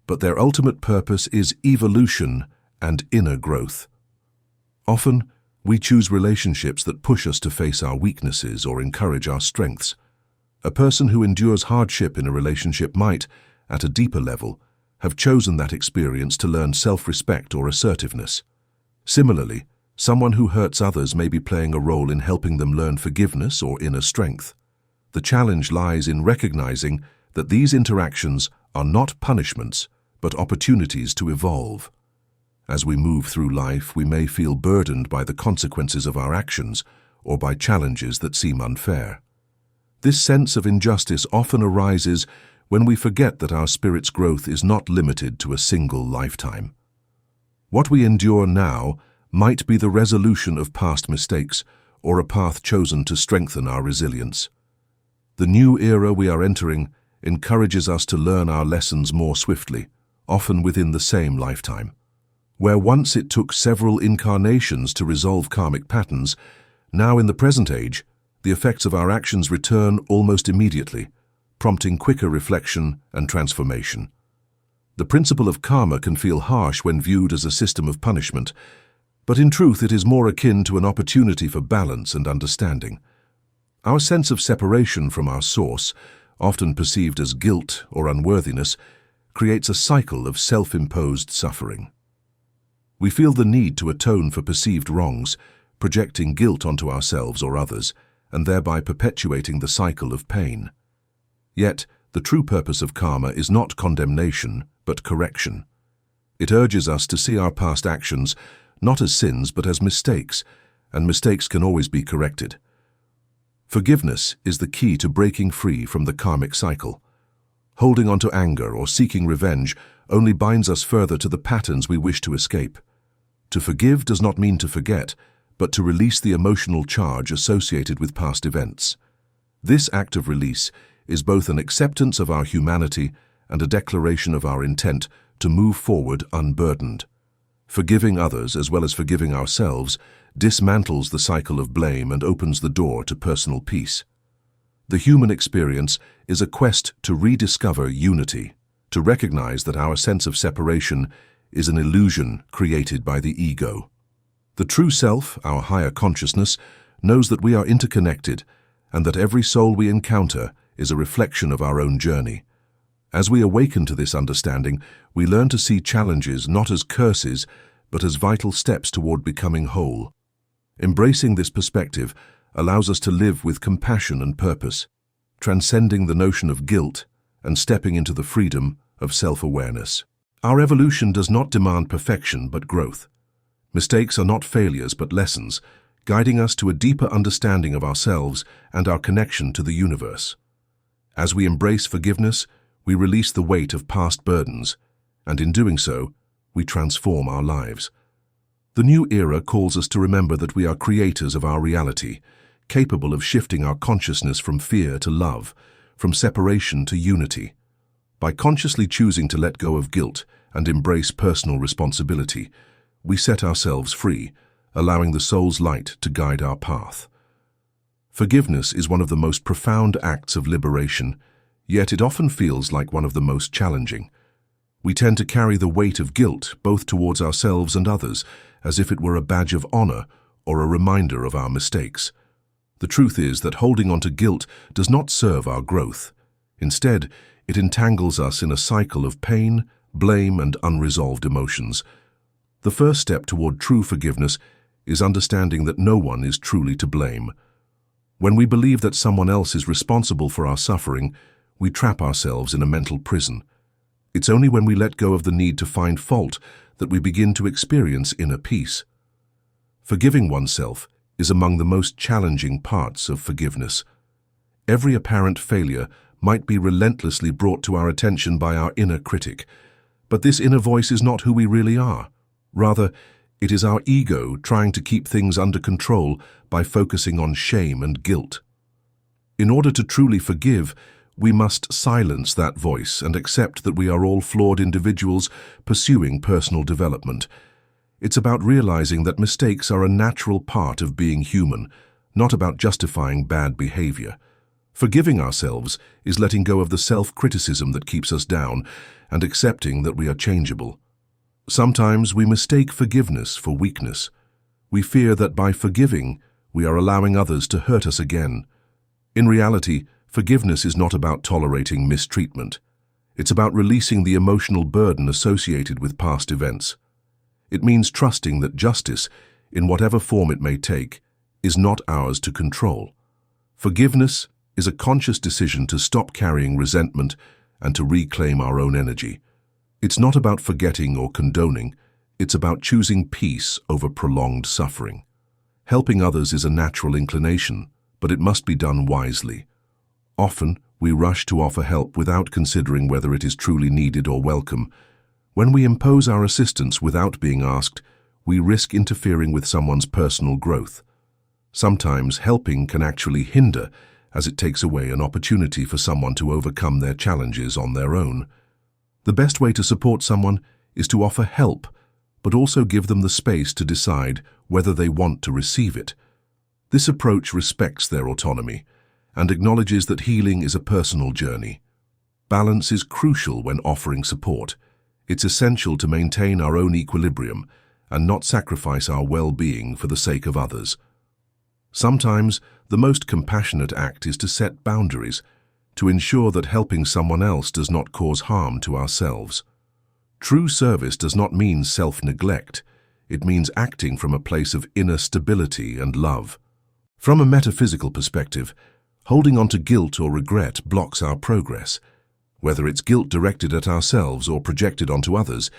but their ultimate purpose is evolution and inner growth. Often, we choose relationships that push us to face our weaknesses or encourage our strengths. A person who endures hardship in a relationship might, at a deeper level, have chosen that experience to learn self-respect or assertiveness. Similarly, someone who hurts others may be playing a role in helping them learn forgiveness or inner strength. The challenge lies in recognizing that these interactions are not punishments, but opportunities to evolve. As we move through life, we may feel burdened by the consequences of our actions or by challenges that seem unfair. This sense of injustice often arises when we forget that our spirit's growth is not limited to a single lifetime. What we endure now might be the resolution of past mistakes or a path chosen to strengthen our resilience. The new era we are entering encourages us to learn our lessons more swiftly, often within the same lifetime. Where once it took several incarnations to resolve karmic patterns, now in the present age, the effects of our actions return almost immediately, prompting quicker reflection and transformation. The principle of karma can feel harsh when viewed as a system of punishment, but in truth it is more akin to an opportunity for balance and understanding. Our sense of separation from our source, often perceived as guilt or unworthiness, creates a cycle of self-imposed suffering. We feel the need to atone for perceived wrongs, projecting guilt onto ourselves or others, and thereby perpetuating the cycle of pain. Yet, the true purpose of karma is not condemnation, but correction. It urges us to see our past actions not as sins but as mistakes, and mistakes can always be corrected. Forgiveness is the key to breaking free from the karmic cycle. Holding on to anger or seeking revenge only binds us further to the patterns we wish to escape. To forgive does not mean to forget, but to release the emotional charge associated with past events. This act of release is both an acceptance of our humanity and a declaration of our intent to move forward unburdened. Forgiving others, as well as forgiving ourselves, dismantles the cycle of blame and opens the door to personal peace. The human experience is a quest to rediscover unity, to recognize that our sense of separation is an illusion created by the ego. The true self, our higher consciousness, knows that we are interconnected and that every soul we encounter is a reflection of our own journey. As we awaken to this understanding, we learn to see challenges not as curses, but as vital steps toward becoming whole. Embracing this perspective allows us to live with compassion and purpose, transcending the notion of guilt and stepping into the freedom of self-awareness. Our evolution does not demand perfection but growth. Mistakes are not failures but lessons, guiding us to a deeper understanding of ourselves and our connection to the universe. As we embrace forgiveness, we release the weight of past burdens, and in doing so, we transform our lives. The new era calls us to remember that we are creators of our reality, capable of shifting our consciousness from fear to love, from separation to unity. By consciously choosing to let go of guilt and embrace personal responsibility, we set ourselves free, allowing the soul's light to guide our path. Forgiveness is one of the most profound acts of liberation, yet it often feels like one of the most challenging. We tend to carry the weight of guilt both towards ourselves and others, as if it were a badge of honor or a reminder of our mistakes. The truth is that holding on to guilt does not serve our growth. Instead, it entangles us in a cycle of pain, blame, and unresolved emotions. The first step toward true forgiveness is understanding that no one is truly to blame. When we believe that someone else is responsible for our suffering, we trap ourselves in a mental prison. It's only when we let go of the need to find fault that we begin to experience inner peace. Forgiving oneself is among the most challenging parts of forgiveness. Every apparent failure might be relentlessly brought to our attention by our inner critic, but this inner voice is not who we really are. Rather, it is our ego trying to keep things under control by focusing on shame and guilt. In order to truly forgive, we must silence that voice and accept that we are all flawed individuals pursuing personal development. It's about realizing that mistakes are a natural part of being human, not about justifying bad behavior. Forgiving ourselves is letting go of the self-criticism that keeps us down and accepting that we are changeable. Sometimes we mistake forgiveness for weakness. We fear that by forgiving, we are allowing others to hurt us again. In reality, forgiveness is not about tolerating mistreatment. It's about releasing the emotional burden associated with past events. It means trusting that justice, in whatever form it may take, is not ours to control. Forgiveness is a conscious decision to stop carrying resentment and to reclaim our own energy. It's not about forgetting or condoning, it's about choosing peace over prolonged suffering. Helping others is a natural inclination, but it must be done wisely. Often, we rush to offer help without considering whether it is truly needed or welcome. When we impose our assistance without being asked, we risk interfering with someone's personal growth. Sometimes helping can actually hinder, as it takes away an opportunity for someone to overcome their challenges on their own. The best way to support someone is to offer help, but also give them the space to decide whether they want to receive it. This approach respects their autonomy and acknowledges that healing is a personal journey. Balance is crucial when offering support. It's essential to maintain our own equilibrium and not sacrifice our well-being for the sake of others. Sometimes, the most compassionate act is to set boundaries, to ensure that helping someone else does not cause harm to ourselves. True service does not mean self-neglect. It means acting from a place of inner stability and love. From a metaphysical perspective, holding on to guilt or regret blocks our progress. Whether it's guilt directed at ourselves or projected onto others,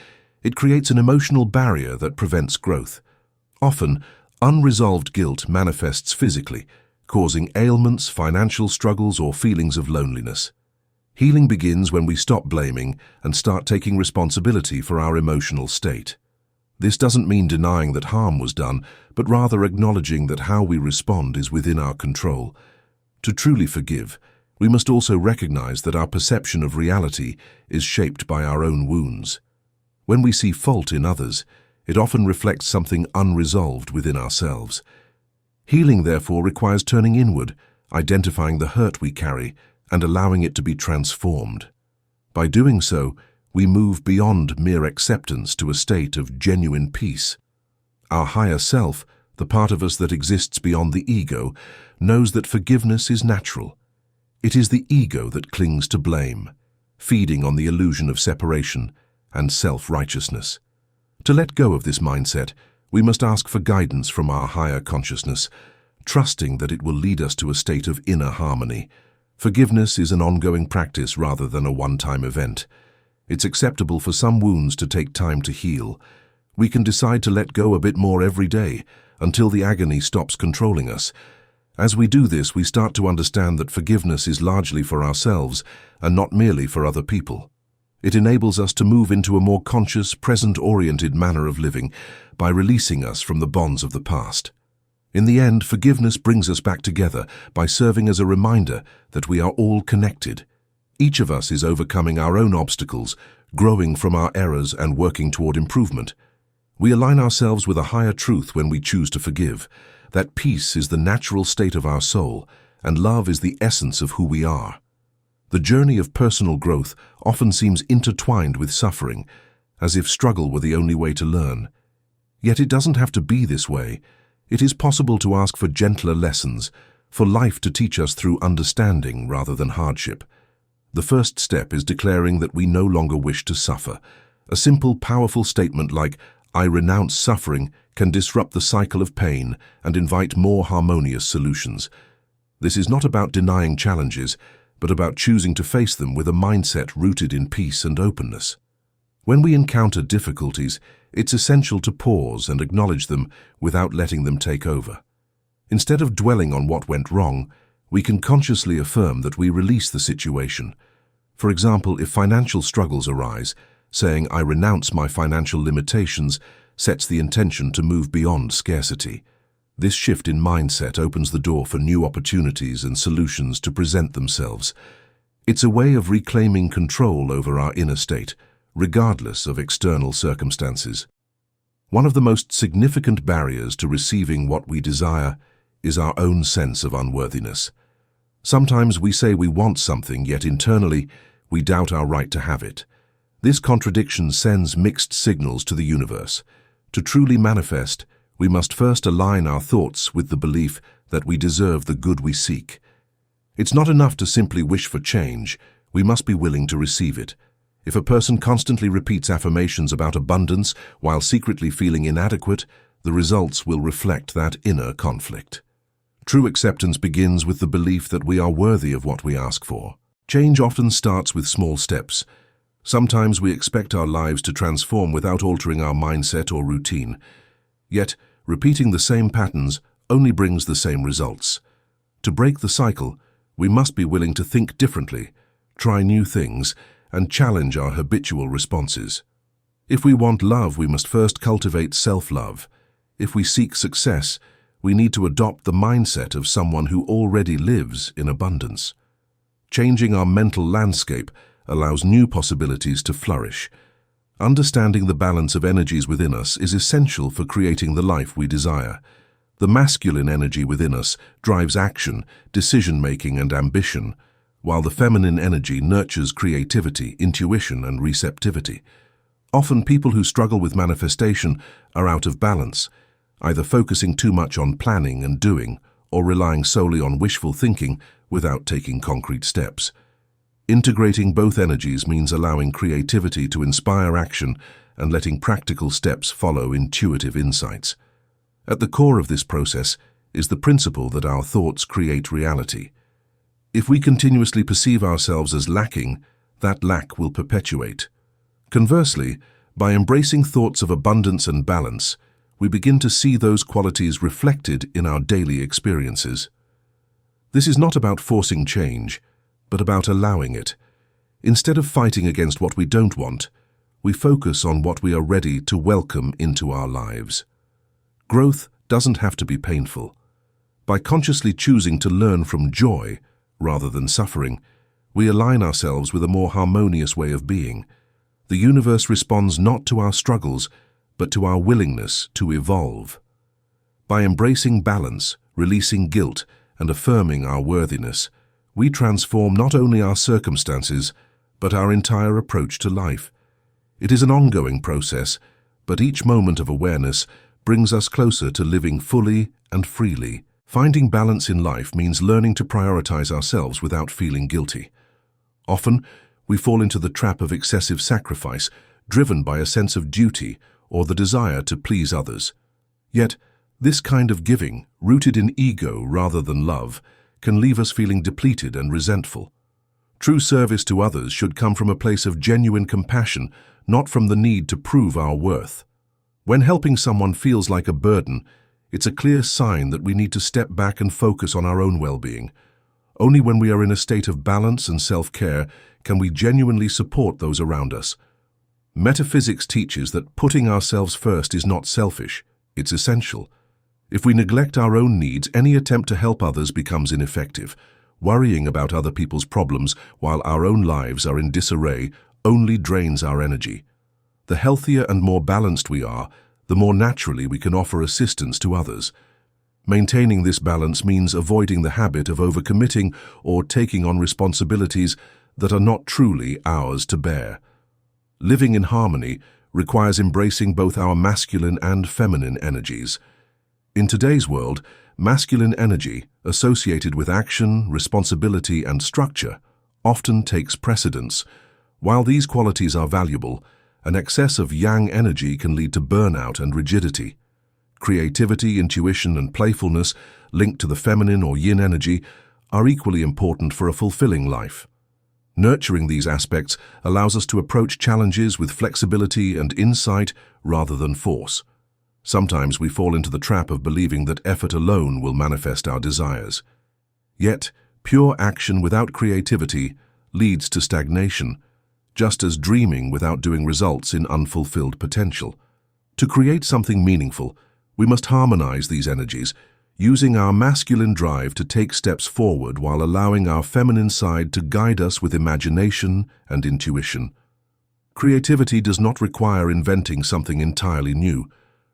it creates an emotional barrier that prevents growth. Often, unresolved guilt manifests physically, causing ailments, financial struggles, or feelings of loneliness. Healing begins when we stop blaming and start taking responsibility for our emotional state. This doesn't mean denying that harm was done, but rather acknowledging that how we respond is within our control. To truly forgive, we must also recognize that our perception of reality is shaped by our own wounds. When we see fault in others, it often reflects something unresolved within ourselves. Healing, therefore, requires turning inward, identifying the hurt we carry, and allowing it to be transformed. By doing so, we move beyond mere acceptance to a state of genuine peace. Our higher self, the part of us that exists beyond the ego, knows that forgiveness is natural. It is the ego that clings to blame, feeding on the illusion of separation and self-righteousness. To let go of this mindset, we must ask for guidance from our higher consciousness, trusting that it will lead us to a state of inner harmony. Forgiveness is an ongoing practice rather than a one-time event. It's acceptable for some wounds to take time to heal. We can decide to let go a bit more every day until the agony stops controlling us. As we do this, we start to understand that forgiveness is largely for ourselves and not merely for other people. It enables us to move into a more conscious, present-oriented manner of living by releasing us from the bonds of the past. In the end, forgiveness brings us back together by serving as a reminder that we are all connected. Each of us is overcoming our own obstacles, growing from our errors and working toward improvement. We align ourselves with a higher truth when we choose to forgive, that peace is the natural state of our soul, and love is the essence of who we are. The journey of personal growth often seems intertwined with suffering, as if struggle were the only way to learn. Yet it doesn't have to be this way. It is possible to ask for gentler lessons, for life to teach us through understanding rather than hardship. The first step is declaring that we no longer wish to suffer. A simple, powerful statement like, "I renounce suffering," can disrupt the cycle of pain and invite more harmonious solutions. This is not about denying challenges, but about choosing to face them with a mindset rooted in peace and openness. When we encounter difficulties, it's essential to pause and acknowledge them without letting them take over. Instead of dwelling on what went wrong, we can consciously affirm that we release the situation. For example, if financial struggles arise, saying, "I renounce my financial limitations," sets the intention to move beyond scarcity. This shift in mindset opens the door for new opportunities and solutions to present themselves. It's a way of reclaiming control over our inner state, regardless of external circumstances. One of the most significant barriers to receiving what we desire is our own sense of unworthiness. Sometimes we say we want something, yet internally we doubt our right to have it. This contradiction sends mixed signals to the universe. To truly manifest, we must first align our thoughts with the belief that we deserve the good we seek. It's not enough to simply wish for change, we must be willing to receive it. If a person constantly repeats affirmations about abundance while secretly feeling inadequate, the results will reflect that inner conflict. True acceptance begins with the belief that we are worthy of what we ask for. Change often starts with small steps. Sometimes we expect our lives to transform without altering our mindset or routine. Yet, repeating the same patterns only brings the same results. To break the cycle, we must be willing to think differently, try new things, and challenge our habitual responses. If we want love, we must first cultivate self-love. If we seek success, we need to adopt the mindset of someone who already lives in abundance. Changing our mental landscape allows new possibilities to flourish. Understanding the balance of energies within us is essential for creating the life we desire. The masculine energy within us drives action, decision-making, and ambition, while the feminine energy nurtures creativity, intuition, and receptivity. Often people who struggle with manifestation are out of balance, either focusing too much on planning and doing, or relying solely on wishful thinking without taking concrete steps. Integrating both energies means allowing creativity to inspire action and letting practical steps follow intuitive insights. At the core of this process is the principle that our thoughts create reality. If we continuously perceive ourselves as lacking, that lack will perpetuate. Conversely, by embracing thoughts of abundance and balance, we begin to see those qualities reflected in our daily experiences. This is not about forcing change, but about allowing it. Instead of fighting against what we don't want, we focus on what we are ready to welcome into our lives. Growth doesn't have to be painful. By consciously choosing to learn from joy rather than suffering, we align ourselves with a more harmonious way of being. The universe responds not to our struggles, but to our willingness to evolve. By embracing balance, releasing guilt, and affirming our worthiness, we transform not only our circumstances, but our entire approach to life. It is an ongoing process, but each moment of awareness brings us closer to living fully and freely. Finding balance in life means learning to prioritize ourselves without feeling guilty. Often, we fall into the trap of excessive sacrifice, driven by a sense of duty or the desire to please others. Yet, this kind of giving, rooted in ego rather than love, can leave us feeling depleted and resentful. True service to others should come from a place of genuine compassion, not from the need to prove our worth. When helping someone feels like a burden, it's a clear sign that we need to step back and focus on our own well-being. Only when we are in a state of balance and self-care can we genuinely support those around us. Metaphysics teaches that putting ourselves first is not selfish, it's essential. If we neglect our own needs, any attempt to help others becomes ineffective. Worrying about other people's problems while our own lives are in disarray only drains our energy. The healthier and more balanced we are, the more naturally we can offer assistance to others. Maintaining this balance means avoiding the habit of overcommitting or taking on responsibilities that are not truly ours to bear. Living in harmony requires embracing both our masculine and feminine energies. In today's world, masculine energy, associated with action, responsibility, and structure, often takes precedence. While these qualities are valuable, an excess of yang energy can lead to burnout and rigidity. Creativity, intuition, and playfulness, linked to the feminine or yin energy, are equally important for a fulfilling life. Nurturing these aspects allows us to approach challenges with flexibility and insight rather than force. Sometimes we fall into the trap of believing that effort alone will manifest our desires. Yet, pure action without creativity leads to stagnation, just as dreaming without doing results in unfulfilled potential. To create something meaningful, we must harmonize these energies, using our masculine drive to take steps forward while allowing our feminine side to guide us with imagination and intuition. Creativity does not require inventing something entirely new.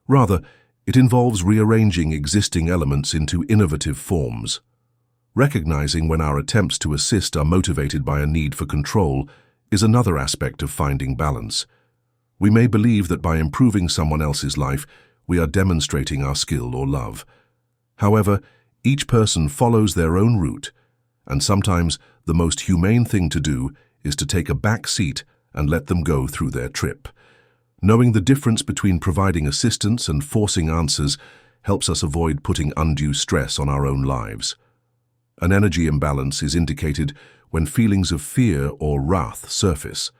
Rather, it involves rearranging existing elements into innovative forms. Recognizing when our attempts to assist are motivated by a need for control is another aspect of finding balance. We may believe that by improving someone else's life, we are demonstrating our skill or love. However, each person follows their own route, and sometimes the most humane thing to do is to take a back seat and let them go through their trip. Knowing the difference between providing assistance and forcing answers helps us avoid putting undue stress on our own lives. An energy imbalance is indicated when feelings of fear or wrath surface.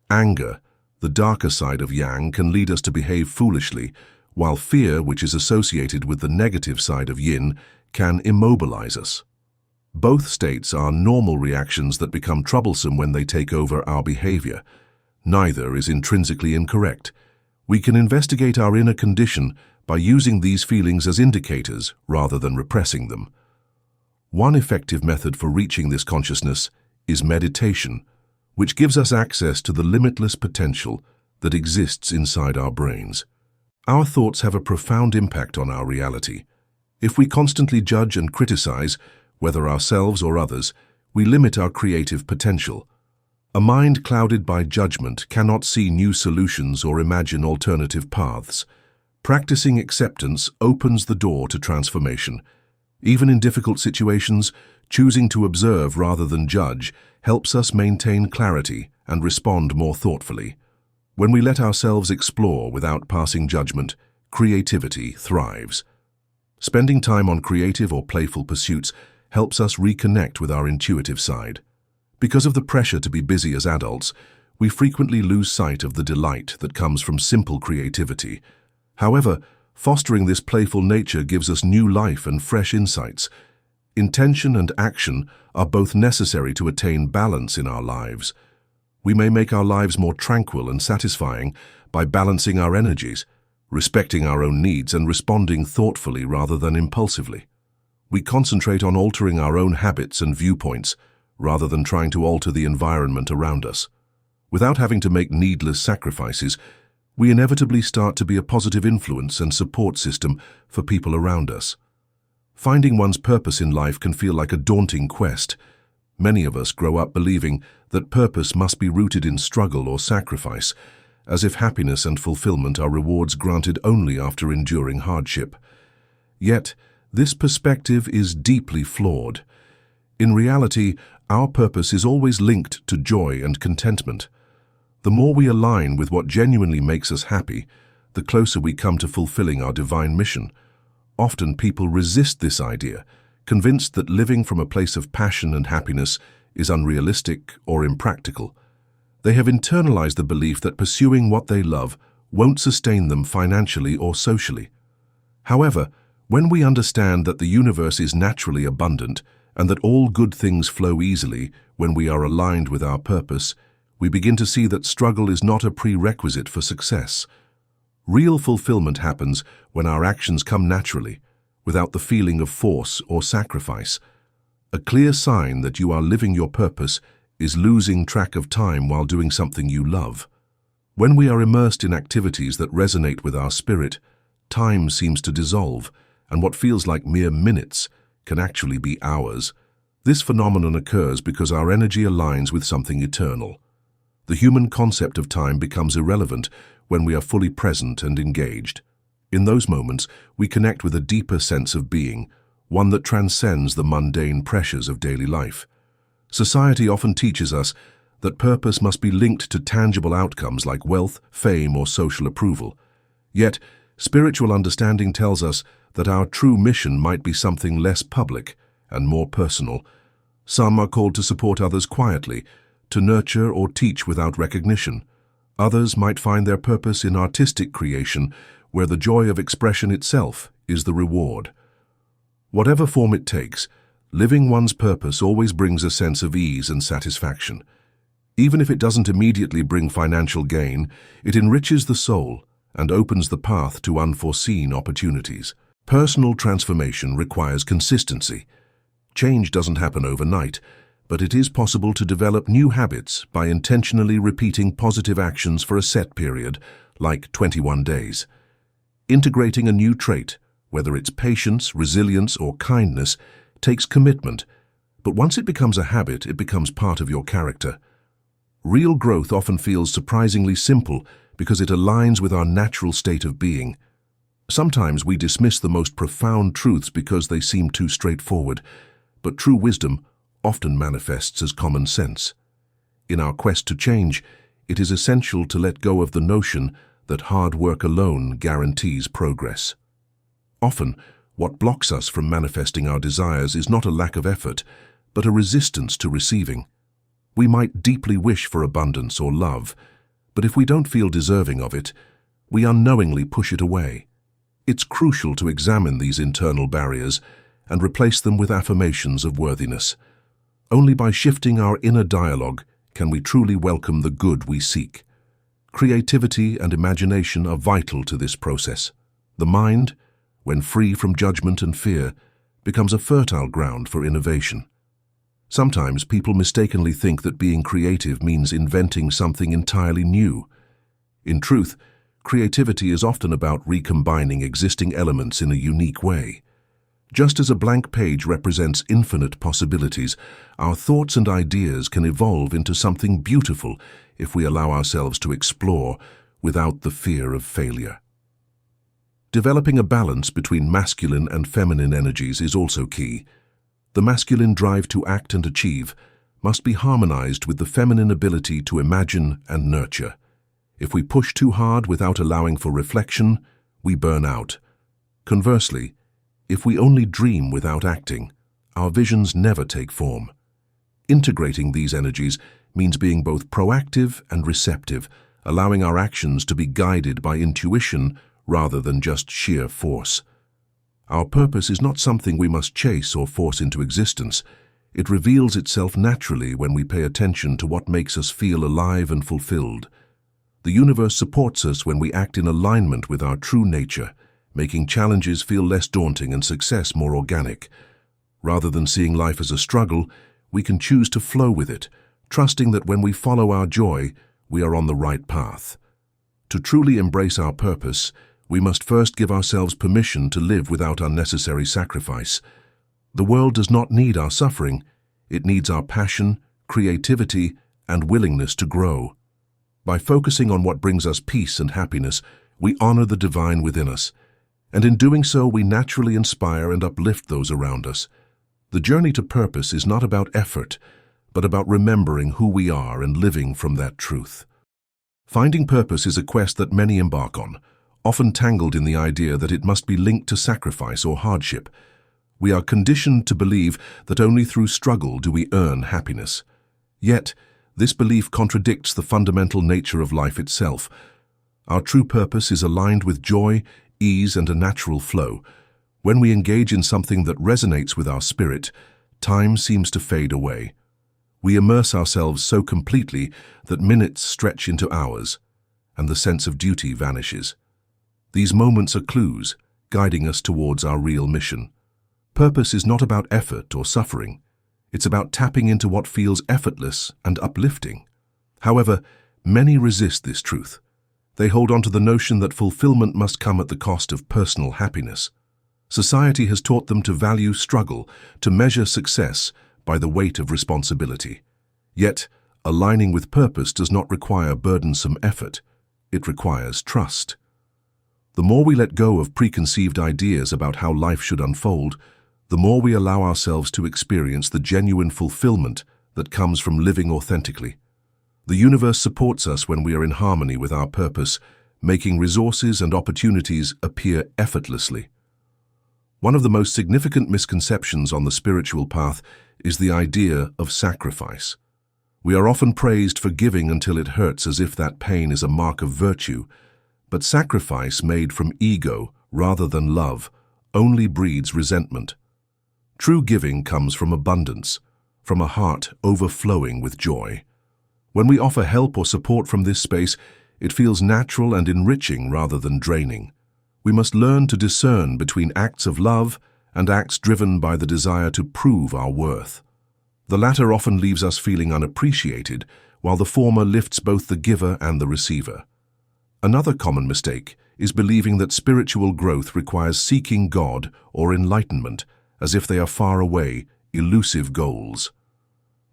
Anger, the darker side of yang, can lead us to behave foolishly, while fear, which is associated with the negative side of yin, can immobilize us. Both states are normal reactions that become troublesome when they take over our behavior. Neither is intrinsically incorrect. We can investigate our inner condition by using these feelings as indicators rather than repressing them. One effective method for reaching this consciousness is meditation, which gives us access to the limitless potential that exists inside our brains. Our thoughts have a profound impact on our reality. If we constantly judge and criticize, whether ourselves or others, we limit our creative potential. A mind clouded by judgment cannot see new solutions or imagine alternative paths. Practicing acceptance opens the door to transformation. Even in difficult situations, choosing to observe rather than judge helps us maintain clarity and respond more thoughtfully. When we let ourselves explore without passing judgment, creativity thrives. Spending time on creative or playful pursuits helps us reconnect with our intuitive side. Because of the pressure to be busy as adults, we frequently lose sight of the delight that comes from simple creativity. However, fostering this playful nature gives us new life and fresh insights. Intention and action are both necessary to attain balance in our lives. We may make our lives more tranquil and satisfying by balancing our energies, respecting our own needs, and responding thoughtfully rather than impulsively. We concentrate on altering our own habits and viewpoints, rather than trying to alter the environment around us. Without having to make needless sacrifices, we inevitably start to be a positive influence and support system for people around us. Finding one's purpose in life can feel like a daunting quest. Many of us grow up believing that purpose must be rooted in struggle or sacrifice, as if happiness and fulfillment are rewards granted only after enduring hardship. Yet, this perspective is deeply flawed. In reality, our purpose is always linked to joy and contentment. The more we align with what genuinely makes us happy, the closer we come to fulfilling our divine mission. Often people resist this idea, convinced that living from a place of passion and happiness is unrealistic or impractical. They have internalized the belief that pursuing what they love won't sustain them financially or socially. However, when we understand that the universe is naturally abundant and that all good things flow easily when we are aligned with our purpose, we begin to see that struggle is not a prerequisite for success. Real fulfillment happens when our actions come naturally, without the feeling of force or sacrifice. A clear sign that you are living your purpose is losing track of time while doing something you love. When we are immersed in activities that resonate with our spirit, time seems to dissolve, and what feels like mere minutes can actually be hours. This phenomenon occurs because our energy aligns with something eternal. The human concept of time becomes irrelevant when we are fully present and engaged. In those moments, we connect with a deeper sense of being, one that transcends the mundane pressures of daily life. Society often teaches us that purpose must be linked to tangible outcomes like wealth, fame, or social approval. Yet, spiritual understanding tells us that our true mission might be something less public and more personal. Some are called to support others quietly, to nurture or teach without recognition. Others might find their purpose in artistic creation, where the joy of expression itself is the reward. Whatever form it takes, living one's purpose always brings a sense of ease and satisfaction. Even if it doesn't immediately bring financial gain, it enriches the soul and opens the path to unforeseen opportunities. Personal transformation requires consistency. Change doesn't happen overnight, but it is possible to develop new habits by intentionally repeating positive actions for a set period, like 21 days. Integrating a new trait, whether it's patience, resilience, or kindness, takes commitment, but once it becomes a habit, it becomes part of your character. Real growth often feels surprisingly simple because it aligns with our natural state of being. Sometimes we dismiss the most profound truths because they seem too straightforward, but true wisdom often manifests as common sense. In our quest to change, it is essential to let go of the notion that hard work alone guarantees progress. Often, what blocks us from manifesting our desires is not a lack of effort, but a resistance to receiving. We might deeply wish for abundance or love, but if we don't feel deserving of it, we unknowingly push it away. It's crucial to examine these internal barriers and replace them with affirmations of worthiness. Only by shifting our inner dialogue can we truly welcome the good we seek. Creativity and imagination are vital to this process. The mind, when free from judgment and fear, becomes a fertile ground for innovation. Sometimes people mistakenly think that being creative means inventing something entirely new. In truth, creativity is often about recombining existing elements in a unique way. Just as a blank page represents infinite possibilities, our thoughts and ideas can evolve into something beautiful if we allow ourselves to explore without the fear of failure. Developing a balance between masculine and feminine energies is also key. The masculine drive to act and achieve must be harmonized with the feminine ability to imagine and nurture. If we push too hard without allowing for reflection, we burn out. Conversely, if we only dream without acting, our visions never take form. Integrating these energies means being both proactive and receptive, allowing our actions to be guided by intuition rather than just sheer force. Our purpose is not something we must chase or force into existence. It reveals itself naturally when we pay attention to what makes us feel alive and fulfilled. The universe supports us when we act in alignment with our true nature, making challenges feel less daunting and success more organic. Rather than seeing life as a struggle, we can choose to flow with it, trusting that when we follow our joy, we are on the right path. To truly embrace our purpose, we must first give ourselves permission to live without unnecessary sacrifice. The world does not need our suffering. It needs our passion, creativity, and willingness to grow. By focusing on what brings us peace and happiness, we honor the divine within us. And in doing so, we naturally inspire and uplift those around us. The journey to purpose is not about effort, but about remembering who we are and living from that truth. Finding purpose is a quest that many embark on, often tangled in the idea that it must be linked to sacrifice or hardship. We are conditioned to believe that only through struggle do we earn happiness. Yet, this belief contradicts the fundamental nature of life itself. Our true purpose is aligned with joy, ease, and a natural flow. When we engage in something that resonates with our spirit, time seems to fade away. We immerse ourselves so completely that minutes stretch into hours, and the sense of duty vanishes. These moments are clues, guiding us towards our real mission. Purpose is not about effort or suffering. It's about tapping into what feels effortless and uplifting. However, many resist this truth. They hold on to the notion that fulfillment must come at the cost of personal happiness. Society has taught them to value struggle, to measure success by the weight of responsibility. Yet, aligning with purpose does not require burdensome effort. It requires trust. The more we let go of preconceived ideas about how life should unfold, the more we allow ourselves to experience the genuine fulfillment that comes from living authentically. The universe supports us when we are in harmony with our purpose, making resources and opportunities appear effortlessly. One of the most significant misconceptions on the spiritual path is the idea of sacrifice. We are often praised for giving until it hurts, as if that pain is a mark of virtue, but sacrifice made from ego rather than love only breeds resentment. True giving comes from abundance, from a heart overflowing with joy. When we offer help or support from this space, it feels natural and enriching rather than draining. We must learn to discern between acts of love and acts driven by the desire to prove our worth. The latter often leaves us feeling unappreciated, while the former lifts both the giver and the receiver. Another common mistake is believing that spiritual growth requires seeking God or enlightenment, as if they are far away, elusive goals.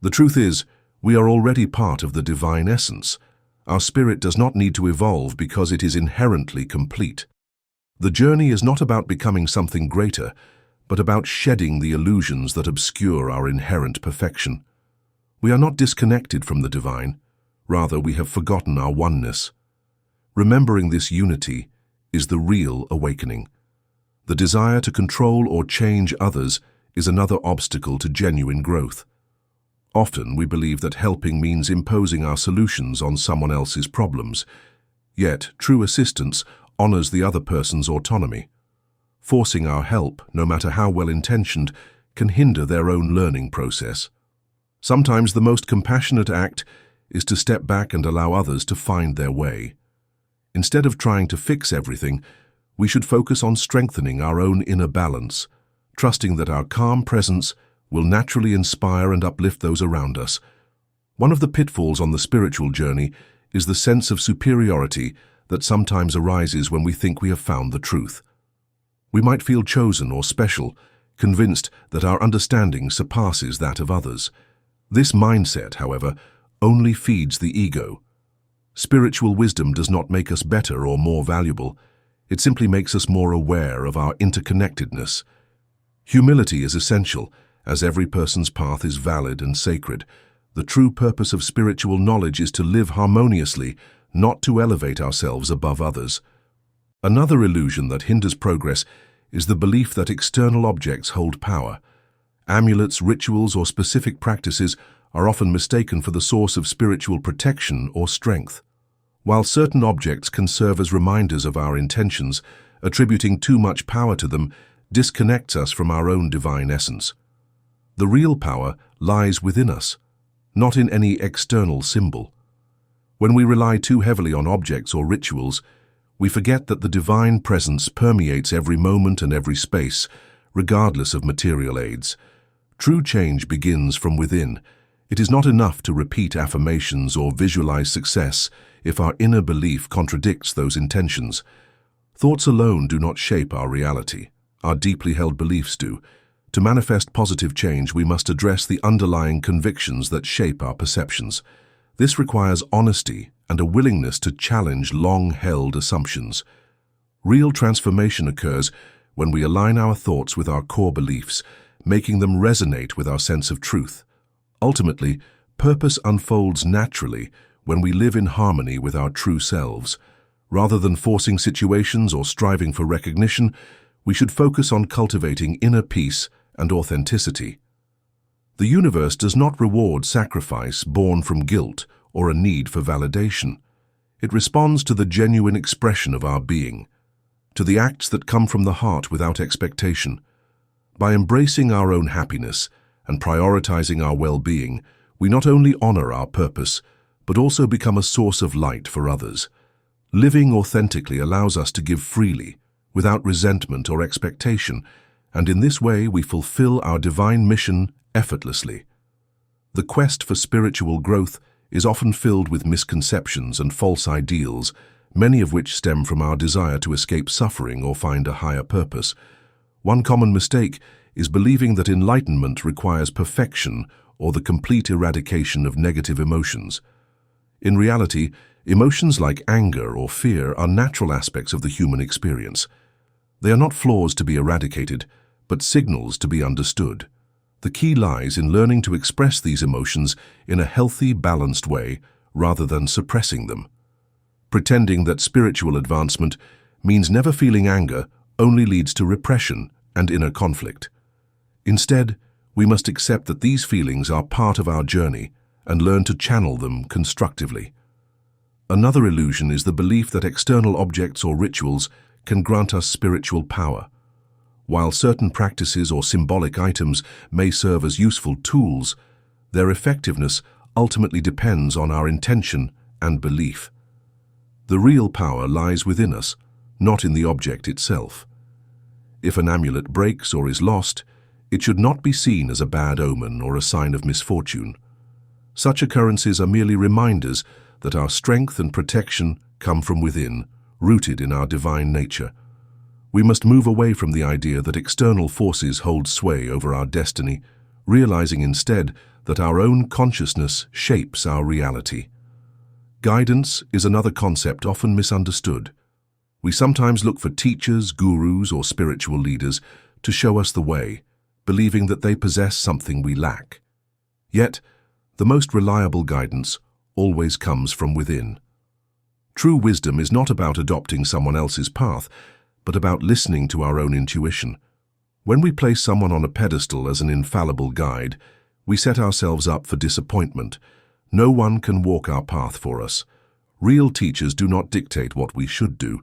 The truth is, we are already part of the divine essence. Our spirit does not need to evolve because it is inherently complete. The journey is not about becoming something greater, but about shedding the illusions that obscure our inherent perfection. We are not disconnected from the divine. Rather, we have forgotten our oneness. Remembering this unity is the real awakening. The desire to control or change others is another obstacle to genuine growth. Often we believe that helping means imposing our solutions on someone else's problems. Yet, true assistance honors the other person's autonomy. Forcing our help, no matter how well-intentioned, can hinder their own learning process. Sometimes the most compassionate act is to step back and allow others to find their way. Instead of trying to fix everything, we should focus on strengthening our own inner balance, trusting that our calm presence will naturally inspire and uplift those around us. One of the pitfalls on the spiritual journey is the sense of superiority that sometimes arises when we think we have found the truth. We might feel chosen or special, convinced that our understanding surpasses that of others. This mindset, however, only feeds the ego. Spiritual wisdom does not make us better or more valuable. It simply makes us more aware of our interconnectedness. Humility is essential, as every person's path is valid and sacred. The true purpose of spiritual knowledge is to live harmoniously, not to elevate ourselves above others. Another illusion that hinders progress is the belief that external objects hold power. Amulets, rituals, or specific practices are often mistaken for the source of spiritual protection or strength. While certain objects can serve as reminders of our intentions, attributing too much power to them disconnects us from our own divine essence. The real power lies within us, not in any external symbol. When we rely too heavily on objects or rituals, we forget that the divine presence permeates every moment and every space, regardless of material aids. True change begins from within. It is not enough to repeat affirmations or visualize success if our inner belief contradicts those intentions. Thoughts alone do not shape our reality. Our deeply held beliefs do. To manifest positive change, we must address the underlying convictions that shape our perceptions. This requires honesty and a willingness to challenge long-held assumptions. Real transformation occurs when we align our thoughts with our core beliefs, making them resonate with our sense of truth. Ultimately, purpose unfolds naturally when we live in harmony with our true selves. Rather than forcing situations or striving for recognition, we should focus on cultivating inner peace and authenticity. The universe does not reward sacrifice born from guilt or a need for validation. It responds to the genuine expression of our being, to the acts that come from the heart without expectation. By embracing our own happiness and prioritizing our well-being, we not only honor our purpose, but also become a source of light for others. Living authentically allows us to give freely, without resentment or expectation, and in this way we fulfill our divine mission effortlessly. The quest for spiritual growth is often filled with misconceptions and false ideals, many of which stem from our desire to escape suffering or find a higher purpose. One common mistake is believing that enlightenment requires perfection or the complete eradication of negative emotions. In reality, emotions like anger or fear are natural aspects of the human experience. They are not flaws to be eradicated, but signals to be understood. The key lies in learning to express these emotions in a healthy, balanced way rather than suppressing them. Pretending that spiritual advancement means never feeling anger only leads to repression and inner conflict. Instead, we must accept that these feelings are part of our journey and learn to channel them constructively. Another illusion is the belief that external objects or rituals can grant us spiritual power. While certain practices or symbolic items may serve as useful tools, their effectiveness ultimately depends on our intention and belief. The real power lies within us, not in the object itself. If an amulet breaks or is lost, it should not be seen as a bad omen or a sign of misfortune. Such occurrences are merely reminders that our strength and protection come from within, rooted in our divine nature. We must move away from the idea that external forces hold sway over our destiny, realizing instead that our own consciousness shapes our reality. Guidance is another concept often misunderstood. We sometimes look for teachers, gurus, or spiritual leaders to show us the way, believing that they possess something we lack. Yet, the most reliable guidance always comes from within. True wisdom is not about adopting someone else's path, but about listening to our own intuition. When we place someone on a pedestal as an infallible guide, we set ourselves up for disappointment. No one can walk our path for us. Real teachers do not dictate what we should do.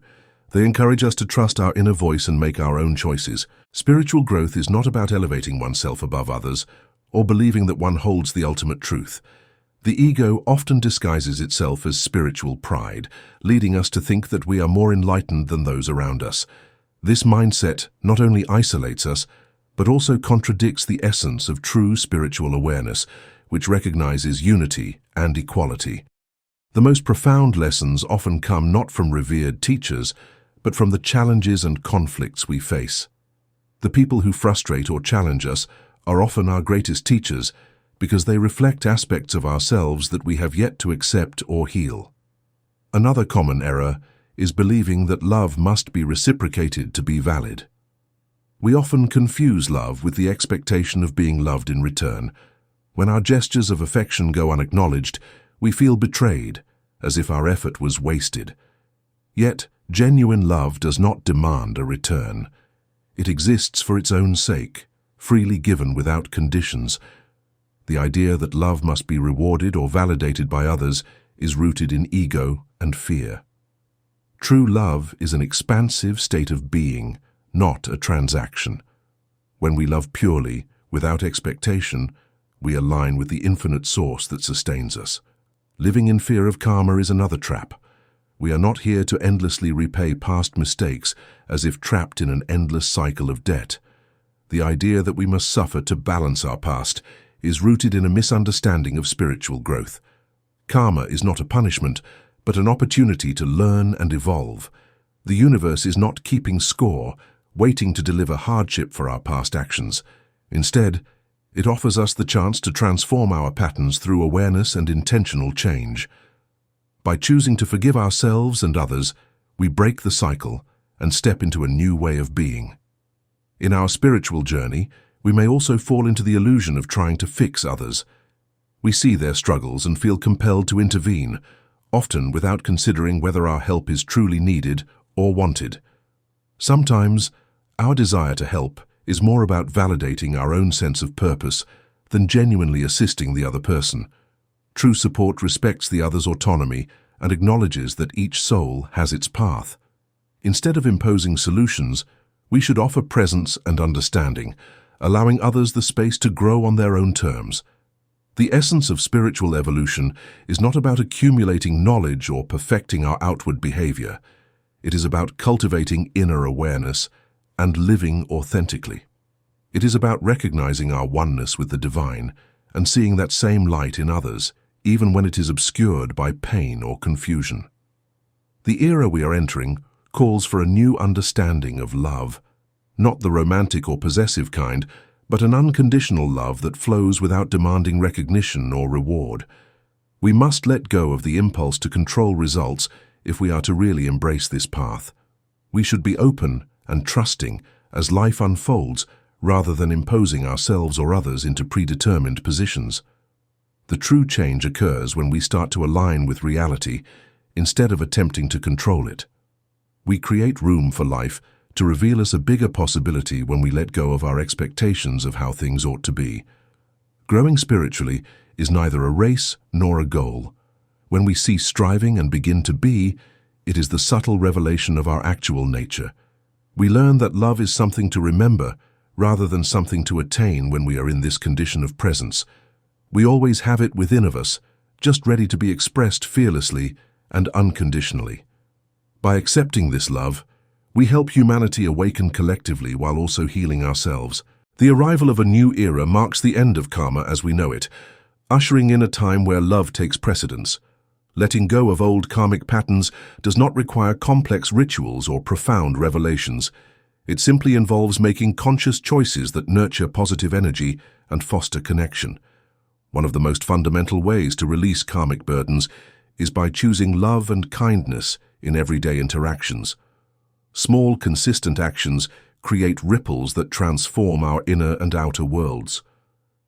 They encourage us to trust our inner voice and make our own choices. Spiritual growth is not about elevating oneself above others or believing that one holds the ultimate truth. The ego often disguises itself as spiritual pride, leading us to think that we are more enlightened than those around us. This mindset not only isolates us, but also contradicts the essence of true spiritual awareness, which recognizes unity and equality. The most profound lessons often come not from revered teachers, but from the challenges and conflicts we face. The people who frustrate or challenge us are often our greatest teachers because they reflect aspects of ourselves that we have yet to accept or heal. Another common error is believing that love must be reciprocated to be valid. We often confuse love with the expectation of being loved in return. When our gestures of affection go unacknowledged, we feel betrayed, as if our effort was wasted. Yet, genuine love does not demand a return. It exists for its own sake, freely given without conditions. The idea that love must be rewarded or validated by others is rooted in ego and fear. True love is an expansive state of being, not a transaction. When we love purely, without expectation, we align with the infinite source that sustains us. Living in fear of karma is another trap. We are not here to endlessly repay past mistakes as if trapped in an endless cycle of debt. The idea that we must suffer to balance our past is rooted in a misunderstanding of spiritual growth. Karma is not a punishment, but an opportunity to learn and evolve. The universe is not keeping score, waiting to deliver hardship for our past actions. Instead, it offers us the chance to transform our patterns through awareness and intentional change. By choosing to forgive ourselves and others, we break the cycle and step into a new way of being. In our spiritual journey, we may also fall into the illusion of trying to fix others. We see their struggles and feel compelled to intervene, often without considering whether our help is truly needed or wanted. Sometimes, our desire to help is more about validating our own sense of purpose than genuinely assisting the other person. True support respects the other's autonomy and acknowledges that each soul has its path. Instead of imposing solutions, we should offer presence and understanding, allowing others the space to grow on their own terms. The essence of spiritual evolution is not about accumulating knowledge or perfecting our outward behavior. It is about cultivating inner awareness and living authentically. It is about recognizing our oneness with the divine and seeing that same light in others, even when it is obscured by pain or confusion. The era we are entering calls for a new understanding of love, not the romantic or possessive kind, but an unconditional love that flows without demanding recognition or reward. We must let go of the impulse to control results if we are to really embrace this path. We should be open and trusting as life unfolds rather than imposing ourselves or others into predetermined positions. The true change occurs when we start to align with reality instead of attempting to control it. We create room for life to reveal us a bigger possibility when we let go of our expectations of how things ought to be. Growing spiritually is neither a race nor a goal. When we cease striving and begin to be, it is the subtle revelation of our actual nature. We learn that love is something to remember rather than something to attain when we are in this condition of presence. We always have it within of us, just ready to be expressed fearlessly and unconditionally. By accepting this love, we help humanity awaken collectively while also healing ourselves. The arrival of a new era marks the end of karma as we know it, ushering in a time where love takes precedence. Letting go of old karmic patterns does not require complex rituals or profound revelations. It simply involves making conscious choices that nurture positive energy and foster connection. One of the most fundamental ways to release karmic burdens is by choosing love and kindness in everyday interactions. Small, consistent actions create ripples that transform our inner and outer worlds.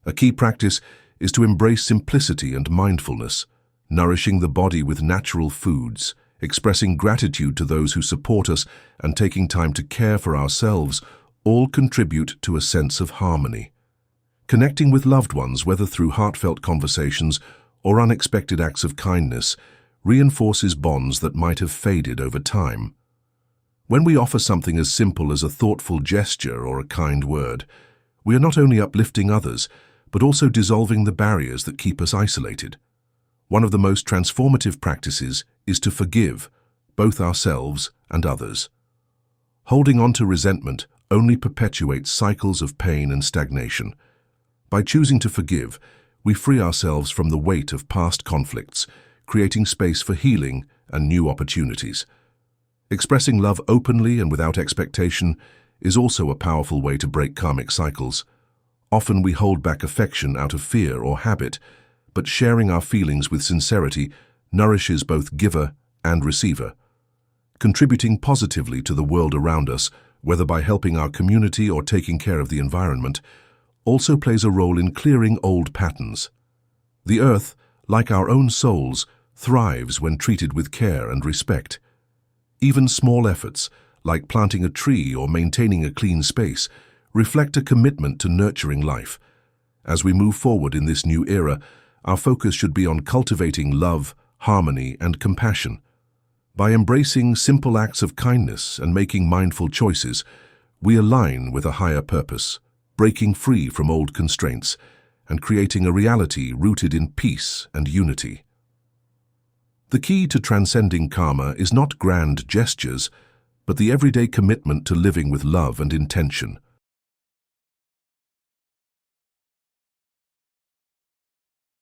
A key practice is to embrace simplicity and mindfulness, nourishing the body with natural foods, expressing gratitude to those who support us, and taking time to care for ourselves all contribute to a sense of harmony. Connecting with loved ones, whether through heartfelt conversations or unexpected acts of kindness, reinforces bonds that might have faded over time. When we offer something as simple as a thoughtful gesture or a kind word, we are not only uplifting others, but also dissolving the barriers that keep us isolated. One of the most transformative practices is to forgive, both ourselves and others. Holding on to resentment only perpetuates cycles of pain and stagnation. By choosing to forgive, we free ourselves from the weight of past conflicts, creating space for healing and new opportunities. Expressing love openly and without expectation is also a powerful way to break karmic cycles. Often we hold back affection out of fear or habit, but sharing our feelings with sincerity nourishes both giver and receiver. Contributing positively to the world around us, whether by helping our community or taking care of the environment, also plays a role in clearing old patterns. The earth, like our own souls, thrives when treated with care and respect. Even small efforts, like planting a tree or maintaining a clean space, reflect a commitment to nurturing life. As we move forward in this new era, our focus should be on cultivating love, harmony, and compassion. By embracing simple acts of kindness and making mindful choices, we align with a higher purpose, breaking free from old constraints and creating a reality rooted in peace and unity. The key to transcending karma is not grand gestures, but the everyday commitment to living with love and intention.